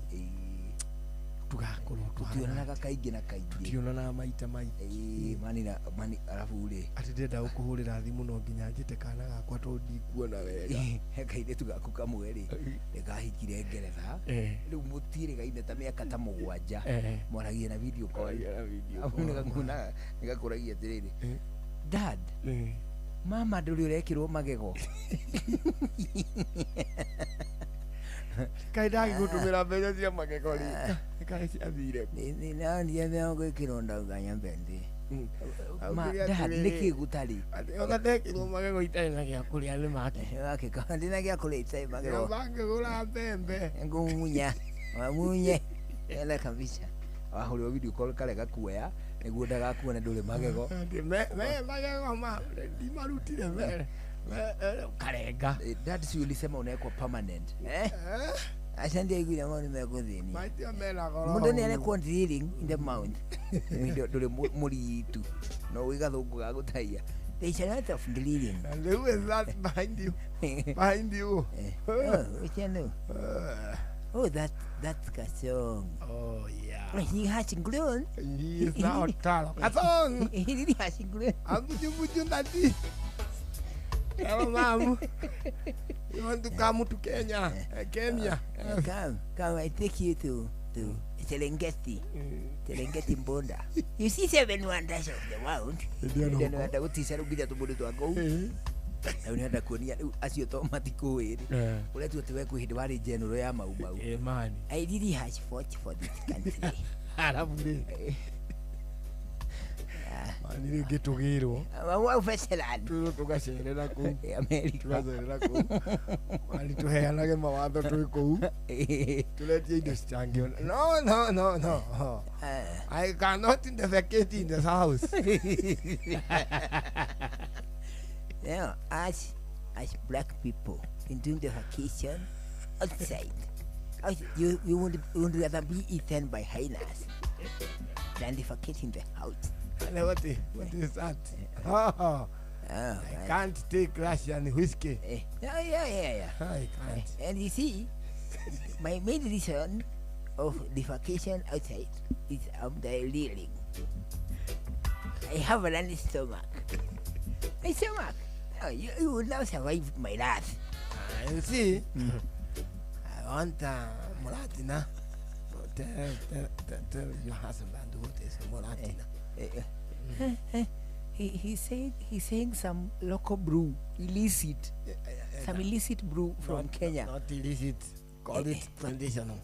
tugakorwo tutionanaga kaingi na kaingi tutionanaga maita maingĩ mani arabu ri ati ndenda gukuhurira thimu no nginya njite kana gakwa to ndikuona wega kainde tugaku kamwe ri nikahikire Ngeretha riu mutire gainde ta miaka ta 7 mwaragie na video call nikakuragia tiriri dad mama nduri urekirwo magego kaidagi gutumira mbeca cia magego ri kai ciathire ni nani ene gwikirwo ndaganya mbendi dad niki gutari ona ndekirwo magego itari na gya kuria ni make kandi na gya kuria itari magego bange gura mbembe ngumunya wamunye ele kabisa wahulio video call kale gakuya niguo ndagakuona nduri magego me magego ma ndi marutire mbere karenga dad si ulisema unawekwa permanent acha ndio iguira ngoni meguthini maitia mena goro mundu ni alikuwa drilling in the mount ndio nduri muritu no wigathungu gagutaia they shall not have drilling and who is that behind you which you know that's Kasong. Yeah, he has grown. He is now Taro Kasong. He really has grown. Abuju nati. Hello, mom. You want to come to Kenya? Come, I take you to Serengeti. Serengeti Mbonda. You see 7 wonders of the world. Ndio ndio gutisa rugita tumudu twako. Unaenda kuonia acio automatic wiri. Ule tu tuwe kuhindi wari general ya maumau. Man. I really has fought for this country. Arabu ni. Ani gitugirwo wa veteran tugacerera ku America tugacerera ku ali tuheanage mawatho twi ku tuletie indo citangio no I cannot defecate in the house. Yeah, as black people in doing the vacation outside, you would rather be eaten by hyenas than defecate in the house. What is that? I can't take Russian whiskey. Yeah. I can't. And you see, my main reason of defecation outside is diarrhea. I have a running stomach. My stomach. Oh, you will now survive my wrath. You see, I want Muratina. Tell your husband what is Muratina. He's saying some local brew, illicit, some illicit brew from Kenya. Not illicit. Call it traditional.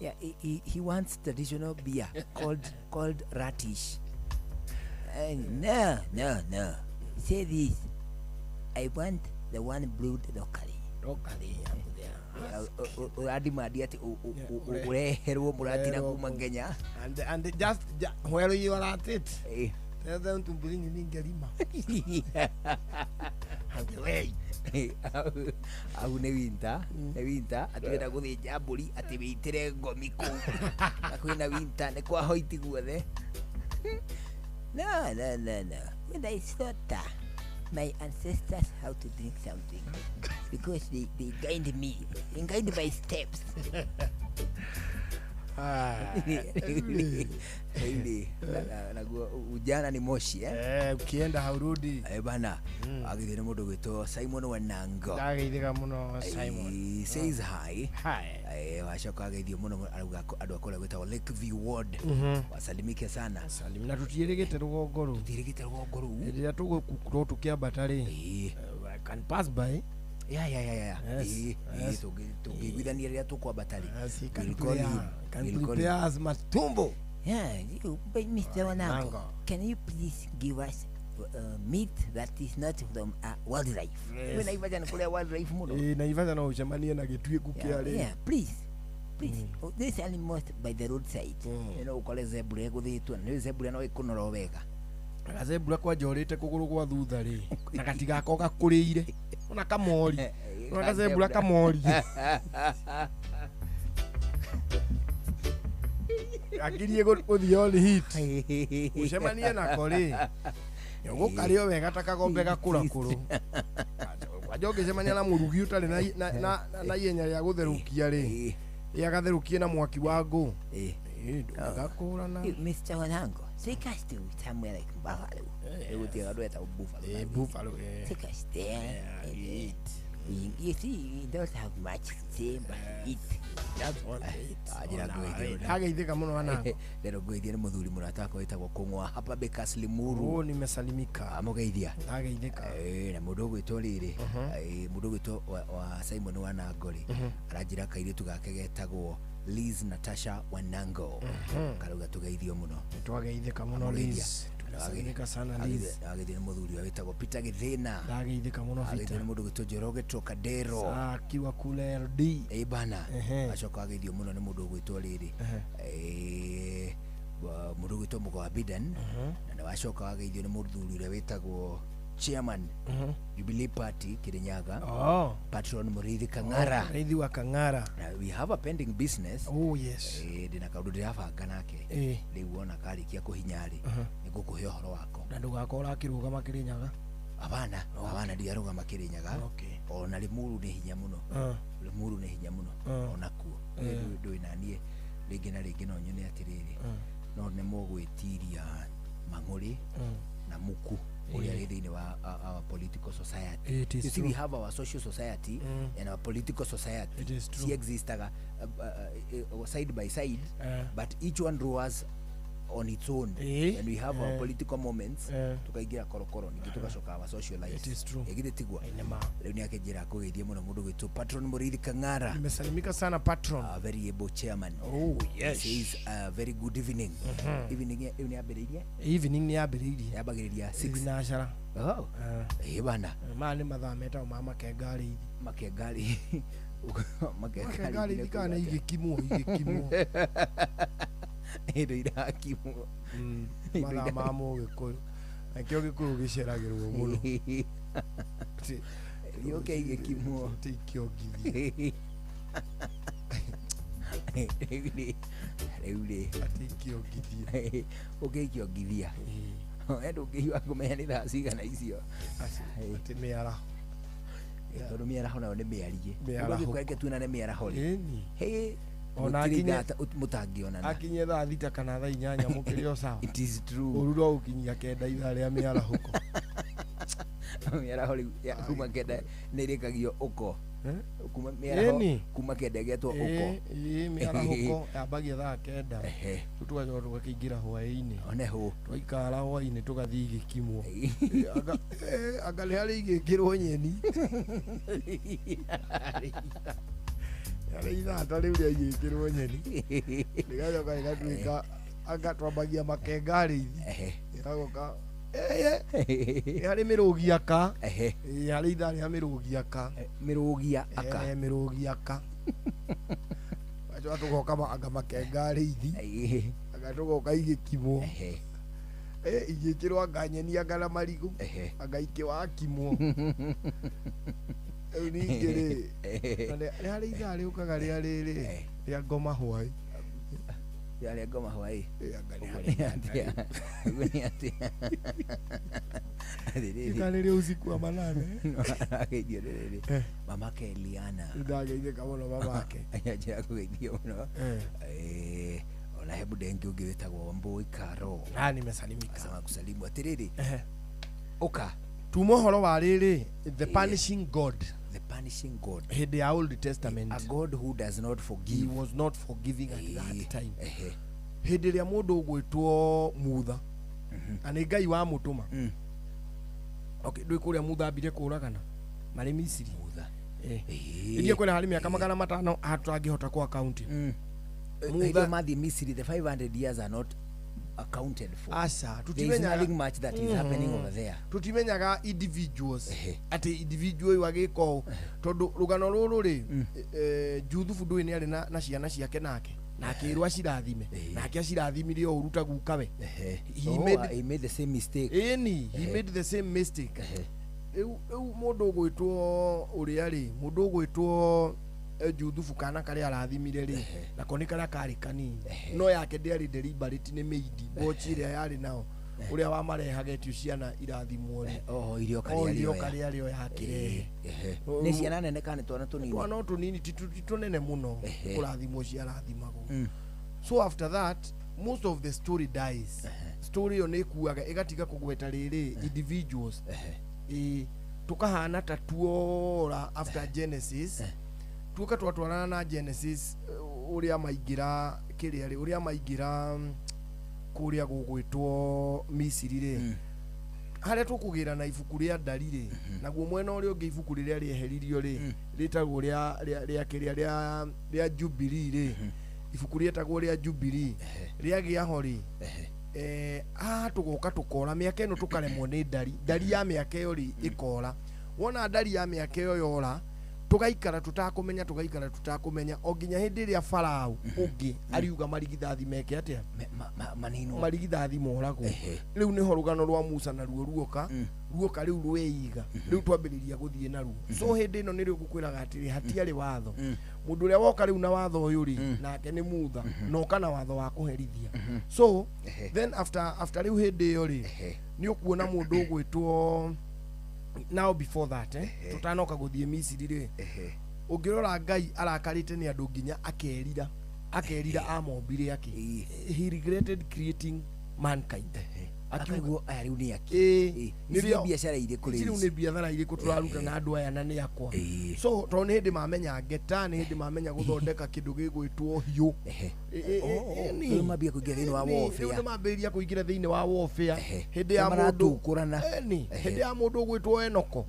Yeah, he wants traditional beer called Ratish. No. Say this. I want the one brewed locally. Uradimadi ati ureherwo muratina kuma Kenya. And just where you are at it. Tell them to bring in Ngerima. Au ne winter atwenda guthija mburi ati witire ngomi ku akwina winter ne kwa hoiti guothe. No. When I thought my ancestors how to drink something because they guide me, they guide my steps. Ujana ni moshi ukienda haurudi bana. Agithire mundu gwitwo Simon Wanango. Ndagithira muno Simon. He says hi. Washoka agithio muno aruga andu akora gwitwo Lakeview Ward. Wasalimike sana. Salimina tutierigite rugongoro. Ndia tukiambata ri. Can pass by. Yeah. Tugigwithania ria tukwambatari. Can prepare as matumbo. Yeah, Mr. Wanango, can you please give us meat that is not from wildlife? When I was kule wildlife muno. Naivanya na uchamania na gitue kukiale. Yeah, please. This animals by the roadside. You know, ukole zebra guthitwa. Ni zebra no ikunoro wega. Zebra kwa jorite kuguru kwa thutha ri. Na katigako gakurire. Una kamori. Una zebra kamori. Akirie guthio all hit. Ucemanie na kori. Yogo kario wega takagombe gakurakuru. Wajoge cemania na murugi utari na yenya ya gutherukia ri. Ya gatherukie na mwaki wa ngũ. Gakura na Mr. Wanango. Take us to somewhere like Buffalo. Buffalo. Take us there. You see, you don't have much to say, but eat. That's what I eat. Hageithika muno wana. Lero goithia ni muthuri murataka witagwo Kung'wa hapa Bekas Limuru. Nimesalimika. Amugeithia. Hageithika. Na mundu gwitwo riri. Mundu gwitwo wa Simon Wanango ri. Aranjira kairitu gake getagwo Liz Natasha Wanango. Karuga tugeithio muno. Twageithika muno Liz. Tugeithika sana Liz. Agithire muthuri witagwo Peter Githina. Ndageithika muno Peter. Agithire mundu gwitwo Njoroge Trocadero. Akiwa kule LD. Bana. Acoka agithio muno ni mundu gwitwo riri. Mundu gwitwo Mugo Abidan. Na wacoka agithio ni muthuri witagwo Chairman Jubilee Party Kirinyaga. Patron Murithi Kang'ara. Murithi wa Kang'ara. We have a pending business. Oh yes. Ndina kaundu ndirabanga nake. Riu wona karikia kuhinyari. Nigukuhe uhoro wako. Na ndugakora akirugama Kirinyaga. Abana ndiarugama Kirinyaga. Ona Limuru ni hinya muno. Limuru ni hinya muno. Ona kuo. Ndu inanie ringi na ringi no nyone atiriri. No ne mogwitiria Mang'uri na Muku. We are in our political society. It is you see, true. we have our social society and our political society. It is true. She exists side by side, but each one draws on its own. And we have our political moments. Tukaigira korokoro niki tugacoka our social life. It is true. Egire tigwa. Leo ni akejira kugeithia muno mundu gwitu Patron Murithi Kang'ara. Nimesalimika sana Patron. A very able chairman. Oh yes. He says very good evening. Evening ni abiriria. Evening ni abiriria. Yabagiriria 6 na ashara. Oh. Bana. Mali mathaa meta mama Kengali. Makengali. Makengali dikana igikimo. Ndo irakimo. Mathaa mamo gikuyu. Akio gikuyu giceragirwo muno. Yoke igikimo. Tikio githia. Reule. Atikio githia. Ukikio githia. Endo ngiwa kumenya ni thaa cigana icio. Ati miara. Tondu miaraho nayo ni miarie. Miaraho. Kweke tu na ni miaraho ri. Ona akinya mutangiona. Akinya thaa thita kana thaa 8 mukirio sawa. It is true. Ururo ukinyia kenda ithaa ria miarahuko. Miaraho ri kuma kenda ni rikagio uko. kuma miaraho kuma kendegetwo uko miaraho yabagia thaa kenda tugacoka tugakiingira hwaĩ-inĩ one hu twaikara hwaĩ-inĩ tugathii gĩkimwo anga nĩ harĩ igĩkĩrwo nyeni harĩ ithata rĩu rĩa igĩkĩrwo nyeni rĩgacoka rĩgatuĩka anga twambagia makenga rĩithi ĩgagoka harĩ mĩrũgi aka harĩ ithaa rĩa mĩrũgi aka mĩrũgi aka wacoka tũgoka anga makenga rĩithi anga tũgoka igĩkimwo igĩkĩrwo anga nyeni anga na marigũ anga ikĩwakimwo rĩu ningĩ rĩ nĩ harĩ ithaa rĩũkaga rĩa rĩrĩ rĩa ngoma hwaĩ ya ngoma hwaĩ ikanĩ rĩa usiku wa manane ageithio rĩrĩ mamake Eliana ndageithĩka mũno mamake anjĩra kũgeithio mũno ona hebu dengi ũngĩ wĩtagwo Mbũi Karo nimesalimika sama kusalimu atiriri uka tuma ũhoro wa rĩrĩ the punishing God hĩndĩ ya Old Testament, a God who does not forgive. He was not forgiving at that time. Hĩndĩ ĩrĩa mũndũ ũgwĩtwo Mutha na nĩ Ngai wa mũtũma okay ndũĩ kũrĩa Mutha ambire kũragana marĩ Misiri idia kwenda harĩ mĩaka 500 hatangĩhota kwa account Mutha mathi Misiri the 500 years are not accounted for. Asa tutimenyaga nothing much that is happening over there. Tutimenyaga individuals ati individual wagiko tondu rugano ruru ri Juthufu ndui ni ari na ciana ciake nake akirwa cirathime nake acirathimire o uruta gukawe he made the same mistake. He made the same mistake. Mundu ugwitwo uria ri mundu ugwitwo Juthufu kana kare arathimire ri na koni kara kari kanini no yake ndiari deliberate ni meidi bochire yari nao uria wa marehaga etio ciana irathimwo ri irio kari ario yakire ni ciana nene kana twana tunini titunene muno kurathimwo ciarathimagwo. So after that most of the story dies. Story yo nikuaga igatiga kugweta riri individuals tukahana tatuora after Genesis tuka twatwarana na Genesis uria maingira kiria ri uria maingira kuria gugwitwo Misiri ri haria tukugira na ibuku ria Ndari naguo mwena uria ungi ibuku riria rieheririo ri ritagwo ria kiria ria Jubilee ri ibuku rietagwo ria Jubilee riagia hori tugoka tukora miaka ino tukaremwo ni Ndari ya miaka iyo ri ikora wona Ndari ya miaka iyo yora tugaikara tutakumenya o nginya hindi ria Farao ungi ariuga marigithathi meke atia manino marigithathi moragwo riu niho rugano rwa Musa na ruoka riu rweiga riu twambiriria guthie na ruo. So hindi ino nirio gukwiraga atiri hatiari watho mundu ria woka riu na watho uyu ri nake ni Mutha no kana watho wa kuherithia. So then after riu hindi iyo ri ni ukuona mundu ugwitwo now before that tutanoka guthie Misiri ri ungirora Ngai arakarite ni andu nginya akerira amombire ake he regretted creating mankind akiugo ariu ni ake nirio biashara ire kuri riu ni biashara ire ko turaruta na andu aya na ni akwa. So to ni hindi mamenya ngeta ni hindi mamenya guthondeka kindu gigwitwo hiu ni mabia kuingira thiini wa warfare ni mabiria kuingira thiini wa warfare hindi ya mundu kurana hindi ya mundu gwitwo Enoko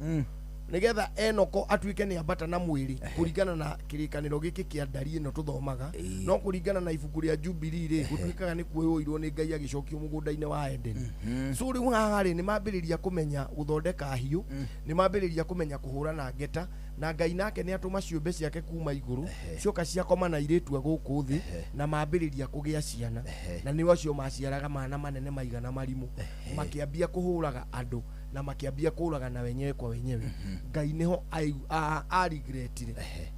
nigetha Enoko atuike ni ambata na mwiri kuringana na kirikaniro giki kia Ndari ino tuthomaga no kuringana na ibuku ria Jubilee ri gutuikaga ni kuoirwo ni Ngai agicokio mugunda-ini wa Eden. So riu haha ri ni mambiriria kumenya guthondeka hiu ni mambiriria kumenya kuhurana ngeta na Ngai nake ni atuma ciumbe ciake kuma iguru cioka ciakoma na iretu guku thi na mambiriria kugia ciana na ni wacio maciaraga mana manene maigana marimu makiambia kuhuraga andu na makiambia kuraga na wenyewe kwa wenyewe. Ngai niho a regretire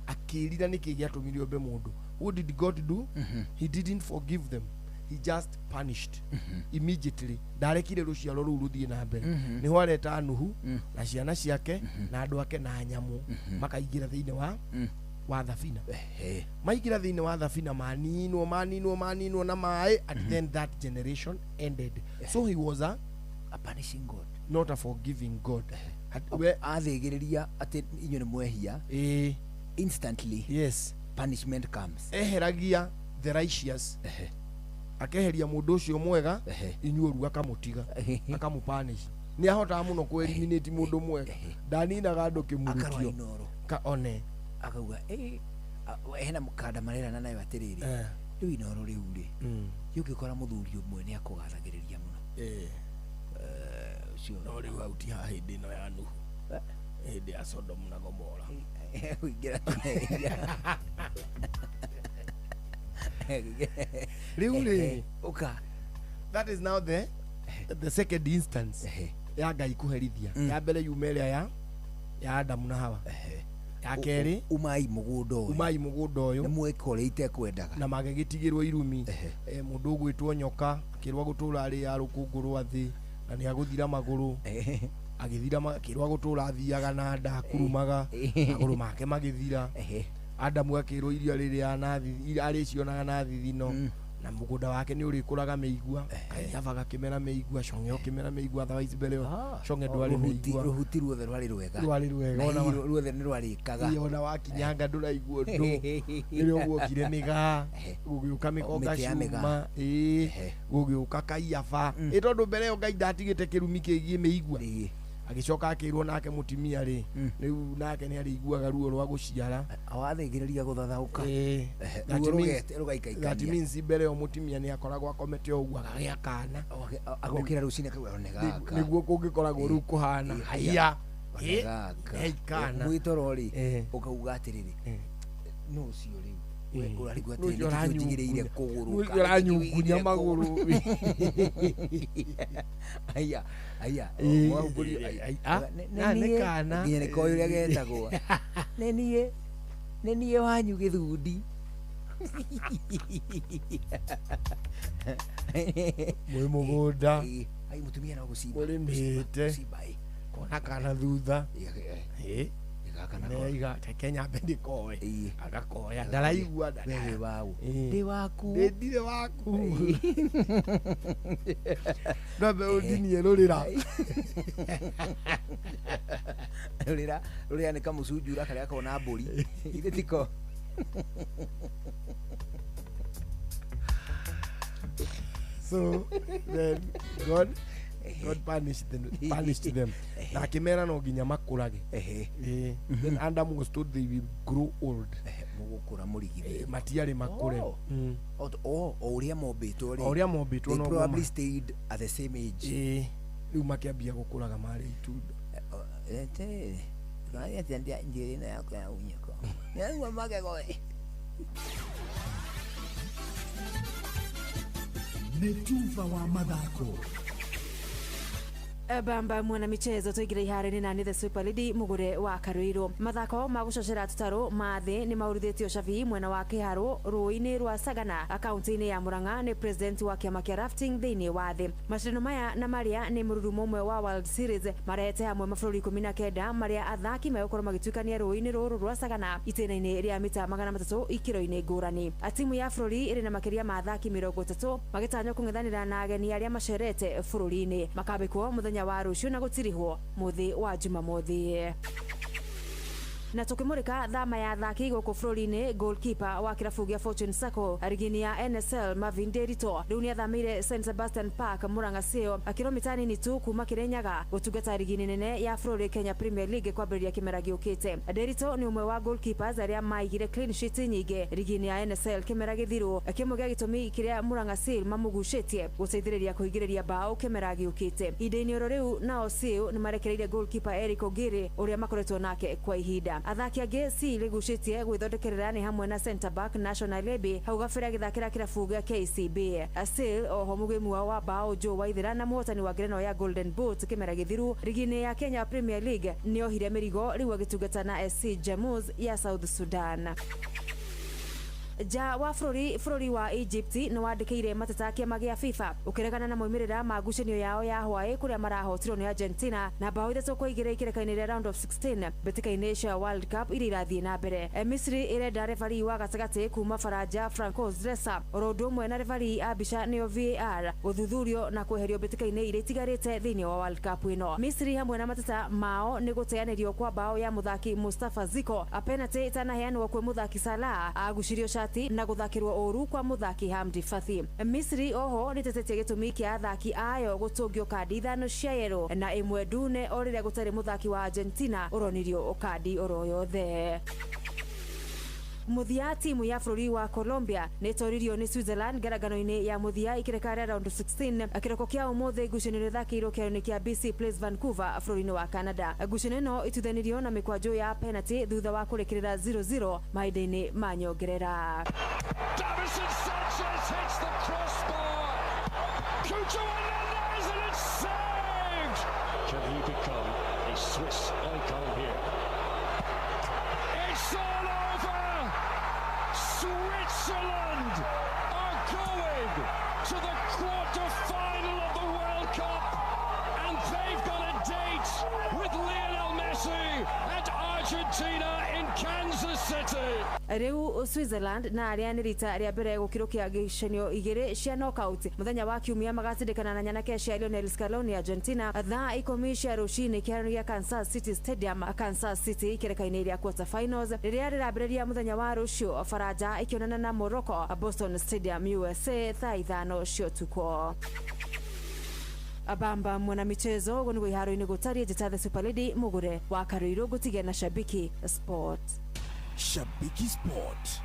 akirira niki giatumire ombe mundu. What did God do? He didn't forgive them, he just punished immediately. Ndarekire ruciaro ruu ruthie na mbere niho areta Nuhu na ciana ciake na andu ake na nyamu makaigira thiini wa thabina maigira thiini wa thabina maninwo na mai and then that generation ended. So he was a punishing God, not a forgiving God. athigiriria ati inyo ni mwehia instantly yes punishment comes eheragia the righteous akeheria mundu ucio mwega inyuoru akamutiga akamupanish ni ahotaga muno ku eliminate mundu mwega ndaninaga andu kimurutio ka one akauga hena mukanda marera nayo atiriri riu inoro riu ri yukikora muthuri umwe ni akugathagiriria muno ucio no riu auti ha hindi no ya Nuhu hindi ya Sodom na Gomora uingira riu uka that is now the second instance ya Ngai kuherithia ya mbere yumeria ya Adamu na Hawa ya keri umai mugundo uyu nimwekorete kwendaga na magigitigirwo irumi mundu gwitwo nyoka akirwa gutura ari ya rukungu rwa thi na ni aguthira maguru agithira akirwa gutura thiaga na nda kurumaga maguru make magithira Adamu akirwo irio riri ya nathi ari cionaga nathi thino na mugunda wake ni urikuraga meigua yabaga kimera meigua cong'e kimera meigua otherwise mbere cong'e ndwari meigua ruhuti ruothe rwari rwega ona ruothe ni rwarikaga ona wakinyanga nduraigua ndu ni guokire miga gugiuka mikonga cuma gugiuka kaiaba tondu mbere yo Ngai ndatigite kirumi kigie meigua agicoka akirwo nake mutimia ri riu nake ni ariguaga ruo rwa guciara awathigiriria guthathauka that means mbere yo mutimia ni akoragwo akomete ogua gagia kana agokira rucine kaonega niguo kungikoragwo riu kuhana haya kana mwitorori ukauga atiriri no ucio riu urarigwa tigiriire kuguru uranyungunya maguru aya mwahuburi nani kana nginya ko uria getagwo nenie wanyu githundi mwe mugunda ai mutumia no gucimba urimite kona kana thutha kana Kenya bendi koe agakoya ndaraigua wewe wao ndi waku ndire waku ndabe udini rurira rurira ni kamucunjura karia kona mburi ithe tiko so then God punished them na kimera no ginya makurage then Adam was told they will grow old mugukura murigire matiari makure uria mombitwo no probably stayed at the same age riu makiambia gukuraga mari itunda ngaya tendia njiri na yako ya unyeko yangu mage goe Netuva wa mathako bamba mwana michezo toigira ihareni na the Super League mugure wa Karuiro mathako magucocera tutaro mathe ni maurithitio Shafi mwena wa Kiharo ruini rwa Sagana akaunti-ini ya Murang'a ni president wa kiama kia rafting thiini wa thi macindano maya na maria ni mururumo mwe wa World Series marete hamwe mabũrũri 19 maria athaki megukorwo magituikania ruini ruru rwa Sagana itena-ini ria mita 300 ikiro-ini ngurani timu ya bũrũri iri na makiria ma athaki 30 magitanywo kung'ethanira na ageni aria macerete bũrũri-ini makabikwo muthenya wa rucio na gutirihwo muthi wa Jumamothi na tukimurika thama ya athaki guku bũrũri-ini goalkeeper wa kirabu gia Fortune Sacco arigini ya NSL Marvin Derito riu ni athamire St Sebastian Park Murang'a Seo akiromita nini tu kuma Kirinyaga gutungata arigini nene ya bũrũri Kenya Premier League kwambĩrĩria kimera giukite Derito ni umwe wa goalkeepers aria maigire clean sheet nyingi rigini ya NSL kimera githiru kimwe gia gitumi kiria Murang'a Seo mamugucitie guteithĩrĩria kuigĩrĩria bao kimera giukite ide-ini oro riu nao Seo ni marekereire goalkeeper Eric Ogiri uria makoretwo nake kwa ihinda athaki angi si rigucitie gwithondekerera ni hamwe na center back National Leby hau gabere githakira kirabu gia KCB Asil oho mugemu wa bao Joe Waithira na muhotani wa ngerenwa ya Golden Boot kimera githiru rigini ya Kenya Premier League ni ohire mirigo riu agitungata na SC Jamuz ya South Sudan ja wa bũrũri wa Egypt nĩ wandĩkĩire mateta kĩama gĩa FIFA ũkĩregana na moimĩrĩra ma ngucanio yao ya hwaĩ kũrĩa marahotirwo nĩ Argentina na bao 3-2 ikĩrĩkaine rĩa round of 16 mbĩtĩka-inĩ cia World Cup iria irathiĩ na mbere. Misri ĩrenda refarii wa gatagatĩ kuma Faranja Franco Zresa oro ũndũ ũmwe na refarii a mbica nĩyo VAR gũthuthurio na kweherio mbĩtĩka-inĩ iria itigarĩte thĩinĩ wa World Cup ĩno. Misri hamwe na mateta mao nĩ gũteanĩrio kwa bao ya mũthaki Mustafa Ziko a penalty itanaheanwo kwĩ mũthaki Salah agucirio shati na gũthakĩrwo ũru kwa mũthaki Hamdi Fathi. Misri oho nĩtetetie gĩtũmi kĩa athaki ayo gũtũngio kandi 5 cia yellow na ĩmwe ndune o rĩrĩa gũtarĩ mũthaki wa Argentina ũronirio kandi oro yothe. Muthia timu ya bũrũri wa Colombia nĩtoririo nĩ Switzerland ngaragano-inĩ ya muthia ikĩreka round 16 kĩroko kĩa ũmũthĩ ngucanio ĩthakĩirwo kĩharo-inĩ kĩa BC Place Vancouver bũrũri-inĩ wa Canada. Ngucanio ĩno ĩtuithanirio na mĩkwanjũ ya penalty thutha wa kũrekerera 0-0 mahinda-inĩ ma nyongerera. Davison Sanchez hits the crossbar. Cucho Hernandez and it's saved. Can he become a Swiss icon here? It's all over. Switzerland are going to the quarter-final of the World Cup, and they've got a date with Lionel Messi and Argentina in Kansas City. Rĩu Switzerland na arĩa nĩ rita rĩa mbere gũkirũkia gĩcanio igĩrĩ cia knockout mũthenya wa kiumia magatindĩkana na nyanake cia Lionel Scaloni Argentina thaa 10 cia rũcinĩ kĩharo gĩa Kansas City Stadium Kansas City ikĩrĩka-inĩ rĩa quarter finals rĩrĩa rĩrambĩrĩria mũthenya wa rũciũ Faranja ikĩonana na Morocco Boston Stadium USA thaa 5 cia ũtukũ. Abamba mwana michezo gũnigwo iharo-inĩ gũtarie njĩta Super Lady Mugure wa Karuiro gũtige na Shabiki Sport. Shabiki Sport.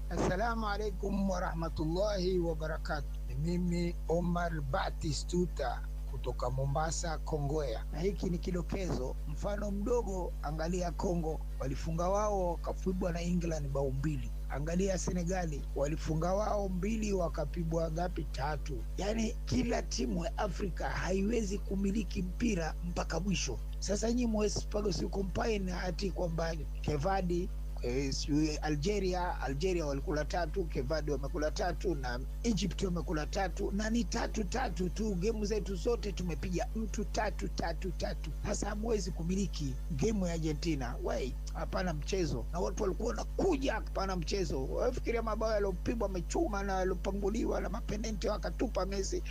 Assalamu alaikum wa rahmatullahi wa barakatuh. Mimi Omar Batistuta kutoka Mombasa, Kongowea. Na hiki ni kidokezo, mfano mdogo. Angalia Kongo walifunga wao wakapigwa na England bao 2. Angalia Senegali walifunga wao 2 wakapigwa ngapi? 3. Yani kila timu ya Afrika haiwezi kumiliki mpira mpaka mwisho. Sasa nyinyi mwesipago si combine ati kwamba Kevadi Algeria walikula 3, Kevadi wamekula 3 na Egypt wamekula 3 na ni 3-3 tu. Game zetu zote tumepiga mtu 3-3-3. Sasa hamwezi kumiliki game ya Argentina. Wait, hapana mchezo. Na watu walikuwa wanakuja, hapana mchezo. Wafikiria mabao yalopigwa mechuma na yalopanguliwa na mapenente wakatupa Messi.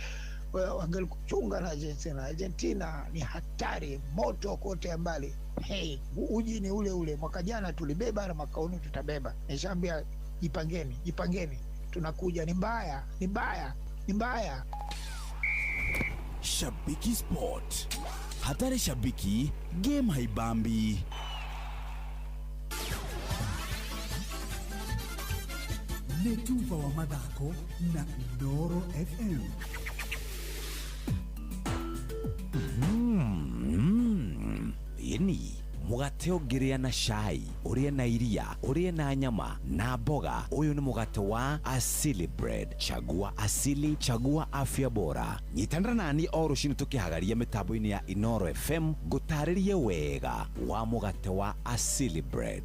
Wangelikuchunga na Argentina. Argentina ni hatari, moto kote mbali. Hey, uji ni ule ule. Mwaka jana tulibeba na mwaka huu tutabeba. Nishambia jipangeni. Tunakuja, ni mbaya. Shabiki Sport. Hatari shabiki, game haibambi. Netuva wa madhako na Ndoro FM. Yeni mugate ũngĩrĩa na cai, ũrĩe na iria, ũrĩe na nyama na mboga. Ũyũ nĩ mugate wa Asili Bread. Chagua asili, chagua afya bora. Nyitanĩra nani o rũcinĩ tũkĩhagaria mĩtambo-inĩ ya Inoro FM gũtarĩrie wega wa mugate wa Asili Bread.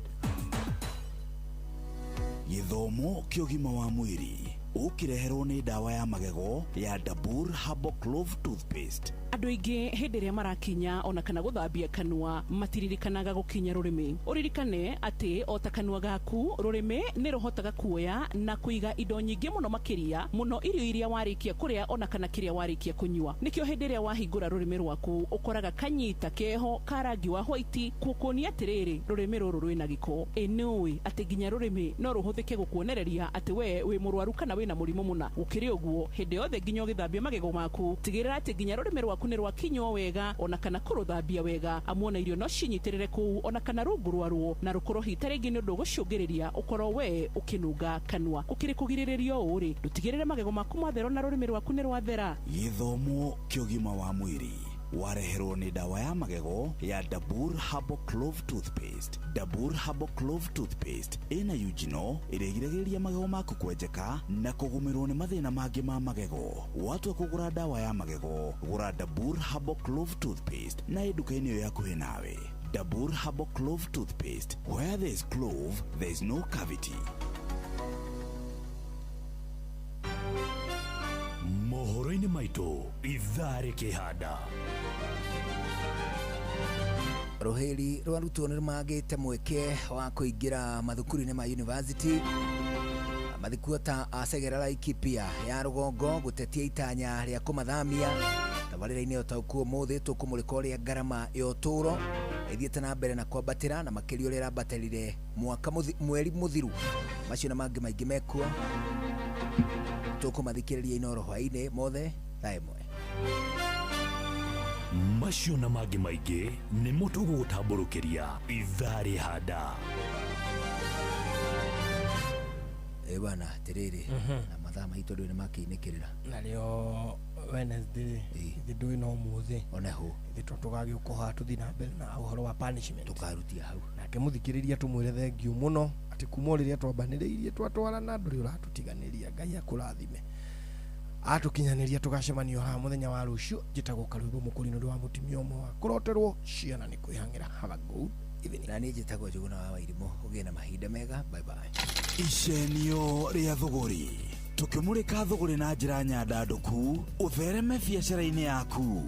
Gĩthomo kĩa ũgima wa mwĩrĩ ũkĩreherwo nĩ ndawa ya magego ya Dabur Herbal Clove Toothpaste. Andũ aingĩ hĩndĩ ĩrĩa marakinya ona kana gũthambia kanua matiririkanaga gũkinya rũrĩmĩ. Ũririkane atĩ o ta kanua gaku rũrĩmĩ nĩ rũhotaga kuoya na kũiga indo nyingĩ mũno makĩria mũno irio iria warĩkia kũrĩa ona kana kĩrĩa warĩkia kũnyua. Nĩkĩo hĩndĩ ĩrĩa wahingũra rũrĩmĩ rwaku ũkoraga kanyita keho ka rangi wa white kukuonia atĩrĩrĩ rũrĩmĩ rũrũ rwĩna gĩko. Nĩũĩ atĩ nginya rũrĩmĩ no rũhũthĩke gũkuonereria atĩ we wĩ mũrwaru kana wĩna mũrimũ mũna. Gũkĩrĩ ũguo hĩndĩ yothe nginya ũgĩthambia magego maku tigĩrĩra atĩ nginya rũrĩmĩ rwaku nĩ rwakinywo wega ona kana kũrũthambia wega amuona irio no cinyitĩrĩre kũu ona kana rungu rwaruo na rũkorwo hita rĩngĩ nĩ ũndũ gũcũngĩrĩria ũkorwo we ũkĩnunga kanua. Gũkĩrĩ kũgirĩrĩria ũũ rũtigĩrĩre magego maku mathero na rũrĩmĩ rwaku nĩ rwathera. Gĩthomo kĩa ũgima wa mwĩrĩ wareherwo nĩ ndawa ya magego ya Dabur Herbal Clove Toothpaste. Dabur Herbal Clove Toothpaste ina Eugenol ĩrigagĩrĩria magego maku kwenjeka na kũgũmĩrwo nĩ mathĩna mangĩ ma magego. Watua kũgũra ndawa ya magego, gũra Dabur Herbal Clove Toothpaste na nduka-inĩ ĩyo yakuhĩ nawe. Dabur Herbal Clove Toothpaste, where there is clove, there is no cavity. witũ ithaa rĩkĩhanda. Roheri rwa arutwo nĩ magĩte mweke wa kũingĩra mathukuru-inĩ ma university. Mathukuru ta Asegera Laikipia ya Rũgongo gũtetia itanya rĩa kũmathamia. Tabarĩra-inĩ ũtaũkuo mũthĩ tũkũmũrĩka ũrĩa ngarama ya ũtũũro ĩthiĩte na mbere na kwambatĩra na makĩria ũrĩa ĩrambatĩrire mweri mũthiru. Macio na mangĩ maingĩ mekuo tũkũmathikĩrĩria Inooro hwaĩ-inĩ mothe thaa ĩmwe. Macio na mangĩ maingĩ nĩ mũtũgũtambũrũkĩria ithaa rĩhanda. Bwana tiriri na mathaa maitũ rĩu nĩ makĩinĩkĩrĩra. Na rĩo Wednesday ndũĩ no mũthĩ oneho thitũ tũgagĩũka haha tũthiĩ na mbere na ũhoro wa punishment tukarutia hau. Nake mũthikĩrĩria tũmwĩre thengiũ mũno atĩ kuma rĩrĩa twambanĩrĩirie twatwarana ndũrĩ ũratũtiganĩria. Ngai akũrathime. Atũkinyanĩria tũgacemanio haha mũthenya wa rũciũ. Njĩtagwo Karũibo Mũkũrinũ ũrĩ wa mũtumia ũmwe wa kũroterwo ciana nĩ kwĩhang'ĩra. Have a good evening. Na niĩ njĩtagwo Njũgũna wa Wairimũ. Ũgĩe na mahinda mega. Bye bye. Icenio rĩa thũgũri tũkĩmũrĩka thũgũri na njĩra nyandandũku ũthereme biacara-inĩ yaku.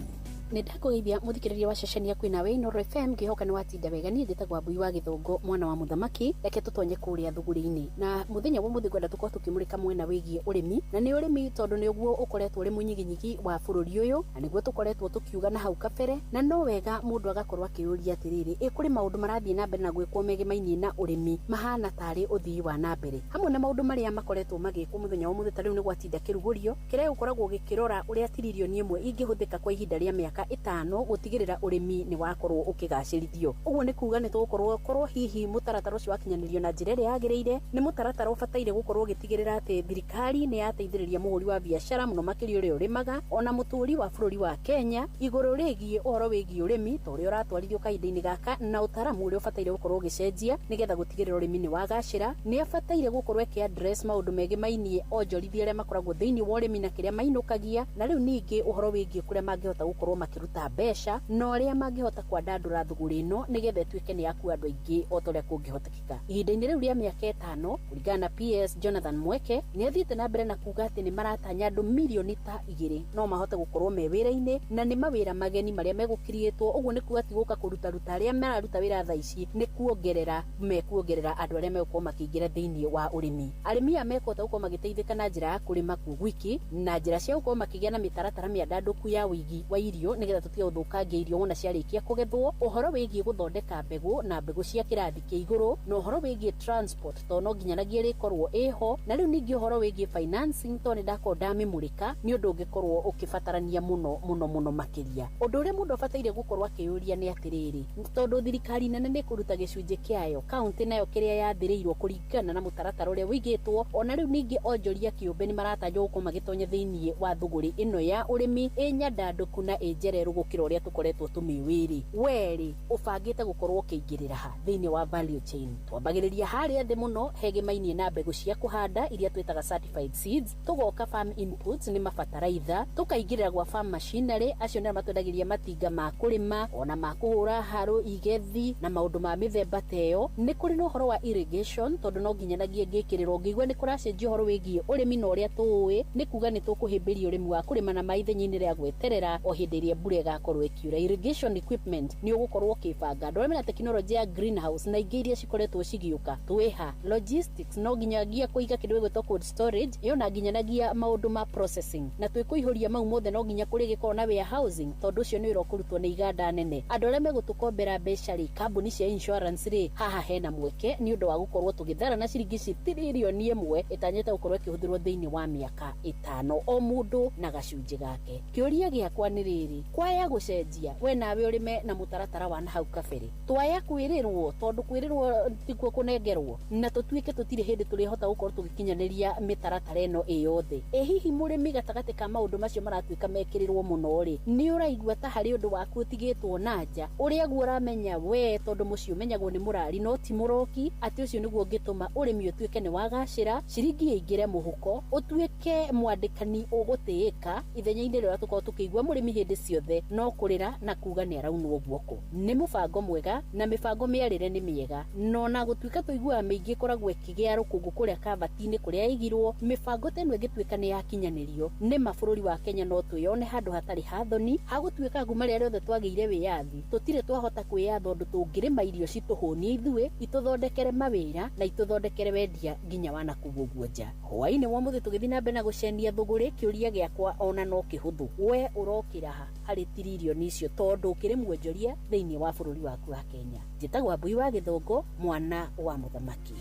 Nĩ ndakũgeithia mũthikĩrĩria wa ceceni yaku Inooro Inooro FM ngĩhoka nĩ watinda wega. Niĩ njĩtagwo Mbui wa Gĩthũngũ mwana wa mũthamaki. Reke tũtonye kũrĩa thũgũri-inĩ na mũthenya wa mũthĩ kwenda tũkorwo tũkĩmũrĩka mwena wĩgiĩ ũrĩmi. Na nĩ ũrĩmi tondũ nĩ ũguo ũkoretwo ũrĩ mũnyiginyigi wa bũrũri ũyũ na nĩguo tũkoretwo tũkiuga na hau kabere. Na no wega mũndũ agakorwo akĩũria atĩrĩrĩ, kũrĩ maũndũ marathiĩ na mbere na gwĩkwo megemainie na ũrĩmi mahana tarĩ ũthii wa na mbere. Hamwe na maũndũ marĩa makoretwo magĩkwo mũthenya wa mũthĩ ta rĩu nĩ gwatinda kĩrugũrio kĩrĩa gũkoragwo gĩkĩrora ũrĩa tiririoni ĩmwe ingĩhũthĩka kwa ihinda rĩa mĩaka 5 gũtigĩrĩra ũrĩmi nĩ wakorwo ũkĩgacĩrithio. Ũguo nĩ kuga nĩ tũgũkorwo hihi mũtaratara ũcio wakinyanĩrio na njĩra ĩrĩa yagĩrĩire. Nĩ mũtaratara ũbataire gũkorwo ũgĩtigĩrĩra atĩ thirikari nĩ yateithĩrĩria mũhũri wa biacara mũno makĩria ũrĩa ũrĩmaga ona mũtũũri wa bũrũri wa Kenya igũrũ rĩgiĩ ũhoro wĩgiĩ ũrĩmi ta ũrĩa ũratwarithio kahinda-inĩ gaka na ũtaramu ũrĩa ũbataire gũkorwo ũgĩcenjia nĩgetha gũtigĩrĩra ũrĩmi nĩ wagacĩra. Nĩ abataire gũkorwo address maũndũ megemainie onjorithia arĩa makoragwo thĩinĩ wa ũrĩmi na kĩrĩa mainũkagia. Na rĩu ningĩ ũhoro wĩgiĩ kũrĩa mangĩhota gũkorwo makĩruta mbeca na ũrĩa mangĩhota kwandandũra thũgũrĩ ĩno nĩgetha ĩtuĩke nĩ yakua andũ aingĩ o ta ũrĩa kũngĩhotekeka. Ihinda-inĩ rĩu rĩa mĩaka 5 kũringana na PS Jonathan Mweke nĩ athiĩte na mbere na kuga atĩ nĩ maratanya andũ milioni ta 2 no mahote gũkorwo me wĩra-inĩ na nĩ mawĩra mageni marĩa megũkiriĩtwo. Ũguo nĩ kuga ti gũka kũruta arĩa mararuta wĩra thaa ici nĩ kuongerera andũ arĩa megũkorwo makĩingĩra thĩinĩ wa ũrĩmi. Arĩmi aya mekũhota gũkorwo magĩteithĩka na njĩra ya kũrĩma gwiki na njĩra cia gũkorwo makĩgĩa na mĩtaratara mĩandandũku ya wĩigi wa irio nĩgetha tũtige gũthũkangia irio wona ciarĩkia kũgethwo. Ũhoro wĩgiĩ gũthondeka mbegũ na mbegũ cia kĩrathi kĩa igũrũ na ũhoro wĩgiĩ transport tondũ no nginyanagia ĩrĩkorwo ĩho. Na rĩu ningĩ ũhoro wĩgiĩ financing tondũ nĩ ndakorwo ndamĩmũrĩka nĩ ũndũ ũngĩkorwo ũkĩbatarania mũno makĩria. Ũndũ ũrĩa mũndũ abataire gũkorwo akĩũria nĩ atĩrĩrĩ, tondũ thirikari nene nĩ kũruta gĩcunjĩ kĩayo kaunti nayo kĩrĩa yathĩrĩirwo kũringana na mũtaratara ũrĩa wĩigĩtwo. Ona rĩu ningĩ onjoria kĩũmbe nĩ maratanjwo gũkorwo magĩtonya thĩinĩ wa thũgũrĩ ĩno ya ũrĩmi nyandandũku na njererũ gũkĩra ũrĩa tũkoretwo tũmĩwĩrĩ. Werĩ ũbangĩte gũkorwo ũkĩingĩrĩra ha thĩinĩ wa value chain. Twambagĩrĩria harĩa thĩ mũno hegemainie na mbegũ cia kũhanda iria twĩtaga certified seeds. Tũgoka farm inputs nĩ mabataraitha. Tũkaingĩrĩra gwa farm machinery acio nĩ matwendagĩria matinga ma kũrĩma ona ma kũhũra harũ igethi na maũndũ ma mĩthemba teyo. Nĩ kũrĩ na ũhoro wa irrigation tondũ no nginyanagia ngĩkĩrĩrwo ngĩigua nĩ kũracenjia ũhoro wĩgiĩ ũrĩmi na ũrĩa tũĩ nĩ kuga nĩ tũkũhĩmbĩria ũrĩmi wa kũrĩma na maĩ ithenya-inĩ rĩa gweterera o hĩndĩ ĩrĩa mbura ĩgakorwo ĩkiura. Irrigation equipment nĩ ũgũkorwo ũkĩbanga andũ arĩa mena tekinoronjĩ ya greenhouse na ingĩ iria cikoretwo cigĩũka twĩha. Logistics no nginyagia kũiga kĩndũ gĩgwĩtwo cold storage ĩyo na nginyanagia maũndũ ma processing na twĩkũihũria mau mothe no nginya kũrĩ gĩkorwo na warehousing tondũ ũcio nĩ wĩra ũkũrutwo nĩ iganda nene. Andũ arĩa megũtũkombera mbeca rĩ kambuni cia insurance rĩ haha hena mweke nĩ ũndũ wa gũkorwo tũgĩthara na ciringi tiririoni 1 ĩtanyĩte gũkorwo ĩkĩhũthĩrwo thĩinĩ wa mĩaka 5 o mũndũ na gacunjĩ gake. Kĩũria gĩakwa nĩ rĩrĩ, kwaya gũcenjia we nawe ũrĩme na mũtaratara wa nahau kabere, twaya kwĩrĩrwo tondũ kwĩrĩrwo tikuo kũnengerwo na tũtuĩke tũtirĩ hĩndĩ tũrĩhota gũkorwo tũgĩkinyanĩria mĩtaratara ĩno ĩyothe. Hihi mũrĩmi gatagatĩ ka maũndũ macio maratuĩka mekĩrĩrwo mũno rĩ nĩ ũraigua ta harĩ ũndũ waku ũtigĩtwo na nja ũrĩa guo ũramenya we tondũ mũciĩ ũmenyagwo nĩ mũrari no ti mũroki atĩ ũcio nĩguo ũngĩtũma ũrĩmi ũtuĩke nĩ wagacĩra, ciringi ĩingĩre mũhuko, ũtuĩke mwandĩkani ũgũtĩĩka ithenya-inĩ rĩrĩa tũkorwo tũkĩigua mũrĩmi hĩndĩ ciothe no kurira na kuga ni araunwo guoko. Ni mubango mwega na mibango miarire ni miega, no na gutuika tuigua mingi koragwo ikigia rukungu kuria kabatini kuria igirwo. Mibango teno igituika ni yakinyanirio ni mabũrũri wa Kenya no tuyone handu hatari hathoni hagutuika guma ria riothe twageire wiyathi tutire twahota kwiyatha undu tungirima irio cituhunie ithue ituthondekere mawira na ituthondekere wendia nginya wana kuguguo nja. Hwaini wa muthi tugithi na mbere na gucenia thuguri kiuria giakwa ona no kihuthu we urokira ha hari tiririoni icio tondu ukiri muonjoria thiini wa bũrũri waku wa Kenya. Njitagwa Mbui wa Githungu mwana wa muthamaki.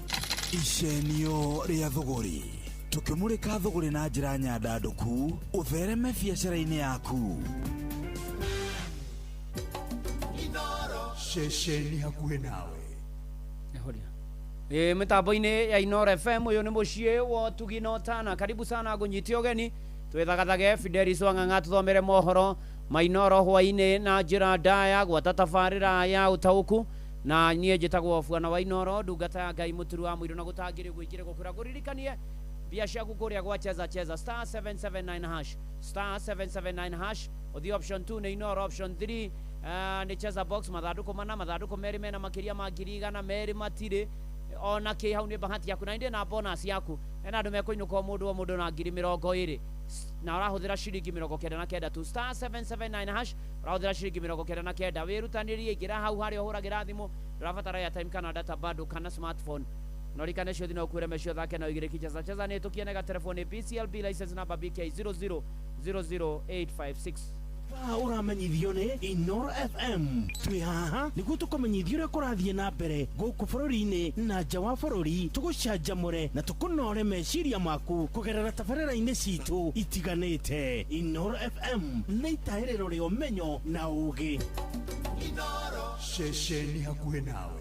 Icenio ria thuguri tukimurika thuguri na njira nyandanduku uthereme biacara-ini yaku. Shesheni hakuhe nawe. Mitambo-ini ya Inoro FM uyu ni mucii wa Tugino Tana. Karibu sana gunyitio geni twithagathage Fidelis Wang'ang'a tuthomere mohoro mainoro hwaini na njira ndaya gwata tabarira ya utauku na nie njitagwo Bwana wa Inoro ndungata ya Ngai muturu wa muiro na gutangire gwikire gukura guririkanie biashara kukuria gwa cheza star 779 hash star 779 hash the option 2 ni Inoro option 3 ni cheza box mathanduku mana mathanduku meri mena makiria ma ngiri igana meri matire ona ki hau ni bahati yaku na inde na bonus yaku ena andu mekuinuka mundu na ngiri 20 na urahuthira ciringi 99 tu star 779 hash urahuthira ciringi 99 wirutanirie ingira hau hari uhuragira thimu urabatara ya time kana data bado kana smartphone norikane cio thina ukwire mecio thake na igire kicheza ni tukienega telefone PCLB license number BK 0000856 uramenyithio ni Inoro FM twi haha niguo tukumenyithio uria kurathie na mbere guku bururi-ini na nja wa bururi tugucanjamure na tukunore meciria maku kugerera tabarĩra-inĩ citu itiganĩte. Inoro FM nĩ itaĩrĩro rĩa ũmenyo na ũũgĩ. Inoro shesheni hakuhe nawe.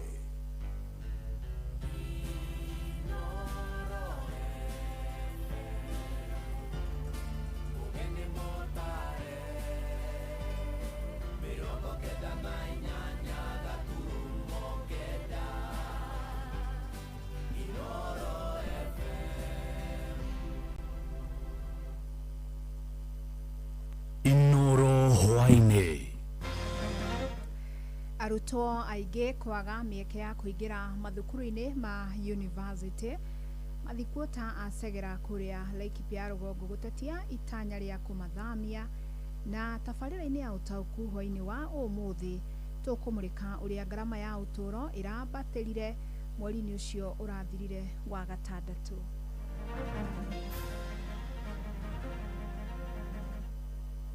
Inoro hwaini. Arutwo aingĩ kwaga mĩeke ya kũingĩra mathukuru-inĩ ma university mathikuo ta acegera kũrĩa Laikipia rũgongo gũtetia itanya rĩa kũmathamia na tabarĩra-inĩ ya ũtaũku hwainĩ wa ũmũthĩ tũkũmũrĩka ũrĩa ngarama ya ũtũũro ĩrambatĩrire mweri-inĩ ũcio ũrathirire wa gatandatũ.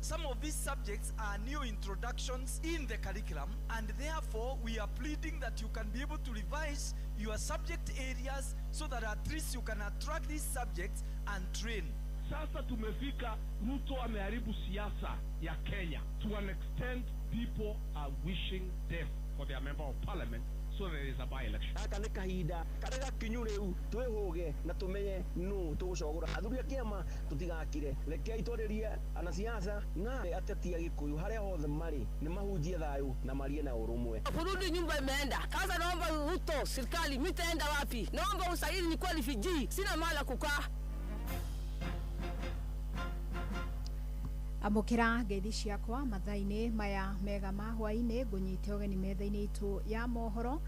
Some of these subjects are new introductions in the curriculum, and therefore we are pleading that you can be able to revise your subject areas so that at least you can attract these subjects and train. Sasa tumefika, Ruto ameharibu siasa ya Kenya. To an extent, people are wishing death for their member of parliament. So there is a by-election. Aka nĩ kahinda karĩa kinyu rĩu twĩhũge na tũmenye nũ tũgũcogora athuri a kĩama tũtigakire rekei twarĩrie anasiasa na ateti a Gĩkũyũ harĩa hothe marĩ nĩ mahunjie thayũ na marie na ũrũmwe. Kurudi nyumba imeenda. Sasa naomba Ruto, serikali mitaenda wapi? Naomba usaidi ni kwa refugee. Sina mala kukaa. Amukira ngeithi ciakwa mathaa-inĩ maya mega ma hwainĩ ngũnyite ũgeni metha-inĩ itũ ya mohoro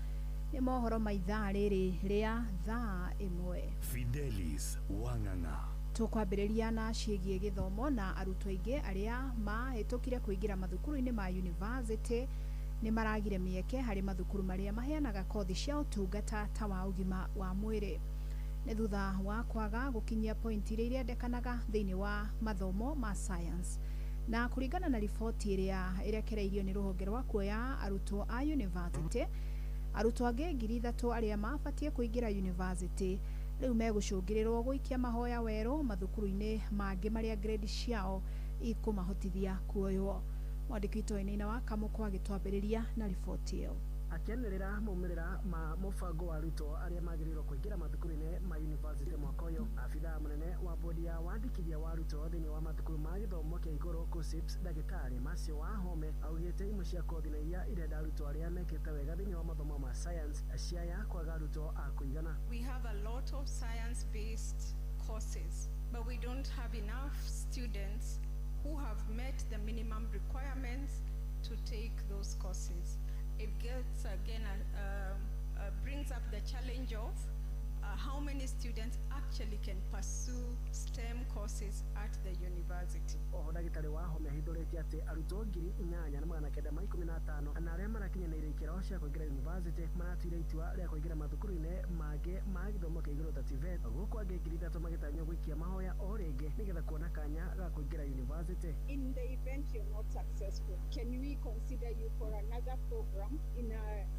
nĩ mohoro ma ithaa rĩrĩ rĩa thaa ĩmwe. Fidelis Wang'ang'a. Tũkwambĩrĩria na ciĩgiĩ gĩthomo na arutwo aingĩ arĩa mahĩtũkire kũingĩra mathukuru-inĩ ma university nĩ maragire mĩeke harĩ mathukuru marĩa maheanaga kothi cia ũtungata ta wa ũgima wa mwĩrĩ. Nĩ thutha wa kwaga gũkinyia pointi iria irendekanaga thĩinĩ wa mathomo ma science. Na kũringana na riboti ĩrĩa ĩrekereirio nĩ rũhonge rwa kuoya arutwo a university, arutwo angĩ 3,000 arĩa mabatie kũingĩra university rĩu megũcũngĩrĩrwo gũikia mahoya werũ mathukuru-inĩ mangĩ marĩa grade ciao ikũmahotithia kuoywo. Mwandĩki witũ Wainaina wa Kamũkũ agĩtwambĩrĩria na riboti ĩyo. Akianĩrĩra maumĩrĩra ma mũbango wa arutwo arĩa magĩrĩirwo kũingĩra mathukuru-inĩ ma university mwaka ũyũ, abithaa mũnene wa bodi ya wandĩkithia wa arutwo thĩinĩ wa mathukuru ma gĩthomo kĩa igũrũ KUCCPS ndagĩtarĩ Macio Wahome augĩte imwe cia kothi na iria irenda arutwo arĩa mekĩte wega thĩinĩ wa mathomo ma science ciaya kwaga arutwo a kũigana. We have a lot of science-based courses, but we don't have enough students who have met the minimum requirements to take those courses. It gets again brings up the challenge of how many students actually can pursue STEM courses at the university. Ndagĩtarĩ waho nĩahithũrĩtie atĩ arutwo 8,915 na arĩa marakinyanĩire ikĩro cia kũingĩra university maratuire itua rĩa kũingĩra mathukuru-inĩ mangĩ ma gĩthomo kĩa igũrũ ta TVET, gũkũ angĩ 3,000 magĩtanywo gũikia mahoya o rĩngĩ nĩgetha kuona kanya ga kũingĩra university. In the event you're not successful, can we consider you for another program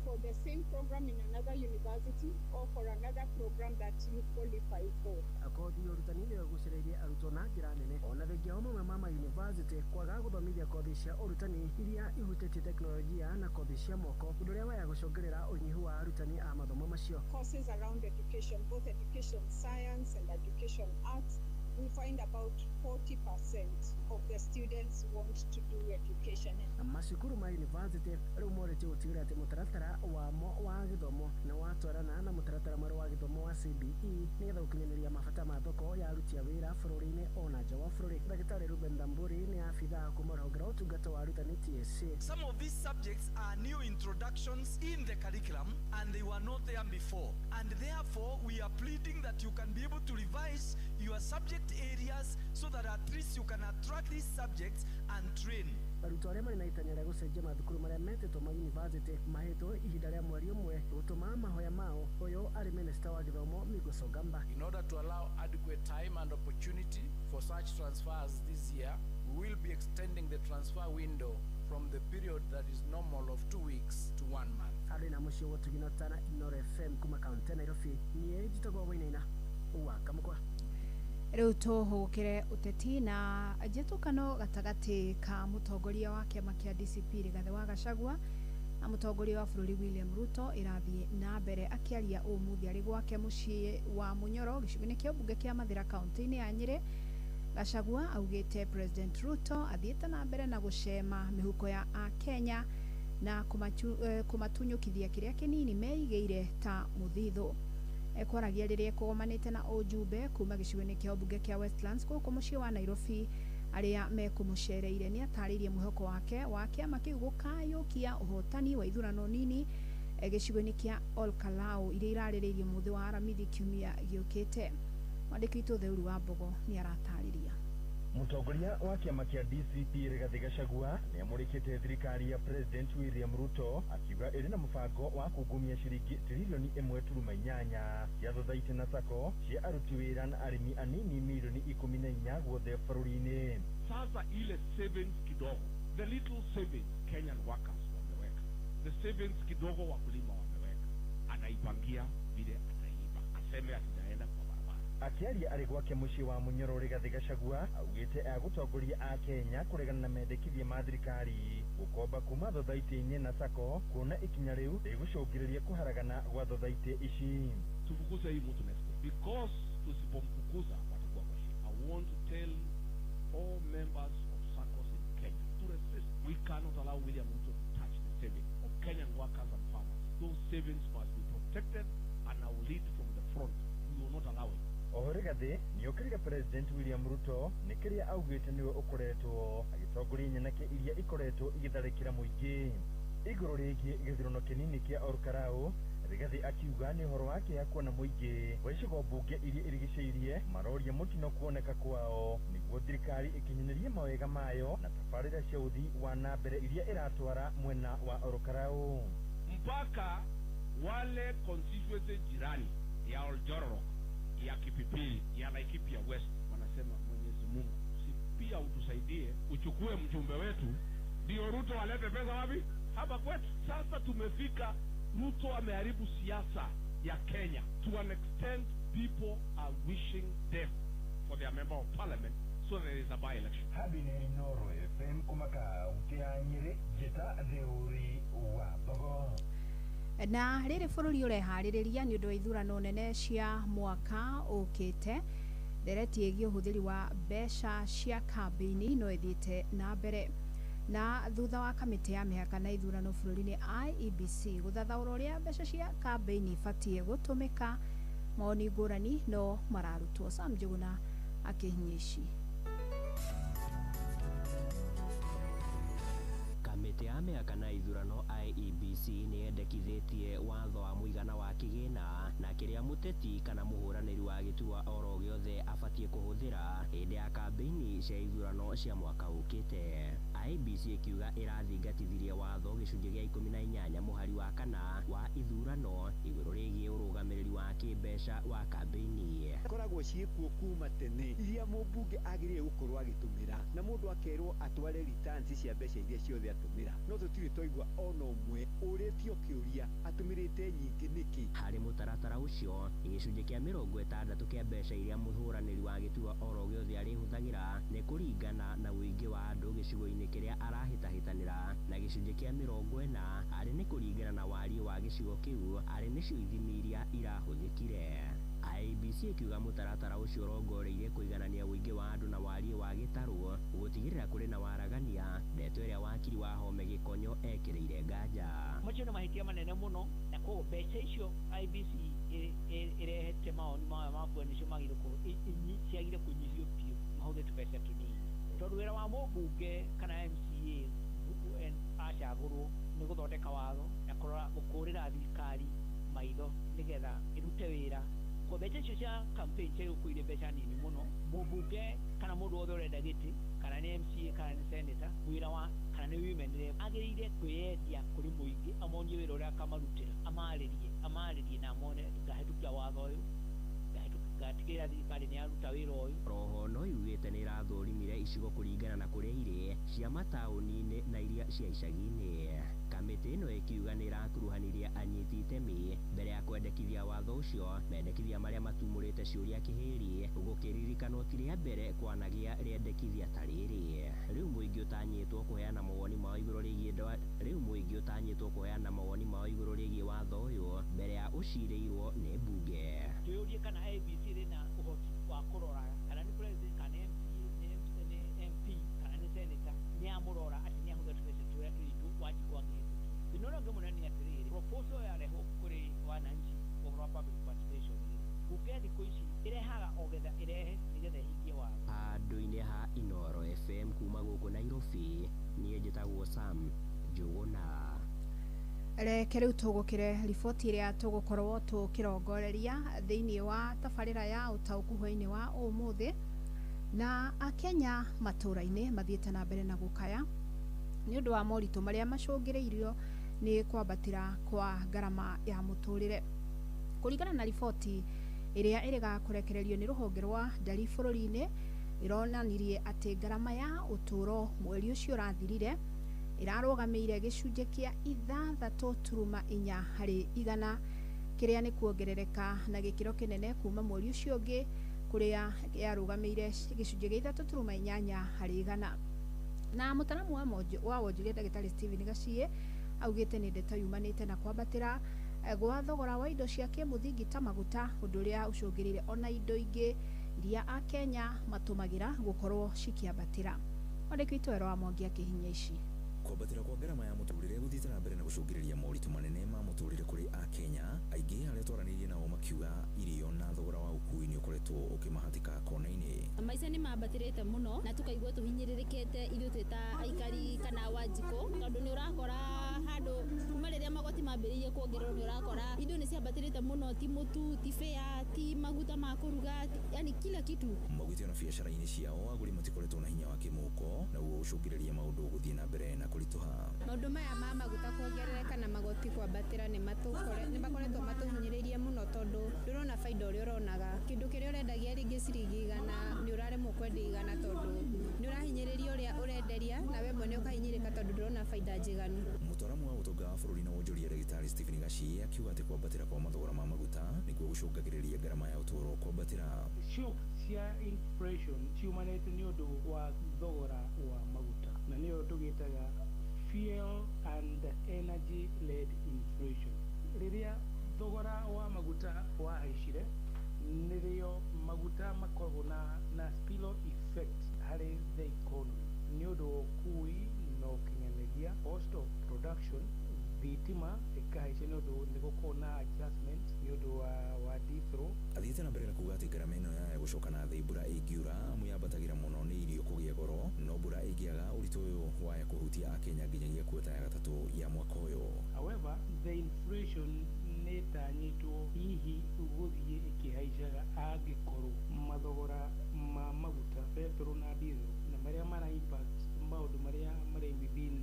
for the same program in another university or for another program that you qualify for? Kothi ya ũrutani nĩ ĩgucĩrĩirie arutwo na njĩra nene ona thengia mamwe ma university kwaga gũthomithia kothi cia ũrutani iria ihutĩtie teknolojia na kothi cia moko, ũndũ ũrĩa waya gũcũngĩrĩra ũnyihu wa arutani a mathomo macio. Courses around education, both education science and education arts, we find about 40% of the students want to do education. Macukuru ma university rĩu morĩtie gũtigĩrĩra atĩ mũtaratara wamo wa gĩthomo na watwarana na mũtaratara mwerũ wa gĩthomo wa CBE nĩgetha gũkinyanĩria mabata ma thoko ya aruti a wĩra bũrũri-inĩ ona nja wa bũrũri. Ndagĩtarĩ Ruben Thamburi nĩ abithaa kuma rũhonge rwa ũtungata wa arutani TSC. Some of these subjects are new introductions in the curriculum and they were not there before, and therefore we are pleading that you can be able to revise your subject areas so that at least you can attract these subjects and train. Arutwo arĩa marĩ na itanya rĩa gũcenjia mathukuru marĩa metĩtwo ma university mahetwo ihinda rĩa mweri ũmwe gũtũma mahoya mao. Ũyũ arĩ minista wa gĩthomo Migos Ogamba. In order to allow adequate time and opportunity for such transfers this year, we will be extending the transfer window from the period that is normal of 2 weeks to 1 month. Arĩ na mũciĩ wa Tuginotana Inoro FM kuma kaunti ya Nairobi, niĩ njĩtagwo Wainaina wa Kamũkwa. Rĩu tũhũgũkĩre ũteti na njĩtũkano gatagatĩ ka mũtongoria wa kĩama kĩa DCP Rigathĩ wa Gachagua na mũtongoria wa bũrũri William Ruto ĩrathiĩ na mbere akĩaria ũmũthĩ arĩ gwake mũciĩ wa Munyoro gĩcigo-inĩ kĩa ũmbunge kĩa Mathĩra kaunti-inĩ ya Nyĩrĩ. Gachagua augĩte President Ruto athiĩte na mbere na gũcema mĩhuko ya Akenya na kũmatunyũkithia kĩrĩa kĩnini meigĩire ta mũthithũ. Ekwaragia rĩrĩa kũgomanĩte na ũjumbe kuma gĩcigo-inĩ kĩa ũmbunge kĩa Westlands gũkũ mũciĩ wa Nairobi arĩa mekũmũcereire nĩ atarĩirie mwĩhoko wake wa kĩama kĩu gũkayũkia ũhotani wa ithurano nini gĩcigo-inĩ kĩa Olkalau iria irarĩrĩirie mũthĩ wa Aramithi kiumia gĩũkĩte. Mwandĩki witũ Theuru wa Mbogo nĩ aratarĩria. Mũtongoria wa kĩama kĩa DCP Rigathĩ Gachagua nĩ amũrĩkĩte thirikari ya President William Ruto akiuga ĩrĩ na mũbango wa kungumia ciringi tirilioni 1.8 cia thothaitĩ na sako cia aruti wĩra na arĩmi anini milioni 14 guothe bũrũri-inĩ. Sasa ile savings kidogo, the little savings Kenyan workers wameweka, the savings kidogo wakulima wameweka, anaipangia vile ataiba, aseme ataenda kwa barabara. Akiaria arĩ gwake mũciĩ wa Munyoro, Rigathĩ Gachagua augĩte agũtongoria a Kenya kũregana na mendekithia ma thirikari gũkomba kuma thothaitĩ-inĩ na sako kuona ikinya rĩu rĩgũcũngĩrĩria kũharagana gwa thothaitĩ ici. Tufukuze hii mtu next day, because tusipomfukuza watakuwa kwa shida. I want to tell all members of SACCOs in Kenya to resist. We cannot allow William Ruto to touch the savings of Kenyan workers and farmers. Those savings must be protected, and I will lead from the front. We will not allow it. Rigathĩ nĩ okĩrĩire President William Ruto nĩ kĩrĩa augĩte nĩwe ũkoretwo agĩtongoria nyanake iria ikoretwo igĩtharĩkĩra mũingĩ igũrũ rĩgiĩ gĩthurano kĩnini kĩa Olkalau. Rigathĩ akiuga nĩ ũhoro wake kuona mũingĩ wa icigo mbunge iria irigicĩirie maroria mũtino kuoneka kwao nĩguo thirikari ĩkinyanĩrie mawega mayo na tabarĩra cia ũthii wa na mbere iria ĩratwara mwena wa Olkalau. Mpaka wale constituency jirani ya Oljororok, ya Kipipiri, ya Laikipia West wanasema Mwenyezi Mungu si pia utusaidie uchukue mjumbe wetu, ndio Ruto alete pesa wapi? Hapa kwetu. Sasa tumefika, Ruto ameharibu siasa ya Kenya. To an extent, people are wishing death for their member of parliament so there is a by-election. Habine Inoro FM kumaka utia Nyĩrĩ Jeta Theuri wa Mbogo. Na rĩrĩ bũrũri ũreharĩrĩria nĩ ũndũ wa ithurano nene cia mwaka ũkĩte. Ndereti ĩgiĩ ũhũthĩri wa mbeca cia kambĩini no ĩthiĩte na mbere. Na thutha wa kamĩtĩ ya mĩhaka na ithurano bũrũri-inĩ IEBC gũthathaũra ũrĩa mbeca cia kambĩini ibatiĩ gũtũmĩka, maoni ngũrani no mararutwo. Sam Njuguna akĩhinyia ici. kana ithurano IEBC nĩyendekithĩtie watho wa mũigana wa kĩgĩna na kĩrĩa mũteti kana mũhũranĩri wa gĩturwa oro gĩothe abatie kũhũthĩra hĩndĩ ya kambĩini cia ithurano cia mwaka ũkĩte. IEBC ĩkiuga ĩrathingatithirie watho gĩcunjĩ gĩa 18 mũhari wa kana wa ithurano igũrũ rĩgiĩ ũrũgamĩrĩri wa kĩmbeca wa kambĩini. Koragwo ciĩkuo kuma tene iria mũmbunge agĩrĩire gũkorwo agĩtũmĩra na mũndũ akerwo atware returns cia mbeca iria ciothe atũmĩra, no tũtirĩ twaigua ona ũmwe ũrĩtio kĩũria atũmĩrĩte nyingĩ nĩkĩ. Harĩ mũtaratara ũcio gĩcunjĩ kĩa 60 kĩa mbeca iria mũhũranĩri wa gĩturwa oro gĩothe arĩhũthagĩra nĩ kũringana na ũingĩ wa andũ gĩcigo-inĩ kĩrĩa arahĩtahĩtanĩra, na gĩcunjĩ kĩa 40 arĩ nĩ kũringana na wariĩ wa gĩcigo kĩu arĩ nĩcio ithimi iria irahũthĩkire. IEBC ĩkiuga mũtaratara ũcio ũrongoreirie kũiganania ũingĩ wa andũ na wariĩ wa gĩtarũ, gũtigĩrĩra kũrĩ na waragania, ndeto ĩrĩa wakiri wa Home Gĩkonyo ekĩrĩire nganja. Macio nĩ mahĩtia manene mũno, na koguo mbeca icio IEBC ĩrehete mawoni mayo makuo nĩcio magĩrĩirwo ciagire kũnyihio biũ, mahũthĩte mbeca tũnini. Tondũ wĩra wa mũmbunge kana MCA acagũrwo nĩ gũthondeka watho na gũkũrĩra thirikari maitho nĩgetha ĩrute wĩra. Kwa mbeca icio cia campaign ciagũkuire mbeca nini mũno, mũmbunge kana mũndũ wothe ũrenda gĩtĩ kana nĩ MCA kana nĩ senator, wĩra wa kana nĩ women rep agĩrĩire kwĩyendia kũrĩ mũingĩ, amonie wĩra ũrĩa akamarutĩra, amarĩrie na amone ngahĩtũkia watho ũyũ, ngatigĩrĩra thirikari nĩ yaruta wĩra ũyũ. Roho no yugĩte nĩ ĩrathũrimire icigo kũringana na kũrĩa irĩ cia mataũni-inĩ na iria cia icagi-inĩ. Kamĩtĩ ĩno ĩkiuga nĩ ĩrakuruhanirie anyiti itemi mbere ya kwendekithia watho ũcio, mendekithia marĩa matumũrĩte ciũria kĩhĩri, gũkĩririkanwo ti rĩa mbere kwanagĩa rĩendekithia ta rĩrĩ. Rĩu mũingĩ ũtanyĩtwo kũheana mawoni mao igũrũ rĩgiĩ watho ũyũ mbere ya ũcirĩirwo nĩ mbunge. Twĩyũrie kana IEBC ĩrĩ na ũhoti wa kũrora kana nĩ president kana MCA nĩ MP kana nĩ senator nĩ amũrora atĩ nĩ ahũthĩra mbeca tũrĩa tũritũ wanjikwa ngĩhĩtũkia. Thĩna ũrĩa ũngĩ mũnene nĩ atĩrĩrĩ, proposal yarehwo kũrĩ wananchi ũhoro wa public participation bunge thikũ ici ĩrehaga o getha ĩrehe nĩgetha ĩhingie watho. Handũ-inĩ ha Inooro FM kuma gũkũ Nairobi, niĩ njĩtagwo Sam Njũgũna. Reke rĩu tũgũkĩre riboti ĩrĩa tũgũkorwo tũkĩrongoreria thĩinĩ wa tabarĩra ya ũtaũku hwainĩ wa ũmũthĩ. Na Akenya matũra-inĩ mathiĩte na mbere na gũkaya nĩ ũndũ wa moritũ marĩa macũngĩrĩirio nĩ kwambatĩra kwa ngarama ya mũtũrĩre. Kũringana na riboti ĩrĩa ĩrĩga kũrekererio nĩ rũhonge rwa ndari bũrũri-inĩ, ĩronanirie atĩ ngarama ya ũtũro mweri ũcio ũrathirire ĩrarũgamĩire gĩcunjĩ kĩa 6.4 harĩ igana, kĩrĩa nĩ kuongerereka na gĩkĩro kĩnene kuma mweri ũcio ũngĩ kũrĩa yarũgamĩire gĩcunjĩ gĩa 3.8 harĩ igana. Na mũtaramu wa wonjoria ndagĩtarĩ Stephen Gaciĩ augĩte nĩ ndeto yumanĩte na kwambatĩra gwa thogora wa indo cia kĩmũthingi ta maguta, ũndũ ũrĩa ũcũngĩrĩire ona indo ingĩ iria Akenya matũmagĩra gũkorwo cikĩambatĩra. Mwandĩki witũ Wero wa Mwangi akĩhinya ici. Kwambatĩra kwa ngarama ya mũtũrĩre gũthiĩte na mbere na gũcũngĩrĩria moritũ manene ma mũtũrĩre kũrĩ Akenya. Aingĩ arĩa twaranĩirie nao makiuga irio na thogora wa ũkui nĩ ũkoretwo ũkĩmahatĩka kona-inĩ. Maica nĩ mambatĩrĩte mũno na tũkaigua tũhinyĩrĩrĩkĩte ithuĩ twĩ ta aikari kana Wanjikũ, tondũ nĩ ũrakora handũ kuma rĩrĩa magoti mambĩrĩirie kuongererwo nĩ ũrakora indo nĩ ciambatĩrĩte mũno, ti mũtu, ti fare, ti maguta ma kũruga, yani kila kitu. Maugĩte ona biacara-inĩ ciao agũri matikoretwo na hinya wa kĩmũhuko, na guo gũcũngĩrĩria maũndũ gũthiĩ na mbere na kũritũha. Maũndũ maya ma maguta kuongerereka na magoti kwambatĩra nĩ makoretwo matũhinyĩrĩirie mũno, tondũ ndũrona baida ũrĩa ũronaga. Kĩndũ kĩrĩa ũrendagia rĩngĩ ciringi 100 nĩ ũraremwo kwendia 100, tondũ nĩ ũrahinyĩrĩria ũrĩa ũrenderia na we mwene ũkahinyĩrĩka tondũ ndũrona baida njiganu. Mũtaramu wa ũtonga wa bũrũri na wonjoria ndagĩtarĩ Stephen Gaciĩ akiuga atĩ kwambatĩra kwa mathogora ma maguta nĩkuo gũcũngagĩrĩria ngarama ya ũtũũro kwambatĩra. Shock cia inflation ciumanĩte nĩ ũndũ wa thogora wa maguta, na nĩyo tũgĩtaga fuel and energy led inflation. Rĩrĩa thogora wa maguta wahaicire nĩrĩo maguta makoragwo na spill effect harĩ the economy, nĩ ũndũ wa ũkui na ũkinyanĩria, cost of production, thitima ĩkahaica nĩ ũndũ nĩ gũkorwo na adjustment nĩ ũndũ wa diesel. Athiĩte na mbere na kuuga atĩ ngarama ĩno ya gũcoka na thĩ mbura ĩngiura amu yambatagĩra mũno nĩ irio kũgĩa goro, no mbura ĩngĩaga ũritũ ũyũ waya kũhutia kũhutia Akenya nginyagia kuota ya gatatũ ya mwaka ũyũ. However, the inflation nĩtanyĩtwo hihi gũthiĩ ĩkĩhaicaga angĩkorwo mathogora ma maguta petrol na diesel na marĩa mara impact maũndũ marĩa marĩ within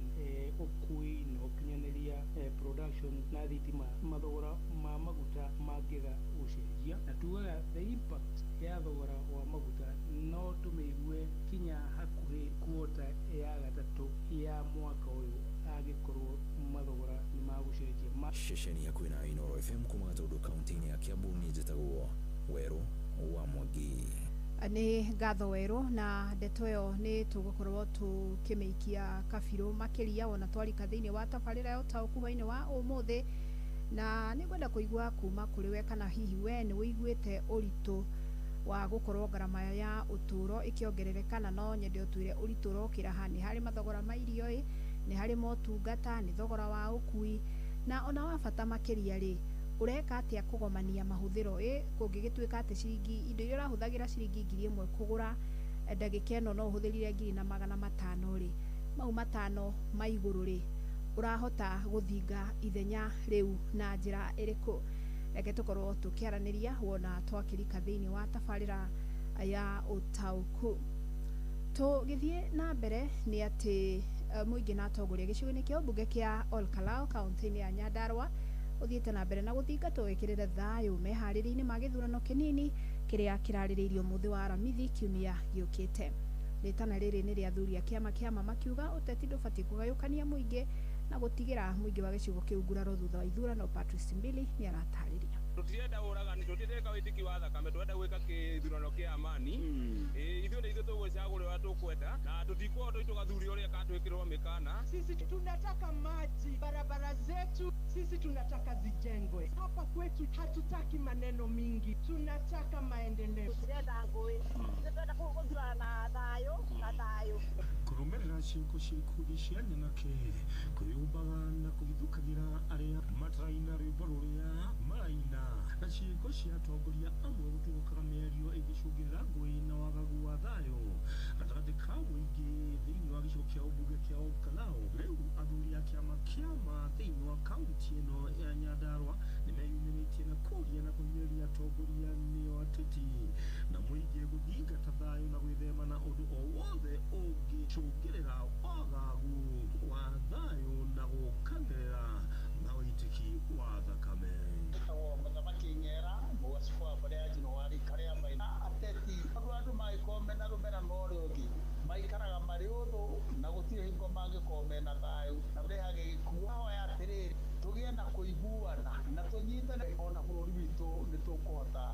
ũkui na ũkinyanĩria production na thitima mathogora ma maguta mangĩga gũcenjia na tugaga the impact ya thogora wa maguta no tũmĩigue kinya hakuhĩ kuota ya gatatũ ya mwaka ũyũ angĩkorwo mathogora nĩ magũcenjia. Ceceni hakuhĩ na Inooro FM kuma Gatundu kaunti-inĩ ya Kiambu, niĩ njĩtagwo Werũ wa Mwangi. Nĩ ngatho Werũ, na ndeto ĩyo nĩ tũgũkorwo tũkĩmĩikia kabirũ makĩria ona twarika thĩinĩ wa tabarĩra ya ũtaũku hwainĩ wa ũmũthĩ, na nĩ ngwenda kũigua kuma kũrĩ we kana hihi we nĩ wĩiguĩte ũritũ wa gũkorwo ngarama ya ũtũũro ĩkĩongerereka, na no nyende ũtwĩre ũritũ ũrokĩra ha, nĩ harĩ mathogora ma irio ĩ, nĩ harĩ motungata, nĩ thogora wa ũkui, na ona wa bata makĩria rĩ ũreka atĩa kũgomania mahũthĩro kũngĩgĩtuĩka atĩ ciringi indo iria ũrahũthagĩra ciringi 1,000 kũgũra ndagĩka ĩno no ũhũthĩrire 2,500 rĩ, mau 5 ma igũrũ rĩ ũrahota gũthinga ithenya rĩu na njĩra ĩrĩkũ? Reke tũkorwo tũkĩaranĩria wona twakĩrika thĩinĩ wa tabarĩra ya ũtaũku. Tũgĩthiĩ na mbere nĩ atĩ mũingĩ na atongoria gĩcigo-inĩ kĩa ũmbunge kĩa Olkalau kaunti-inĩ ya Nyandarua ũthiĩte na mbere na gũthingata wĩkĩrĩre thayũ meharĩrĩria-inĩ ma gĩthurano kĩnini kĩrĩa kĩrarĩrĩirio mũthĩ wa Aramithi kiumia gĩũkĩte. Rĩtana rĩrĩ nĩ rĩa athuri a kĩama makiuga ũteti ndũbatiĩ kũgayũkania mũingĩ na gũtigĩra mũingĩ wa gĩcigo kĩu nguraro thutha wa ithurano. Patrice Mbili nĩ aratarĩria. Tũtirenda ũragani, tũtirenda wĩtĩki wa thakame, twenda gwĩka gĩthurano kĩa amani. Ithuĩ nĩ ithuĩ tũgũcagũra ũrĩa tũkwenda na tũtikũhota tũgathuri ũrĩa katwĩkĩrwo mĩkana. Sisi tunataka maji, barabara zetu sisi tunataka zijengwe. Hapa kwetu hatutaki maneno mingi, tunataka maendeleo. Tũtirenda ngũĩ, tũtirenda gũthurana na thayũ. Kũrũmĩrĩra ciĩko cia ikundi cia nyanake kwĩyũmbaga na kũgithũkagĩra arĩa mataraina rwĩmbo rũrĩa maraina na ciĩko cia atongoria amwe gũtuĩkaga mĩario ĩgĩcũngĩrĩra ngũĩ na wagagu wa thayũ gatagatĩ ka mũingĩ thĩinĩ wa gĩcigo kĩa ũmbunge kĩa Olkalau. Rĩu athuri a kĩama thĩinĩ wa kaunti ĩno ya Nyandarua nĩ meyumĩrĩtie na kũria na kũhinyĩrĩria atongoria nĩo ateti na mũingĩ gũthingata thayũ na gwĩthema na ũndũ o wothe ũngĩcũngĩrĩra wagagu wa thayũ na gũkanĩrĩra na wĩitĩki wa thakame. Mũthamaki Ng'era mũgacibũ wa mbere ya Januari karĩa maina ateti andũ magĩkorwo mena rũmena na ũrĩa ũngĩ maikaraga marĩ ũthũ na gũtirĩ hingo mangĩkorwo mena thayũ na ndehage gĩkuũ. Ahoya atĩrĩrĩ tũgĩe na kũiguana na tũnyitane ona bũrũri witũ nĩ tũkũhota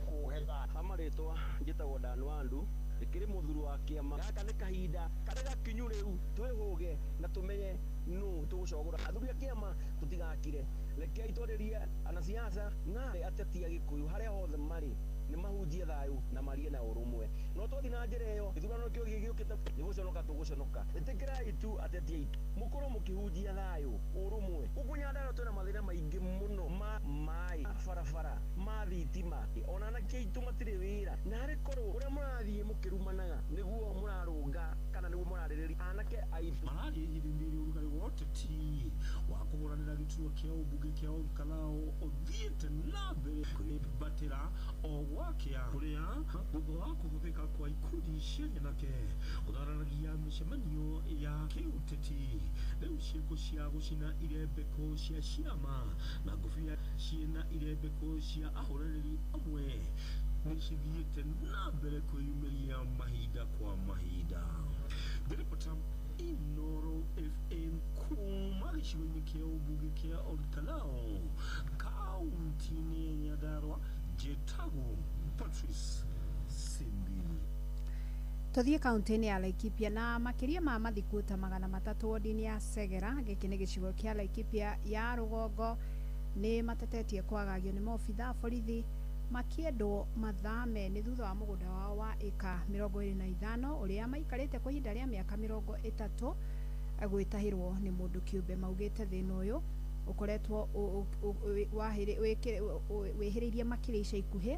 kũũhe thayũ. Amarĩtwa njĩtagwo Dan Wandu, rĩkĩrĩ mũthuri wa kĩama gaka nĩ kahinda karĩa gakinyu rĩu twĩhũge na tũmenye nũ tũgũcogora. Athuri a kĩama tũtigakire, rekei twarĩrie anasiasa na ateti a Gĩkũyũ harĩa hothe marĩ nĩ mahunjie thayũ na marie na ũrũmwe. No twathiĩ na njĩra ĩyo gĩthurano kĩu gĩgĩũkĩte nĩ gũconoka tũgũconoka. Ĩtĩkĩrai tu ateti aitũ mũkorwo mũkĩhunjia thayũ ũrũmwe. Gũkũ Nyandarua twĩna mathĩna maingĩ mũno ma maĩ, barabara, ma thitima, ona anake aitũ matirĩ wĩra, na harĩ korwo ũrĩa mũrathiĩ mũkĩrumanaga nĩguo mũrarũnga kana nĩguo mũrarĩrĩria anake aitũ. Mararĩ ihinda-inĩ ũrugarĩ wa ũteti wa kũhũranĩra gĩturwa kĩa ũmbunge kĩa Olkalau ũthiĩte na mbere kwĩbatĩra o gwakĩa kũrĩa thutha wa kũhũthĩka kwa ikundi cia nyanake gũtharanagia mĩcemanio ya kĩũteti. Rĩu ciĩko cia gũcina irembeko cia ciama na ngũbia ciĩna irembeko cia ahũranĩri amwe nĩ cithiĩte na mbere kwĩyumĩria mahinda kwa mahinda. Nderepota Inooro FM kuma gĩcigo-inĩ kĩa ũmbunge kĩa Olkalau kaunti-inĩ ya Nyandarua, njĩtagwo Patrice Simbili. Tũthiĩ kaunti-inĩ ya Laikipia na makĩria ma mathikũ ta 300 wodi-inĩ ya Segera. Gĩkĩ nĩ gĩcigo kĩa Laikipia ya rũgongo nĩ matetetie kwagagio nĩ maobitha borithi makĩendwo mathame nĩ thutha wa mũgũnda wao wa eka 25 ũrĩa maikarĩte kwa ihinda rĩa mĩaka 30 gwĩtahĩrwo nĩ mũndũ kĩũmbe. Maugĩte thĩna ũyũ ũkoretwo wĩhĩrĩirie makĩria ica ikuhĩ,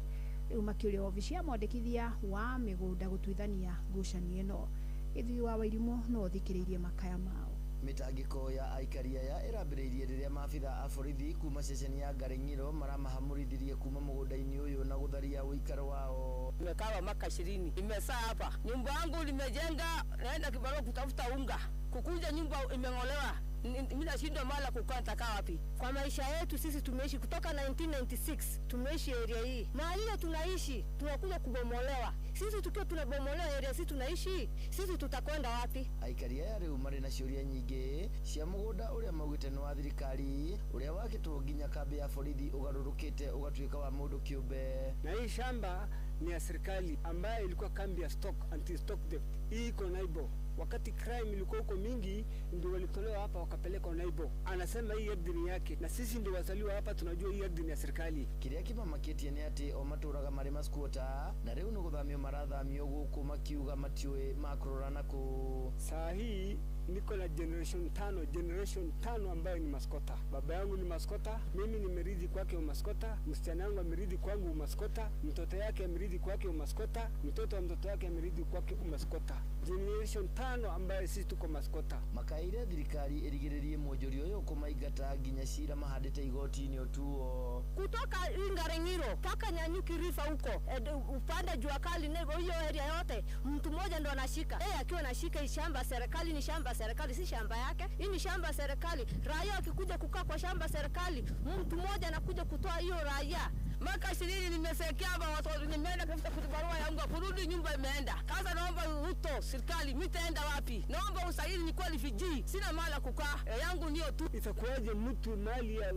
rĩu makĩũria obici ya mwandĩkithia wa mĩgũnda gũtuithania ngucanio ĩno. Ithui wa Wairimu no thikiririe makaya mao. Mitangiko ya aikari aya irambiriirie riria maabitha a borithi kuma ceceni ya Ngarengiro maramahamurithirie kuma mugunda-ini uyu na gutharia uikaro wao. Nimekawa maka 20 nimesaa hapa, nyumba yangu nimejenga, naenda kibarua kutafuta unga, kukuja nyumba imeng'olewa. Mimi nashindwa mala kukaa takaa wapi. Kwa maisha yetu sisi tumeishi kutoka 1996 tumeishi area hii. Mahali tunaishi tunakuja kubomolewa. Sisi tukiwa tunabomolewa area sisi tunaishi, sisi tutakwenda wapi? Aikari aya riu mari na ciuria nyingi cia mugunda uria maugite ni wa thirikari uria wakitwo nginya kambi ya borithi ugarurukite ugatuika wa mundu kiumbe. Na hii shamba ni ya serikali ambayo ilikuwa kambi ya stock anti stock theft. Hii iko Naibo. Wakati crime ilikuwa huko mingi ndio walitolewa hapa wakapelekwa Naibo. Anasema hii ardhi ni yake na sisi ndio wasaliwa hapa tunajua hii ardhi ni ya serikali. Kiria kimamakitie ni ati o maturaga mari maskuota na riu no guthamio marathamio guku makiuga matiwe makurorana ku. Saa hii niko na generation tano ambayo ni maskota. Baba yangu ni maskota, mimi nimeridhi kwake umaskota, msichana wangu ameridhi kwangu umaskota, mtoto yake ameridhi kwake umaskota, mtoto wa mtoto yake ameridhi kwake umaskota. Generation 5 ambayo sisi tuko maskota. Makaire thirikari irigiririe mwonjoria uyu kumaigata nginya cira mahandite igoti-ini otuo. Kutoka Ngarengiro mpaka Nyanyuki River huko upande jua kali nego hiyo area yote mtu mmoja ndo anashika. Akiwa anashika shamba serikali ni shamba serikali si shamba yake. Hii ni shamba serikali. Raia akikuja kukaa kwa shamba serikali, mtu mmoja anakuja kutoa hiyo raia. Maka 20 nimesekea hapa watu nimeenda kutafuta kubarua yangu kurudi nyumba imeenda. Kaza naomba Ruto serikali mitaenda wapi? Naomba usaidie ni qualify. Sina mala kukaa. Yangu ndio tu. Itakuwaje mtu mali ya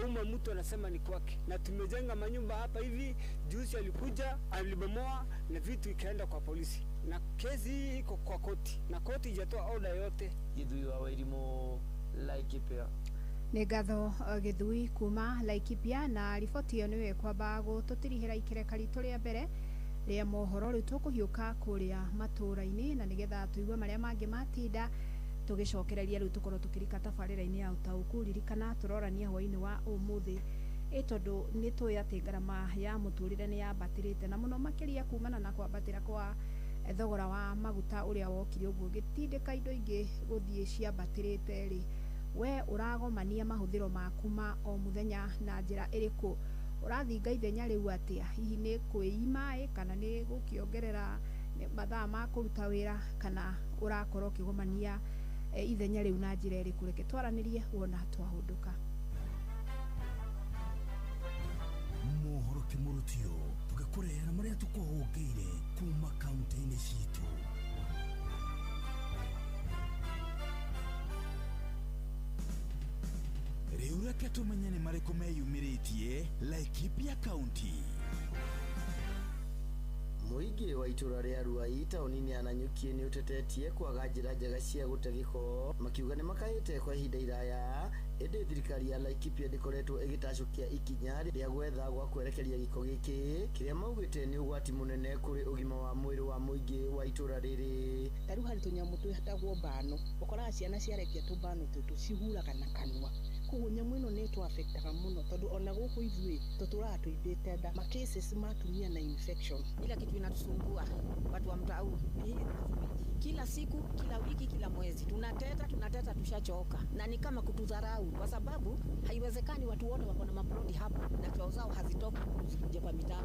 umma mtu anasema ni kwake? Na tumejenga manyumba hapa hivi, juzi alikuja alibomoa na vitu ikaenda kwa polisi. Na kesi iko kwa koti. Na koti ijatoa order yote. Ithui wa Wairimu Laikipia. Nĩ ngatho Githui kuma Laikipia na riboti ĩyo nĩwe kwamba gũtũtirihĩra ikereka ritũ rĩa mbere rĩa mohoro rĩu tũkũhiũka kũrĩa matũra-inĩ na nĩgetha tũigue marĩa mangĩ matinda tũgĩcokereria rĩu tũkorwo tũkĩrika tabarĩra-inĩ ya ũtaũku ririkana tũrorania hwaĩ-inĩ wa ũmũthĩ tondũ nĩ tũĩ atĩ ngarama ya mũtũrĩre nĩ yambatĩrĩte na mũno makĩria kumana na kwambatĩra kwa thogora wa maguta ũrĩa wokire ũguo gĩtindĩka indo ingĩ gũthiĩ ciambatĩrĩte rĩ we uragomania mahuthiro maku ma o muthenya na njira iriku urathinga ithenya riu atia hihi ni kwĩima kana ni gukiongerera mathaa ma kuruta wira kana urakorwo kigomania ithenya riu na njira iriku reke twaranirie wona twahunduka mohoro kimurutio tugakorera maria tukuhungiire kuma kaunti-ini citu riu reke tumenye ni mariku meyumiritie Laikipia County. Muingi wa itura ria Ruai tauni-ini ya Nanyuki ni utetetie kwaga njira njega cia gute giko makiuga ni makaite kwa ihinda iraya indi thirikari ya Laikipia ndikoretwo igitacukia ikinya ria gwetha gwa kwerekeria giko giki kiria maugite ni ugwati munene kuri ugima wa mwiri wa muingi wa itura riri. Taru hari tunyamu twetagwo mbano ukoraga ciana ciarekia tumbano tutu cihuraga na kanua koguo nyamu ino ni twaffectaga muno tondu ona guku ithui tuturaga tuithite nda ma cases matumia na infection. Ila kitu inatusumbua watu wa mtaa huu kila siku, kila wiki, kila mwezi tunateta tushachoka na ni kama kutudharau kwa sababu haiwezekani watu wote wako na maploti hapa na tuao zao hazitoki kuja kwa mitaa.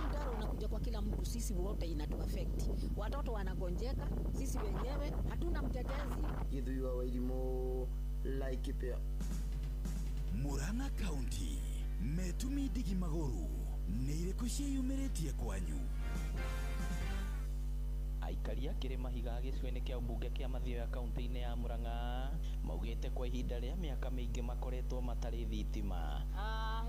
Mtaro unakuja kwa kila mtu, sisi wote inatuaffect. Watoto wanagonjeka, sisi wenyewe hatuna mtetezi. Githui wa Wairimu Laikipia. Murang'a County metumi ndigi maguru nĩ irĩkũ ciĩyumĩrĩtie kwanyu? Aikari a Kĩrĩma Higa gĩcigo-inĩ kĩa ũmbunge kĩa Mathioya kaunti-inĩ ya Murang'a maugĩte kwa ihinda rĩa mĩaka mĩingĩ makoretwo matarĩ thitima.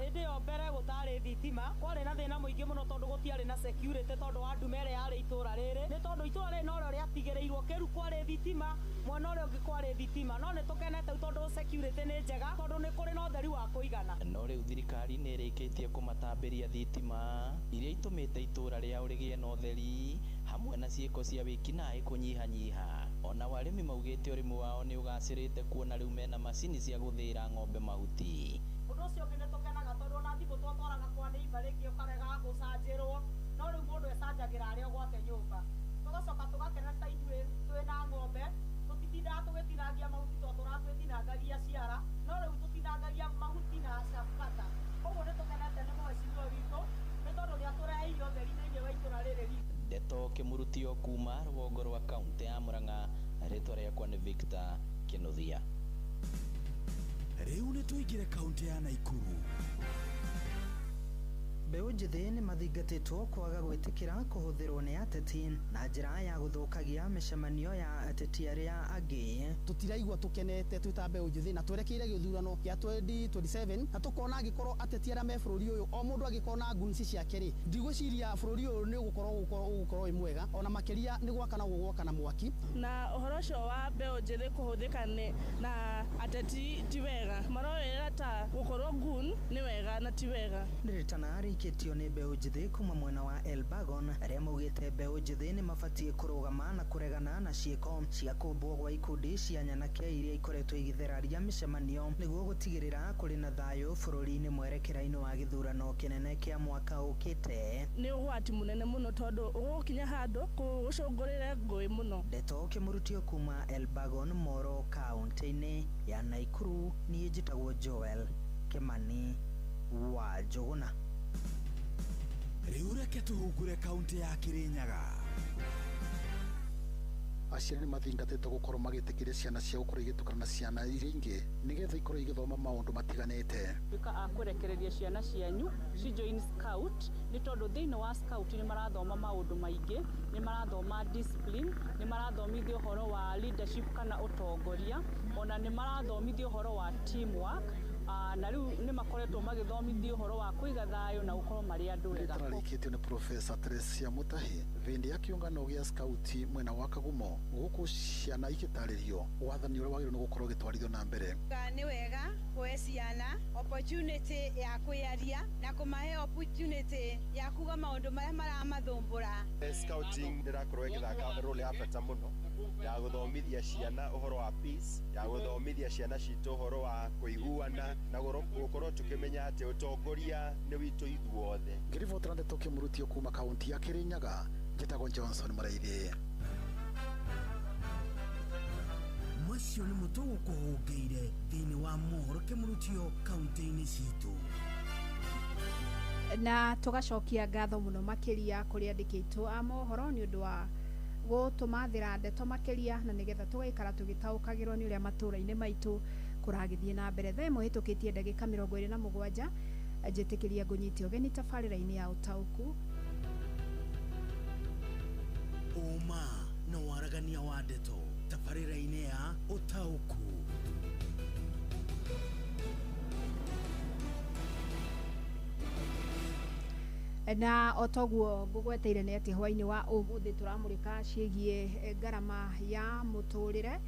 Hĩndĩ ĩyo mbere gũtarĩ thitima kwarĩ na thĩna mũingĩ mũno tondũ gũtiarĩ na security tondũ wa ndume ĩrĩa yarĩ itũra rĩrĩ nĩ tondũ itũra rĩrĩ norĩo rĩatigĩrĩirwo Kĩru kwarĩ thitima mwena ũrĩa ũngĩ kwarĩ thitima no nĩ tũkenete tondũ security nĩ njega tondũ nĩ kũrĩ na ũtheri wa kũigana. No rĩu thirikari nĩ ĩrĩkĩtie kũmatambĩria thitima iria itũmĩte itũra rĩao rĩgĩe na ũtheri hamwe na ciĩko cia wĩkinaĩ kũnyihanyiha. Ona arĩmi maugĩte ũrĩmi wao nĩ ũgacĩrĩte kuona rĩu mena macini cia gũthĩĩra ng'ombe mahuti. Ũndũ ũcio ũngĩ nĩ tũkenaga tondũ ona thikũ twatwaraga kwa neighbor rĩngĩ ũkarega gũcanjĩrwo no rĩu mũndũ ecanjagĩra arĩa gwake nyũmba. tugacoka tugakena ta ithuĩ twĩna ng'ombe tũtitindaga tũgĩtinangia mahuti tondũ tũratwĩtinangagia ciara no rĩu tũtinangagia mahuti na cabata ũguo nĩ tũkenete nĩ mheshimiwa witũ nĩ tondũ nĩ atũreheire ũtheri thĩinĩ wa itũra rĩrĩ ritũ. Ndeto Kĩmurutio kuma rũgongo rwa kaunti ya Murang'a, rĩtwa rĩakwa nĩ Victor Kĩnuthia. Rĩu nĩ tũingĩre kaunti ya Naikuru. Mbeũ njĩthĩ nĩ mathingatĩtwo kwaga gwĩtĩkĩra kũhũthĩrwo nĩ ateti na njĩra ya gũthũkagia mĩcemanio ya ateti arĩa angĩ. Tũtiraigua tũkenete twĩ ta mbeũ njĩthĩ na twerekeire gĩthurano kĩa 2027 na tũkona angĩkorwo ateti arĩa me bũrũri ũyũ o mũndũ angĩkorwo na ngunci ciake rĩ, ndigwĩciria bũrũri ũyũ nĩ ũgũkorwo wĩ mwega, ona makĩria nĩ gwakana gwakana mwaki. Na ũhoro ũcio wa mbeũ njĩthĩ kũhũthĩka na ateti ti wega, maroera ta gũkorwo ngun nĩ wega na ti wega. Ndirikana rĩikĩtio nĩ mbeũ njĩthĩ kuma mwena wa Elbagon arĩa maugĩte mbeũ njĩthĩ nĩ mabatiĩ kũrũgama na kũregana na ciĩko cia kũmbwo gwa ikundi cia nyanake iria ikoretwo igĩtheraria mĩcemanio nĩguo gũtigĩrĩra kũrĩ na thayũ bũrũri-inĩ mwerekera-inĩ wa gĩthurano kĩnene kĩa mwaka ũkĩte. Nĩ ũgwati mũnene mũno tondũ ũgũkinya handũ gũcũngũrĩre ngũĩ mũno. Ndeto Kĩmurutio kuma Elbagon, Moro, kaunti-inĩ ya Naikuru. Niĩ njĩtagwo Joel Kĩmani wa Njũgũna. Rĩu reke tũhungure kaunti ya Kĩrĩnyaga. Aciari nĩ mathingatĩtwo gũkorwo magĩtĩkĩria ciana ciao gũkorwo igĩtukana na ciana iria ingĩ nĩgetha ikorwo igĩthoma maũndũ matiganĩte. Tuĩka a kũrekereria ciana cianyu ci join scout nĩ tondũ thĩinĩ wa scout nĩ marathoma maũndũ maingĩ, nĩ marathoma discipline, nĩ marathomithio ũhoro wa leadership kana ũtongoria, ona nĩ marathomithio ũhoro wa teamwork, na rĩu nĩ makoretwo magĩthomithio ũhoro wa kũiga thayũ na gũkorwo marĩ andũ wega. Rĩtarĩkĩtio nĩ Profesa Teresia Mutahi hĩndĩ ya kĩũngano gĩa scout mwena wa Kagumo, gũkũ ciana igĩtarĩrio wathani ũrĩa wagĩrĩirwo nĩ gũkorwo ũgĩtwarithio na mbere. Nĩ wega kũhe ciana opportunity ya kwĩyaria na kũmahe opportunity ya kuga maũndũ marĩa maramathumbũra. Scouting ndĩrakorwo ĩgĩthaka role ya bata mũno ya gũthomithia ciana ũhoro wa peace, ya gũthomithia ciana citũ ũhoro wa kũiguana na gũkorwo tũkĩmenya atĩ ũtongoria nĩ witũ ithuothe. Ngĩribotera Ndeto Kĩmurutio kuma kaunti ya Kĩrĩnyaga, njĩtagwo Johnson Mũraithi. Macio nĩ mũtugo kũhũngĩire thĩinĩ wa mohoro Kĩmurutio kaunti-inĩ citũ. Na tũgacokia ngatho mũno makĩria kũrĩ andĩki aitũ a mohoro nĩ ũndũ wa gũtũmathĩra ndeto makĩria na nĩgetha tũgaikara tũgĩtaũkagĩrwo nĩ ũrĩa matũra-inĩ maitũ kũragĩthiĩ na mbere. Thaa ĩmwe hĩtũkĩtie ndagĩka 27 njĩtĩkĩria ngũnyite ũgeni tabarĩra-inĩ ya ũtaũku. Ũma na waragania wa ndeto tabarĩra-inĩ ya ũtaũku. Na otoguo ngũgweteire nĩ atĩ hwainĩ wa ũmũthĩ tũramũrĩka ciĩgiĩ ngarama ya mũtũrĩre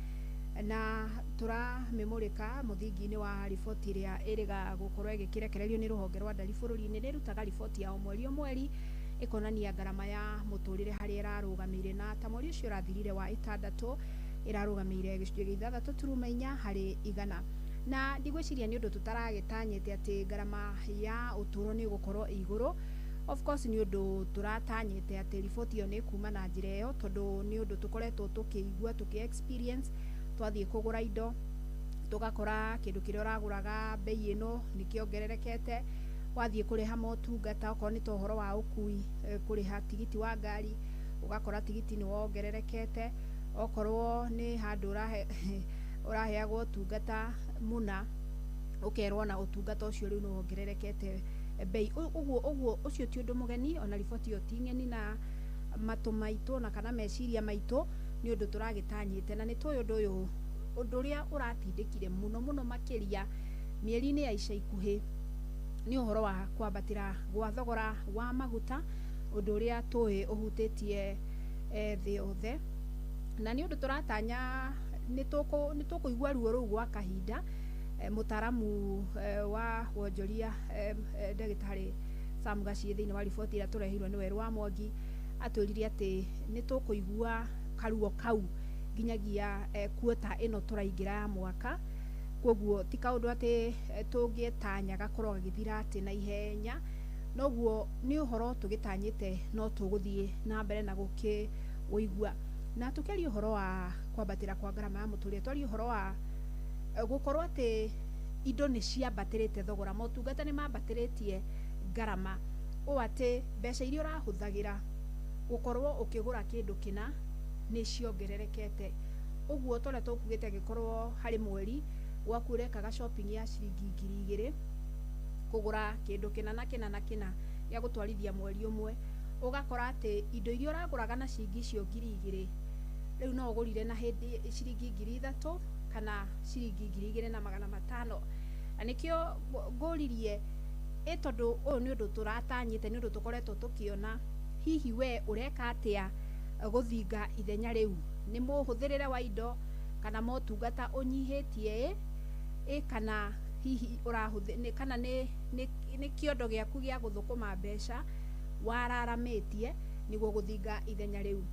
na tũramĩmũrĩka mũthingi-inĩ wa riboti ĩrĩa ĩrĩga gũkorwo ĩgĩkĩrekererio nĩ rũhonge rwa ndari bũrũri-inĩ. Nĩ rutaga riboti ya o mweri ĩkonania ngarama ya mũtũrĩre harĩa ĩrarũgamĩire, na ta mweri ũcio ũrathirire wa ĩtandatũ ĩrarũgamĩire gĩcunjĩ gĩa 3.4 harĩ igana. Na ndigwĩciria nĩ ũndũ tũtaragĩtanyĩte atĩ ngarama ya ũtũro nĩ gũkorwo igũrũ. Of course nĩ ũndũ tũratanyĩte atĩ riboti ĩyo nĩ kuma na njĩra ĩyo, tondũ nĩ ũndũ tũkoretwo tũkĩigua experience twathiĩ kũgũra indo tũgakora kĩndũ kĩrĩa ũragũraga bei ĩno nĩkĩongererekete, wathiĩ kũrĩha motungata okorwo nĩ ta ũhoro wa ũkui, kũrĩha tigiti wa ngari ũgakora tigiti nĩ wongererekete, okorwo nĩ handũ ũraheagwo ũtungata mũna ũkerwo na ũtungata ũcio rĩu nĩ wongererekete bei. Ũguo ũcio ti ũndũ mũgeni, ona riboti ĩyo ti ng'eni na matũ maitũ na kana meciria maitũ, nĩ ũndũ tũragĩtanyĩte na nĩ tũĩ ũndũ ũyũ ũndũ ũrĩa ũratindĩkire mũno makĩria mĩeri-inĩ ya ica ikuhĩ nĩ ũhoro wa kwambatĩra gwa thogora wa maguta, ũndũ ũrĩa tũĩ ũhutĩtie thĩ yothe, na nĩ ũndũ tũratanya nĩ tũkũigua ruo rũu gwa kahinda. Mũtaramu wa wonjoria ndagĩtarĩ Sam Gaciĩ thĩinĩ wa riboti ĩrĩa tũreheirwo nĩ Werũ wa Mwangi atwĩrire atĩ nĩ tũkũigua karuo kau nginyagia kuota ĩno tũraingĩra ya mwaka. Koguo ti kaũndũ atĩ tũngĩtanya gakorwo gagĩthira atĩ na ihenya, noguo nĩ ũhoro tũgĩtanyĩte no tũgũthiĩ na mbere na uigua na tukiaria uhoro wa kwambatira kwa ngarama ya muturire twaria uhoro wa gukorwo ati indo ni ciambatirite thogora motungata ni mambatiritie ngarama o ati mbeca iria urahuthagira gukorwo ukigura kindu kina ni ciongererekete uguo tole tukugite gikorwo hari mweri wakurekaga shopping ya ciringi 2000 kugura kindu kina na kina na kina ya gutwarithia mweri umwe ugakora ati indo iria uraguraga na ciringi cio 2000 riu no ugurire na hindi ciringi 3000 kana ciringi 2500 anikio nguririe tondu uyu ni undu turatanyite ni undu tukoretwo tukiona hihi we ureka atia guthinga ithenya riu ni muhuthirire wa indo kana motungata unyihitie kana hihi kana ni kiondo giaku gia guthukuma mbeca wararamitie niguo guthinga ithenya riu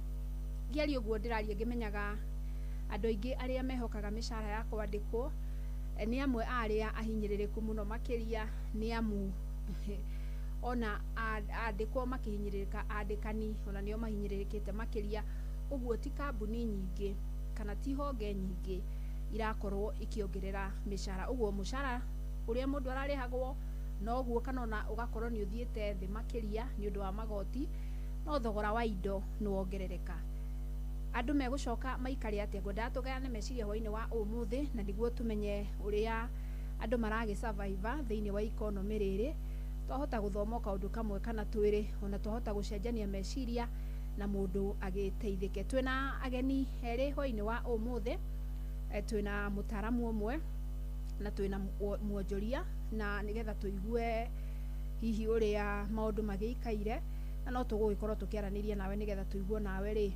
ngiaria uguo ndiraria ngimenyaga andu aingi aria mehokaga mishara ya kwandikwo ni amwe aria ahinyiririku muno makiria ni amu ona andikwo makihinyiririka andikani ona nio mahinyiririkite makiria uguo ti kambuni nyingi kana ti honge nyingi irakorwo ikiongerera mishara uguo mushara uria mundu ararihagwo no guo kana ona ugakorwo ni uthiete thi makiria ni undu wa magoti no thogora wa indo ni wongerereka andu megucoka maikari atia ngwenda tugayane meciria hwaini wa umuthi na niguo tumenye uria andu maragi survive thiini wa economy riri twahota guthoma kaundu kamwe kana twiri ona twahota gucenjania meciria na mundu agiteithike twina ageni eri hwaini wa umuthi twina mutaramu umwe na twina muonjoria na nigetha tuigue hihi uria maundu magiikaire na no tugugikorwo tukiaraniria nawe nigetha tuigue nawe ri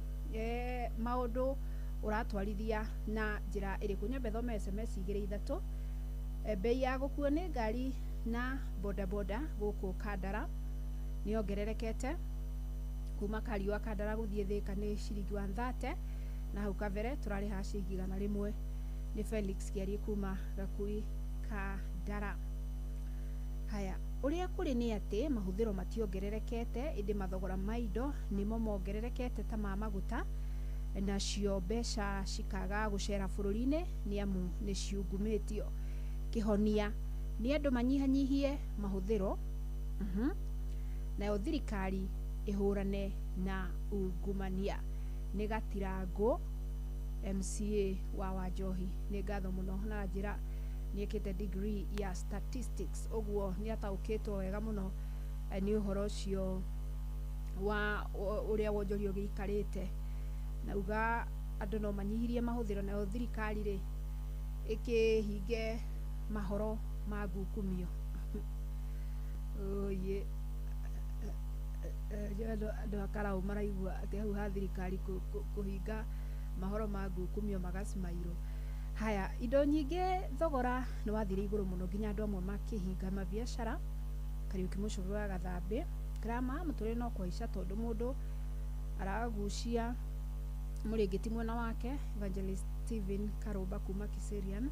maundu uratwarithia na njira iriku nyambe thome SMS 23 bei ya gukuo ni ngari na boda boda guku Kandara ni ongererekete kuma Kariwa Kandara guthie Thika ni ciringi 130 na hau kabere turari ha ciringi 100 ni Felix Kiari kuma Gakui Kandara. Haya uria kuri ni ati mahuthiro mationgererekete indi mathogora maindo nimo mongererekete ta ma maguta na cio mbeca cikaga gucera bururi-ini ni amu ni ciungumitio kihonia ni andu manyihanyihie mahuthiro na thirikari ihurane na ungumania ni Gatirango MCA wa Wanjohi ni ngatho muno na njira niekite degree ya statistics oguo ni ataukitwo wega muno ni uhoro ucio wa uria wonjorio giikarite na uga andu no manyihirie mahuthiro na thirikari ri ikihinge mahoro ma ngukumio oye andu akarau maraigua ati hau ha thirikari kuhinga mahoro ma ngukumio magasimairo. Haya indo nyingi thogora ni wathire iguru muno nginya andu amwe makihinga mabiacara Kariuki mucuru wa Gathambi grama muture no kuhisha tondu mundu aragucia muringiti mwena wake Evangelist Steven Karuba kuma Kiserian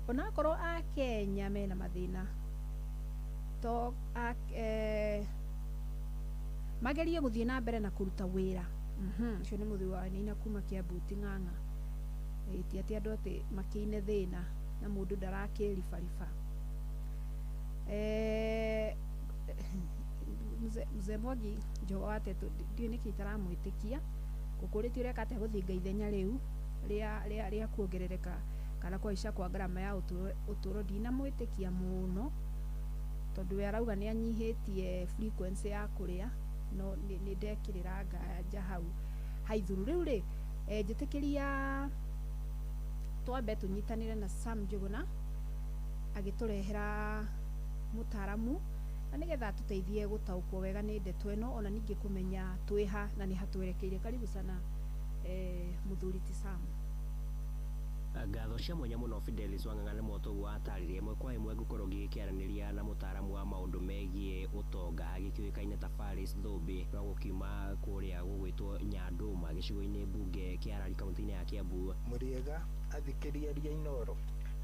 ona korwo a Kenya mena mathina to magerie guthie na mbere na kuruta wira cio ni muthi wa nina kuma Kiambu Ting'ang'a ti ati andu ati makiine thina na mundu ndarakiribariba mzee Mwangi Njogo Atetu ndiu niki itaramwitikia gukuriti ureka ate guthinga ithenya riu ria kuongerereka kana kuisha kwa ngarama ya uturo ndina mwitikia muno tondu we arauga ni anyihitie frequency ya kuria no ni ndekirira nganja hau haithuru riu ri njitikiria twambe tunyitanire na Sam Njuguna agiturehera mutaramu na nigetha tuteithie gutaukwo wega ni ndeto ino ona ningi kumenya twiha na ni hatwerekeire. Karibu sana muthuri ti Sam. Ngatho cia mwanya muno Fidelis Wang'ang'a moto wa ataririe mwe kwa imwe ngukorwo ngikiaraniria na mutaramu wa maundu megie utonga agikiuikaine ta Faris Thumbi no gukiuma kuria gugwitwo Nyanduma gicigo-ini mbunge kia Rari kaunti-ini ya Kiambu. Muriega athikiria ria Inoro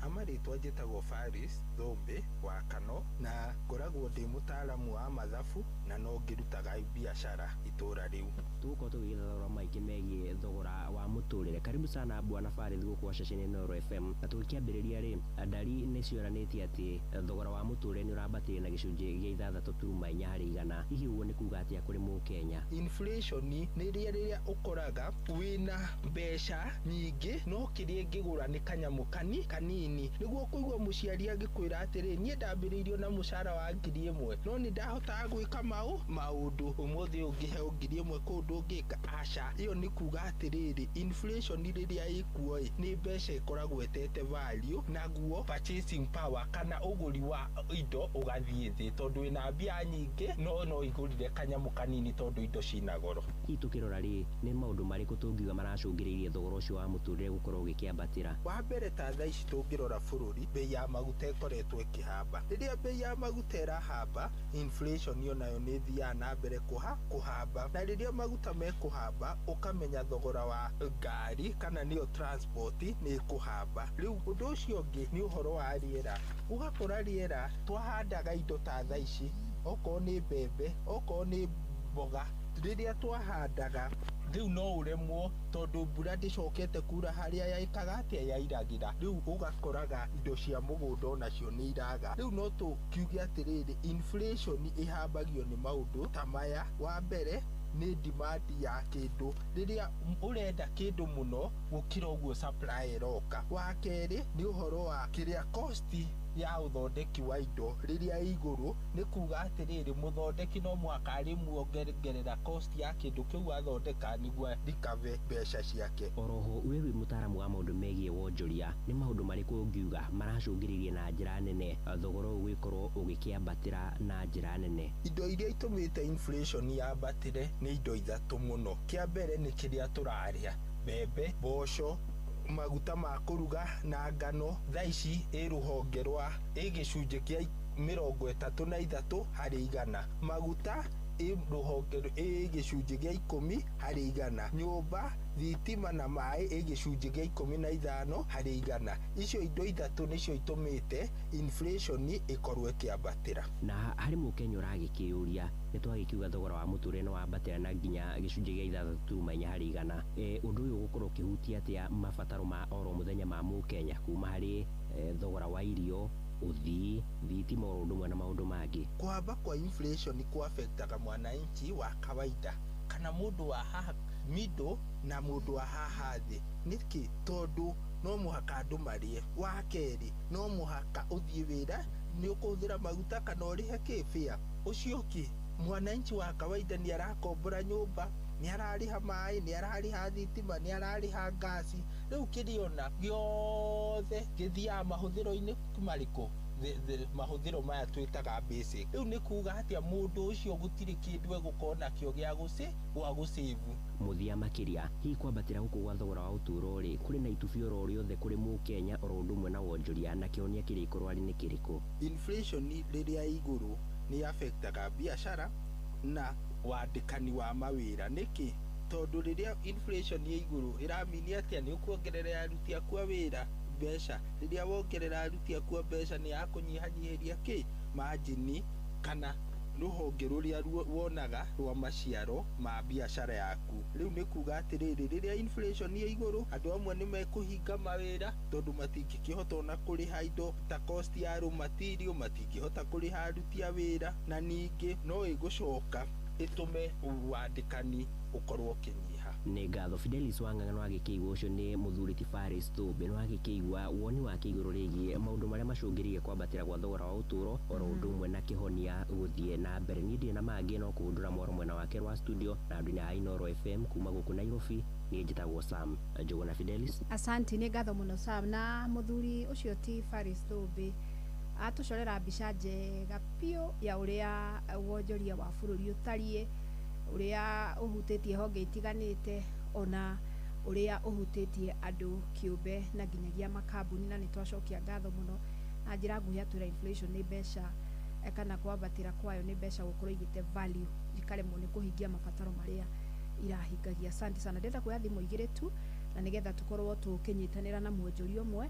amarĩtwa njĩtagwo Faris Thũmbĩ wa Kano, na ngoragwo ndĩ mũtaaramu wa mathabu na no ngĩrutaga biacara itũra rĩu. Tũgũkorwo tũgĩgĩthogora maingĩ megiĩ thogora wa mũtũrĩre. Karibu sana Bwana Faris gũkũ ceceni Noro FM. Na tũgĩkĩambĩrĩria rĩ, ndari nĩ cionanĩtie atĩ thogora wa mũtũrĩre nĩ ũrambatĩrĩra na gĩcunjĩ gĩa 6.4 harĩ igana. Hihi ũguo nĩ kuuga atĩa kũrĩ Mũkenya? Inflation nĩ rĩrĩa ũkoraga wĩna mbeca nyingĩ no kĩrĩa ngĩgũra nĩ kanyamũ kanini. Nĩguo kũigua mũciari agĩkwĩra atĩrĩ, niĩ ndambĩrĩirio na mũcara wa 1,000 no nĩ ndahotaga gwĩka maũndũ ũmũthĩ ũngĩheo 1,000 kũndũ ũngĩka. Aca, ĩyo nĩ kuuga atĩrĩrĩ, inflation rĩrĩa ĩkuo nĩ mbeca ĩkoragwo etete value, naguo purchasing power kana ũgũri wa indo ũgathiĩ thĩ, tondũ wĩna mbia nyingĩ no igũrire kanyamũ kanini tondũ indo cina goro. Hihi tũkĩrora rĩ, nĩ maũndũ marĩkũ tũngiuga maracũngĩrĩirie thogora ũcio wa mũtũrĩre gũkorwo ũgĩkĩambatĩra? Wa mbere ta thaa ici tũngĩrora bũrũri, bei ya maguta ĩkoretwo ĩkĩhamba. Rĩrĩa bei ya maguta ĩrahamba, inflation yo nayo nĩ thiaga na mbere kũhamba, na rĩrĩa maguta mekũhamba ũkamenya thogora wa ngari kana nĩyo transport nĩ kũhamba. Rĩu ũndũ ũcio ũngĩ nĩ ũhoro wa rĩera. Ũgakora rĩera twahandaga indo ta thaa ici, okorwo nĩ mbembe, okorwo nĩ mboga, rĩrĩa twahandaga rĩu no ũremwo tondũ mbura ndĩcokete kura harĩa yaikaga atĩa yairagĩra. Rĩu ũgakoraga indo cia mũgũnda onacio nĩ iraga. Rĩu no tũkiuge atĩrĩrĩ, inflation ĩhambagio nĩ maũndũ ta maya. Wa mbere nĩ demand ya kĩndũ, rĩrĩa ũrenda kĩndũ mũno gũkĩra ũguo supply ĩroka. Wa kerĩ nĩ ũhoro wa kĩrĩa cost ya ũthondeki wa indo rĩrĩa igũrũ, nĩ kuuga atĩrĩrĩ, mũthondeki no mũhaka arĩmuongerera cost ya kĩndũ kĩu athondeka nĩguo recover mbeca ciake. Oroho we wĩ mũtaaramu wa maũndũ megiĩ wonjoria, nĩ maũndũ marĩkũ ũngiuga maracũngĩrĩirie na njĩra nene thogora ũyũ gũkorwo ũgĩkĩambatĩra na njĩra nene? Indo iria itũmĩte inflation yambatĩre nĩ indo ithatũ mũno. Kĩa mbere nĩ kĩrĩa tũrarĩa, mbembe, mboco, maguta ma kũruga na ngano. Thaa ici rũhonge rwa gĩcunjĩ kĩa 33 harĩ igana. Maguta rũhonge gĩcunjĩ gĩa 10 harĩ igana. Nyũmba, thitima na maĩ gĩcunjĩ gĩa 15 harĩ igana. Icio indo ithatũ nĩcio itũmĩte inflation ĩkorwo ĩkĩambatĩra. Na harĩ Mũkenya ũragĩkĩũria, nĩ twagĩkiuga thogora wa mũtũrĩre nĩ wambatĩra na nginya gĩcunjĩ gĩa 6.4 harĩ igana. Ũndũ ũyũ gũkorwo ũkĩhutia atĩa mabataro ma oro mũthenya ma Mũkenya, kuma harĩ thogora wa irio, ũthii, thitima o ũndũ ũmwe na maũndũ mangĩ? Kwamba kwa inflation kũ-affectaga mwananchi wa kawaida kana mũndũ wa haha middle na mũndũ wa haha thĩ. Nĩkĩ? Tondũ no mũhaka andũ marĩe. Wa kerĩ, no mũhaka ũthiĩ wĩra, nĩ ũkũhũthĩra maguta kana ũrĩhe kĩbĩa. Ũcio ũngĩ, mwananchi wa kawaida nĩ arakombora nyũmba, nĩ ararĩha maĩ, nĩ ararĩha thitima, nĩ ararĩha ngasi. Rĩu kĩrĩona gĩothe gĩthiaga mahũthĩro-inĩ marĩkũ? Mahũthĩro maya twĩtaga basic. Rĩu nĩ kuuga atĩa mũndũ ũcio gũtirĩ kĩndũ egũkorwo nakĩo gĩa gũsave. Mũthia makĩria, hihi kwambatĩra gũkũ gwa thogora wa ũtũũro rĩ, kũrĩ na itubio oro rĩothe kũrĩ Mũkenya oro ũndũ ũmwe na wonjoria, na kĩhonia kĩrĩkorwo arĩ nĩ kĩrĩkũ? Inflation rĩrĩa igũrũ nĩ affectaga biacara na wandĩkani wa mawĩra. Nĩkĩ? Tondũ rĩrĩa inflation ĩ igũrũ ĩramini atĩa nĩ ũkuongerera aruti aku a wĩra mbeca. Rĩrĩa wongerera aruti aku a mbeca nĩ yakũnyihanyihĩria margin kana rũhonge rũrĩa wonaga rwa maciaro ma biacara yaku. Rĩu nĩ kuuga atĩrĩrĩ, rĩrĩa inflation ĩ igũrũ, andũ amwe nĩ mekũhinga mawĩra tondũ matingĩkĩhota ona kũrĩha indo ta cost ya raw material, matingĩhota kũrĩha aruti a wĩra, na ningĩ no ĩgũcoka ĩtũme wandĩkani ũkorwo ũkĩnyiha. Nĩ ngatho Fidelis Wang'ang'a wagĩkĩigua ũcio nĩ mũthuri ti Faris Thũmbĩ, nĩ wagĩkĩigua woni wake igũrũ rĩgiĩ maũndũ marĩa macũngĩrĩirie kwambatĩra gwa thogora wa ũtũũro oro ũndũ ũmwe na kĩhonia gũthiĩ na mbere. Niĩ ndirĩ na mangĩ no kũhũndũra mwaro mwena wake rwa studio na andũ-inĩ a Inooro FM kuma gũkũ Nairobi. Niĩ njĩtagwo Sam Njũgũna Fidelis. Asanti, nĩ ngatho mũno Sam. Na mũthuri ũcio ti Faris Thũmbĩ atũcorera mbica njega biũ ya ũrĩa wonjoria wa bũrũri ũtariĩ, ũrĩa ũhutĩtie honge itiganĩte, ona ũrĩa ũhutĩtie andũ kĩũmbe na nginyagia makambuni, na nĩ twacokia ngatho mũno na njĩra nguhĩ atwĩra inflation nĩ mbeca kana kwambatĩra kwayo nĩ mbeca gũkorwo igĩte value ikaremwo nĩ kũhingia mabataro marĩa irahingagia. Asante sana. Ndenda kuoya thimũ igĩrĩ tu na nĩgetha tũkorwo tũkĩnyitanĩra na mwonjoria ũmwe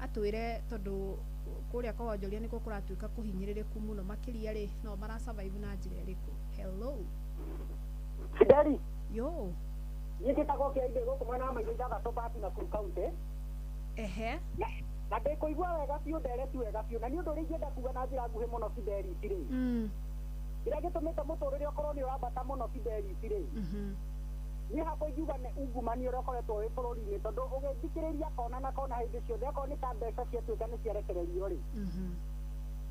atwire tondu kuria kwa wonjoria niko kuratuika kuhinyirireku muno makiria ri no mara survive na njira iriku. Hello Fideli. Yo. Njitagwo Kiainde guku mwena wa Maingi Gathatũ Pati na Kuru County. Ehe. Na ndikuigua wega biũ ndereti wega biũ na nĩ ũndũ ũrĩa ingĩenda kuga na njĩra nguhĩ mũno Fideli rĩ. Kĩrĩa gĩtũmĩte mũtũrĩre ũkorwo nĩ ũrambata mũno Fideli rĩ. Niĩ hakwa ingiuga nĩ ungumania ũrĩa ũkoretwo wĩ bũrũri-inĩ tondũ ũgĩthikĩrĩria kona na kona hĩndĩ ciothe okorwo nĩ ta mbeca ciatuĩka nĩ ciarekererio rĩ.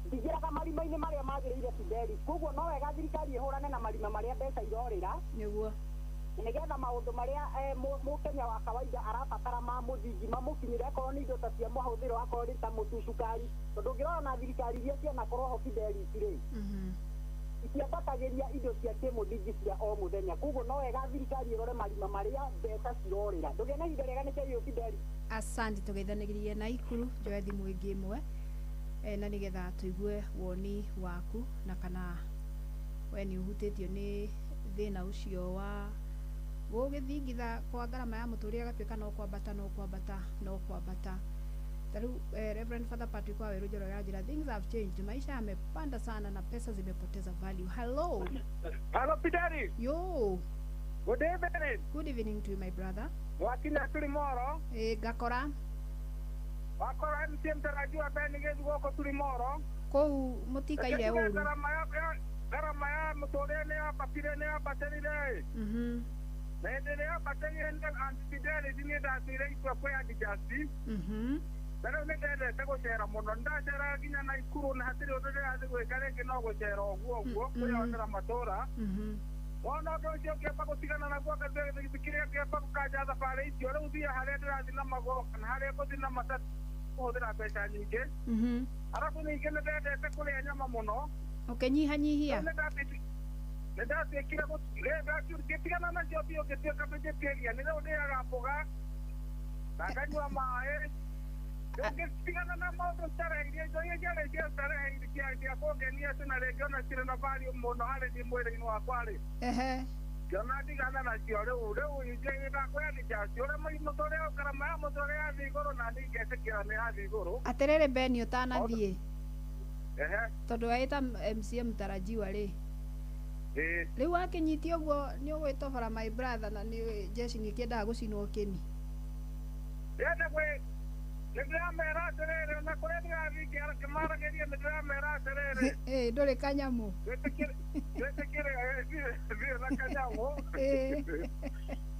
Ndigĩraga marima-inĩ marĩa magĩrĩire Fideli, koguo no wega thirikari ĩhũrane na marima marĩa mbeca irorĩra nĩguo nĩgetha maũndũ marĩa mũkenya wa kawaida arabatara ma mũthingi mamũkinyĩre akorwo nĩ indo ta cia mahũthĩro akorwo nĩ ta mũtu cukari tondũ ũngĩrora na thirikari iria cianakorwo ho Fideli rĩ itiambatagĩria indo cia kĩmũthingi cia o mũthenya, koguo no wega thirikari ĩrore marima marĩa mbeca cirorĩra. Ndũgĩe na ihinda rĩega nĩkĩo Fideli. Asante, tũgeithanĩririe na Ikuru njoe thimũ ĩngĩ ĩmwe na nĩgetha tũigue woni waku na kana we nĩ ũhutĩtio nĩ thĩna ũcio wa gũgĩthingitha kwa ngarama ya mũtũrĩre gatuĩka no kwambata. Taru Reverend Father Patrick wa Weru Njoro ya njĩra, things have changed, maisha yamepanda sana na pesa zimepoteza value. Hello Fideli. Yo. Good evening. Good evening to you, my brother. Wakinya turi moro. Gakora. Wakora MC mtarajiwa beni gĩthu gũkũ turi moro. Kũu mũtikaire ũru. Garama ya mũtũrĩre nĩ yambatire nĩ yambatĩrire. Na hĩndĩ ĩrĩa yambatĩrire Fideli nĩ ndathire itua kwĩyandĩkithia. Na rĩu nĩ ndendete gũcera mũno, ndacera nginya na Ikuru na hatirĩ ũndũ ndĩrathiĩ gwĩka rĩngĩ no gũcera ũguo kwĩyonera matũra. Wona ũndũ ũcio ũngĩamba gũtigana naguo kĩrĩa ngĩamba gũkanja thabarĩ icio rĩu thiĩ harĩa ndĩrathiĩ na magũrũ kana harĩa ngũthiĩ na matatũ kũhũthĩra mbeca nyingĩ. Arabu ningĩ nĩ ndendete kũrĩa nyama mũno. Ũkĩnyihanyihia. Nĩ ndatuĩkire ngĩtigana nacio biũ ngĩtuĩka vegetarian, rĩu ndĩaga mboga na nganyua maĩ. Ngĩtigana na maũndũ starehe indo iria ciarĩ cia starehe cia kũngenia na rĩngĩ ona cirĩ na value mũno harĩ niĩ mwĩrĩ-inĩ wakwa rĩ. Ngĩona ndigana nacio rĩu ingĩkwĩyandĩkithia cio ũrĩa mũtũrĩre ngarama ya mũtũrĩre yathiĩ igũrũ na niĩ ngetĩkĩra nĩ yathiĩ igũrũ. Atĩrĩrĩ Beni ũtanathiĩ tondũ waĩta MC mtarajiwa rĩ rĩu wakinyitio ũguo nĩ ũgwĩtobora my brother na nĩ jeshi nĩkĩendaga gũcinwo kĩni. Nĩndĩramera atĩrĩrĩ na kũrĩa ndĩrathiĩ ngĩmaragĩria nĩndĩramera atĩrĩrĩ ndũrĩ kanyamũ gwĩtĩkĩre thiĩ na kanyamũ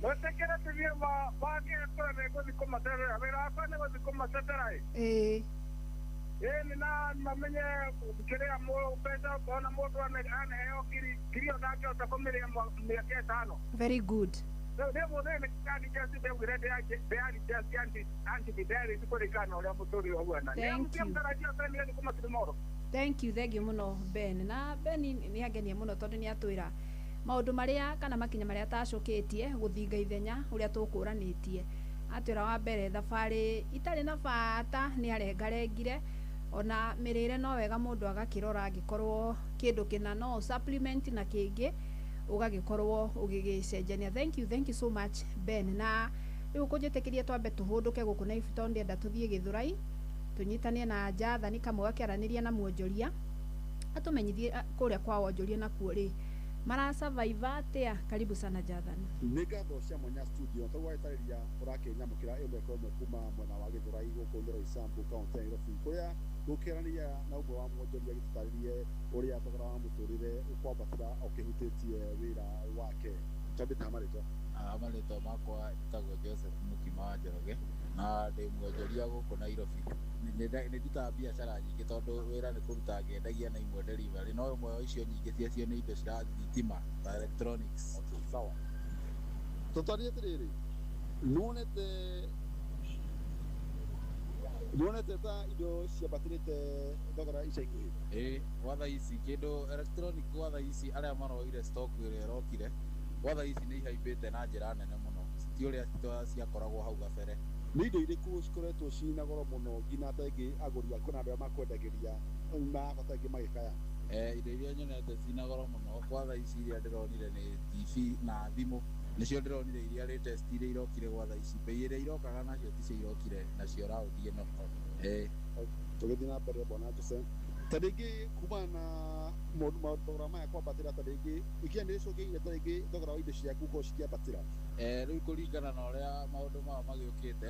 gwĩtĩkĩre tũthiĩ mangĩkora nĩngũthiĩ kũmaterera wĩra wakwa nĩ gũthiĩ kũmatetera ĩni na mamenye kĩrĩa mbeca ũkona mũndũ anaheo ngiri ndangĩhota kũmĩrĩa mĩaka ĩtano. Very good. Thank you muno Ben. Na Ben nĩ angenia mũno tondũ nĩ atwĩra maũndũ marĩa kana makinya marĩa tacũkĩtie gũthinga ithenya ũrĩa tũkũranĩtie. Atwĩra wa mbere thabarĩ itarĩ na bata nĩ arengarengire, ona mĩrĩre no wega mũndũ agakĩrora angĩkorwo kĩndũ kĩna no supplement na kĩngĩ ũgagĩkorwo ũgĩgĩcenjania. Thank you so much Ben. Na rĩu kũnjĩtĩkĩrie twambe tũhũndũke gũkũ na Ifito ndĩenda tũthiĩ Gĩthũrai tũnyitanie na Jathani kamwe gakĩaranĩria na mwonjoria atũmenyithie kũrĩa kwa wonjoria nakuo rĩ mara survive atĩa. Karibu sana Jathani. Nĩ ngatho cia mwanya studio tũgwĩtarĩria ũrakĩnyamũkĩra ĩmwe kwa ĩmwe kuma mwena wa Gĩthũrai gũkũ Nyoro Isambu kaunti ya Nairobi kũrĩa gũkĩaranĩria na ũmwe wa mwonjoria gĩtũtarĩrie ũrĩa thogora wa mũtũrĩre ũkwambatĩra ũkĩhutĩtie wĩra wake. Twambĩte marĩtwa. Marĩtwa makwa njĩtagwo Joseph Mũkima wa Njoroge na ndĩ mwonjoria gũkũ Nairobi. Nĩ ndutaga biacara nyingĩ tondũ wĩra nĩ kũruta ngĩendagia na imwe delivery, no ĩmwe wa icio nyingĩ ciacio nĩ indo cia thitima ta electronics. Sawa, tũtariĩ atĩrĩrĩ, nĩwonete ta indo ciambatĩrĩte thogora ica ikuhĩ? Gwa thaa ici kĩndũ electronic gwa thaa ici arĩa maroire stock ĩrĩa ĩrokire gwa thaa ici nĩ ihaimbĩte na njĩra nene mũno, ti ũrĩa ciakoragwo hau gabere. Nĩ indo irĩkũ cikoretwo ciĩna goro mũno nginya ta ingĩ agũri kwĩna andũ arĩa makwendagĩria mabata ingĩ magĩkaya? Indo iria nyonete ciĩna goro mũno gwa thaa ici iria ndĩronire nĩ TV na thimũ nicio ndironire iria latest iria irokire gwa thaa ici bei iria irokaga nacio ticio irokire nacio raundi ĩno tũgĩthiĩ na mbere bwana Jose ta rĩngĩ kuma na mathogora maya kwambatĩra ta rĩngĩ ikia nĩ icũngĩire ta rĩngĩ thogora wa indo ciaku gũkorwo cikĩambatĩra rĩu kũringana na ũrĩa maũndũ maya magĩũkĩte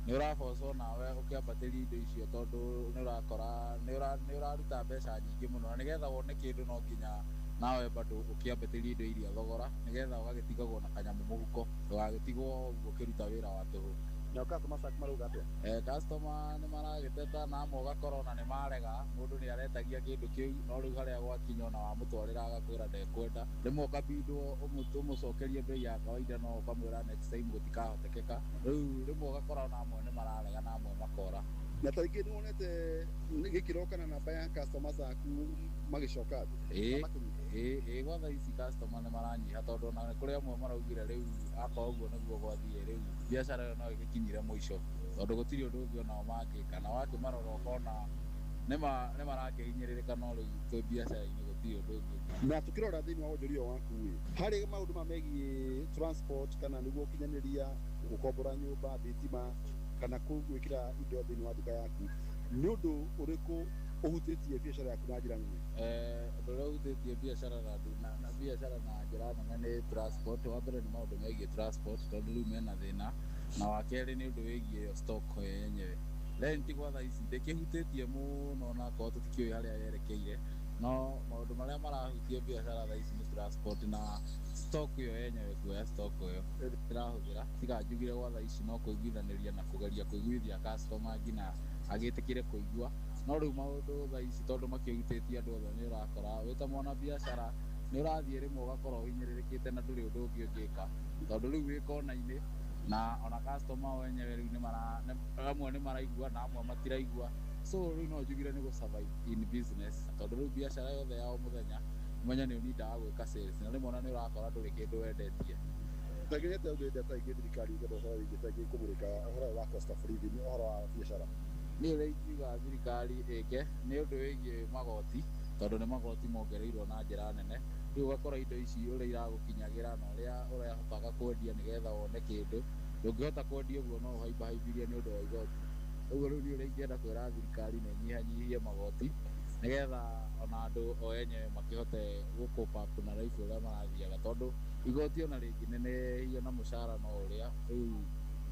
nĩ ũrabocwo nawe ũkĩambatĩria indo icio tondũ nĩ ũrakora nĩ ũraruta mbeca nyingĩ mũno na nĩgetha wone kĩndũ no nginya nawe bado ũkĩambatĩria indo iria thogora nĩgetha ũgagĩtigagwo na kanyamũ mũhuko ndũgagĩtigwo ũguo ũkĩruta wĩra wa tũhũ. Na customer sak marauga atĩa? Customer nĩ maragĩteta na amwe ũgakora ona nĩ marega mũndũ nĩ aretagia kĩndũ kĩu no rĩu harĩa gwakinya ona wamũtwarĩra agakwĩra ndekwenda rĩmwe ũkabindwo ũmũcokerie bei ya kawaida no ũkamwĩra next time gũtikahotekeka rĩu rĩmwe ũgakora ona amwe nĩ mararega na amwe makora. Na ta rĩngĩ nĩ wonete gĩkĩro kana namba ya customers aku magĩcoka ĩĩ gwa thaa ici customer nĩ maranyiha tondũ ona nĩ kũrĩ amwe maraugire rĩu akorwo ũguo nĩguo gwathiĩ rĩu biacara ĩyo no ĩgĩkinyire mũico tondũ gũtirĩ ũndũ ũngĩ ona mangĩka na wakĩmarora ũkona nĩ marakĩhinyĩrĩrĩka no rĩu twĩ biacara-inĩ gũtirĩ ũndũ ũngĩ. Na tũkĩrora thĩinĩ wa wonjoria waku harĩ maũndũ megiĩ transport kana nĩguo ũkinyanĩria gũkombora nyũmba thitima kana gwĩkĩra indo thĩinĩ wa nduka yaku nĩ ũndũ ũrĩkũ ũhutĩtie biacara yaku na njĩra nene? Ũndũ ũrĩa ũhutĩtie biacara na biacara na njĩra nene nĩ transport. Wa mbere nĩ maũndũ megiĩ transport tondũ rĩu mena thĩna na wa kerĩ nĩ ũndũ wĩgiĩ stock yenyewe. Rent gwa thaa ici ndĩkĩhutĩtie mũno na korwo tũtikĩũĩ harĩa yerekeire no maũndũ marĩa marahutia biacara thaa ici nĩ transport na stock ĩyo yenyewe kuoya stock ĩyo ĩrahũthĩra tiga njugire gwa thaa ici no kũiguithanĩria na kũgeria kũiguithia customer nginya agĩtĩkĩre kũigua no rĩu maũndũ thaa ici tondũ makĩhutĩtie andũ othe nĩ ũrakora wĩ ta mwana biacara nĩ ũrathiĩ rĩmwe ũgakorwo ũhinyĩrĩrĩkĩte na ndũrĩ ũndũ ũngĩ ũngĩka tondũ rĩu wĩ kona-inĩ na ona customer wenyewe rĩu amwe nĩ maraigua na amwe matiraigua so rĩu no njugire nĩ gũ-survive in business tondũ rĩu biacara yothe ya o mũthenya ũmenya nĩ ũnindaga gwĩka sales na rĩmwe ona nĩ ũrakora ndũrĩ kĩndũ wendetie. Tagĩrĩte ũgĩte ta ingĩ thirikari igĩtho ũhoro wĩgiĩ ta ingĩ kũmũrĩka ũhoro wa cost of living ũhoro wa biacara. Niĩ ũrĩa ingiuga thirikari ĩke nĩ ũndũ wĩgiĩ magoti tondũ nĩ magoti mongereirwo na njĩra nene rĩu ũgakora indo ici ũrĩa iragũkinyagĩra na ũrĩa ũrahotaga kwendia nĩgetha wone kĩndũ ndũngĩhota kwendia ũguo no ũhaimbahaimbirie nĩ ũndũ wa igoti. Ũguo rĩu nĩ ũrĩa ingĩenda kwĩra thirikari nĩ ĩnyihanyihie magoti nĩgetha ona andũ o enyewe makĩhote gũ-cope up na life ũrĩa marathiaga tondũ igoti ona rĩngĩ nĩnehio na mũcara no ũrĩa rĩu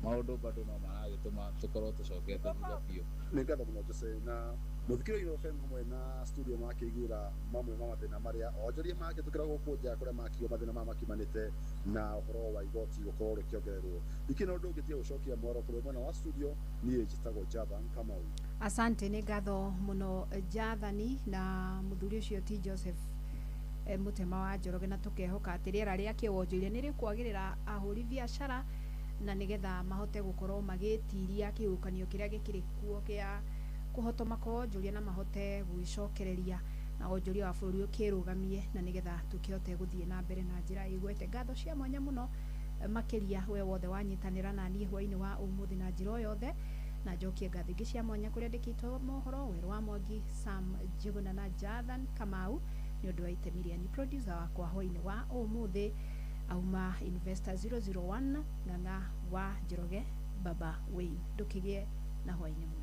maũndũ bado no maragĩtũma tũkorwo tũcokete thutha biũ. Nĩ ngatho mũno Jose na mũthikĩrĩria FM hamwe na studio makĩiguĩra mamwe ma mathĩna marĩa onjoria mangĩtũkĩra gũkũ nja kũrĩa makiuga mathĩna maya makiumanĩte na ũhoro wa igoti gũkorwo rĩkĩongererwo. Iki na ũndũ ũngĩtiga gũcokia mwaro kũrĩ mwena wa studio niĩ njĩtagwo Jathan Kamau. Asante, nĩ ngatho mũno Jathani na mũthuri ũcio ti Joseph Mutema wa Njoroge na tũkehoka atĩ rĩera rĩa kĩwonjoria nĩ rĩkwagĩrĩra ahũri biacara na nĩgetha mahote gũkorwo magĩtiria kĩhukanio kĩrĩa gĩkĩrĩ kuo gĩa kũhotoma kwa wonjoria na mahote gwĩcokereria na wonjoria wa bũrũri ũkĩrũgamie na nĩgetha tũkĩhote gũthiĩ na mbere na njĩra ĩgwete. Ngatho cia mwanya mũno makĩria we wothe wanyitanĩra na niĩ hwainĩ wa ũmũthĩ na njĩra o yothe na njokie ngatho ingĩ cia mwanya kũrĩa ndĩkĩtwo mohoro Werũ wa Mwangi, Sam Njuguna na Jathan Kamau nĩ ũndũ wa itemi rĩa ni producer wakwa hwainĩ wa ũmũthĩ auma Investor 001 Ng'ang'a wa Njoroge Baba Wayne. Ndũkĩgĩe na hwainĩ.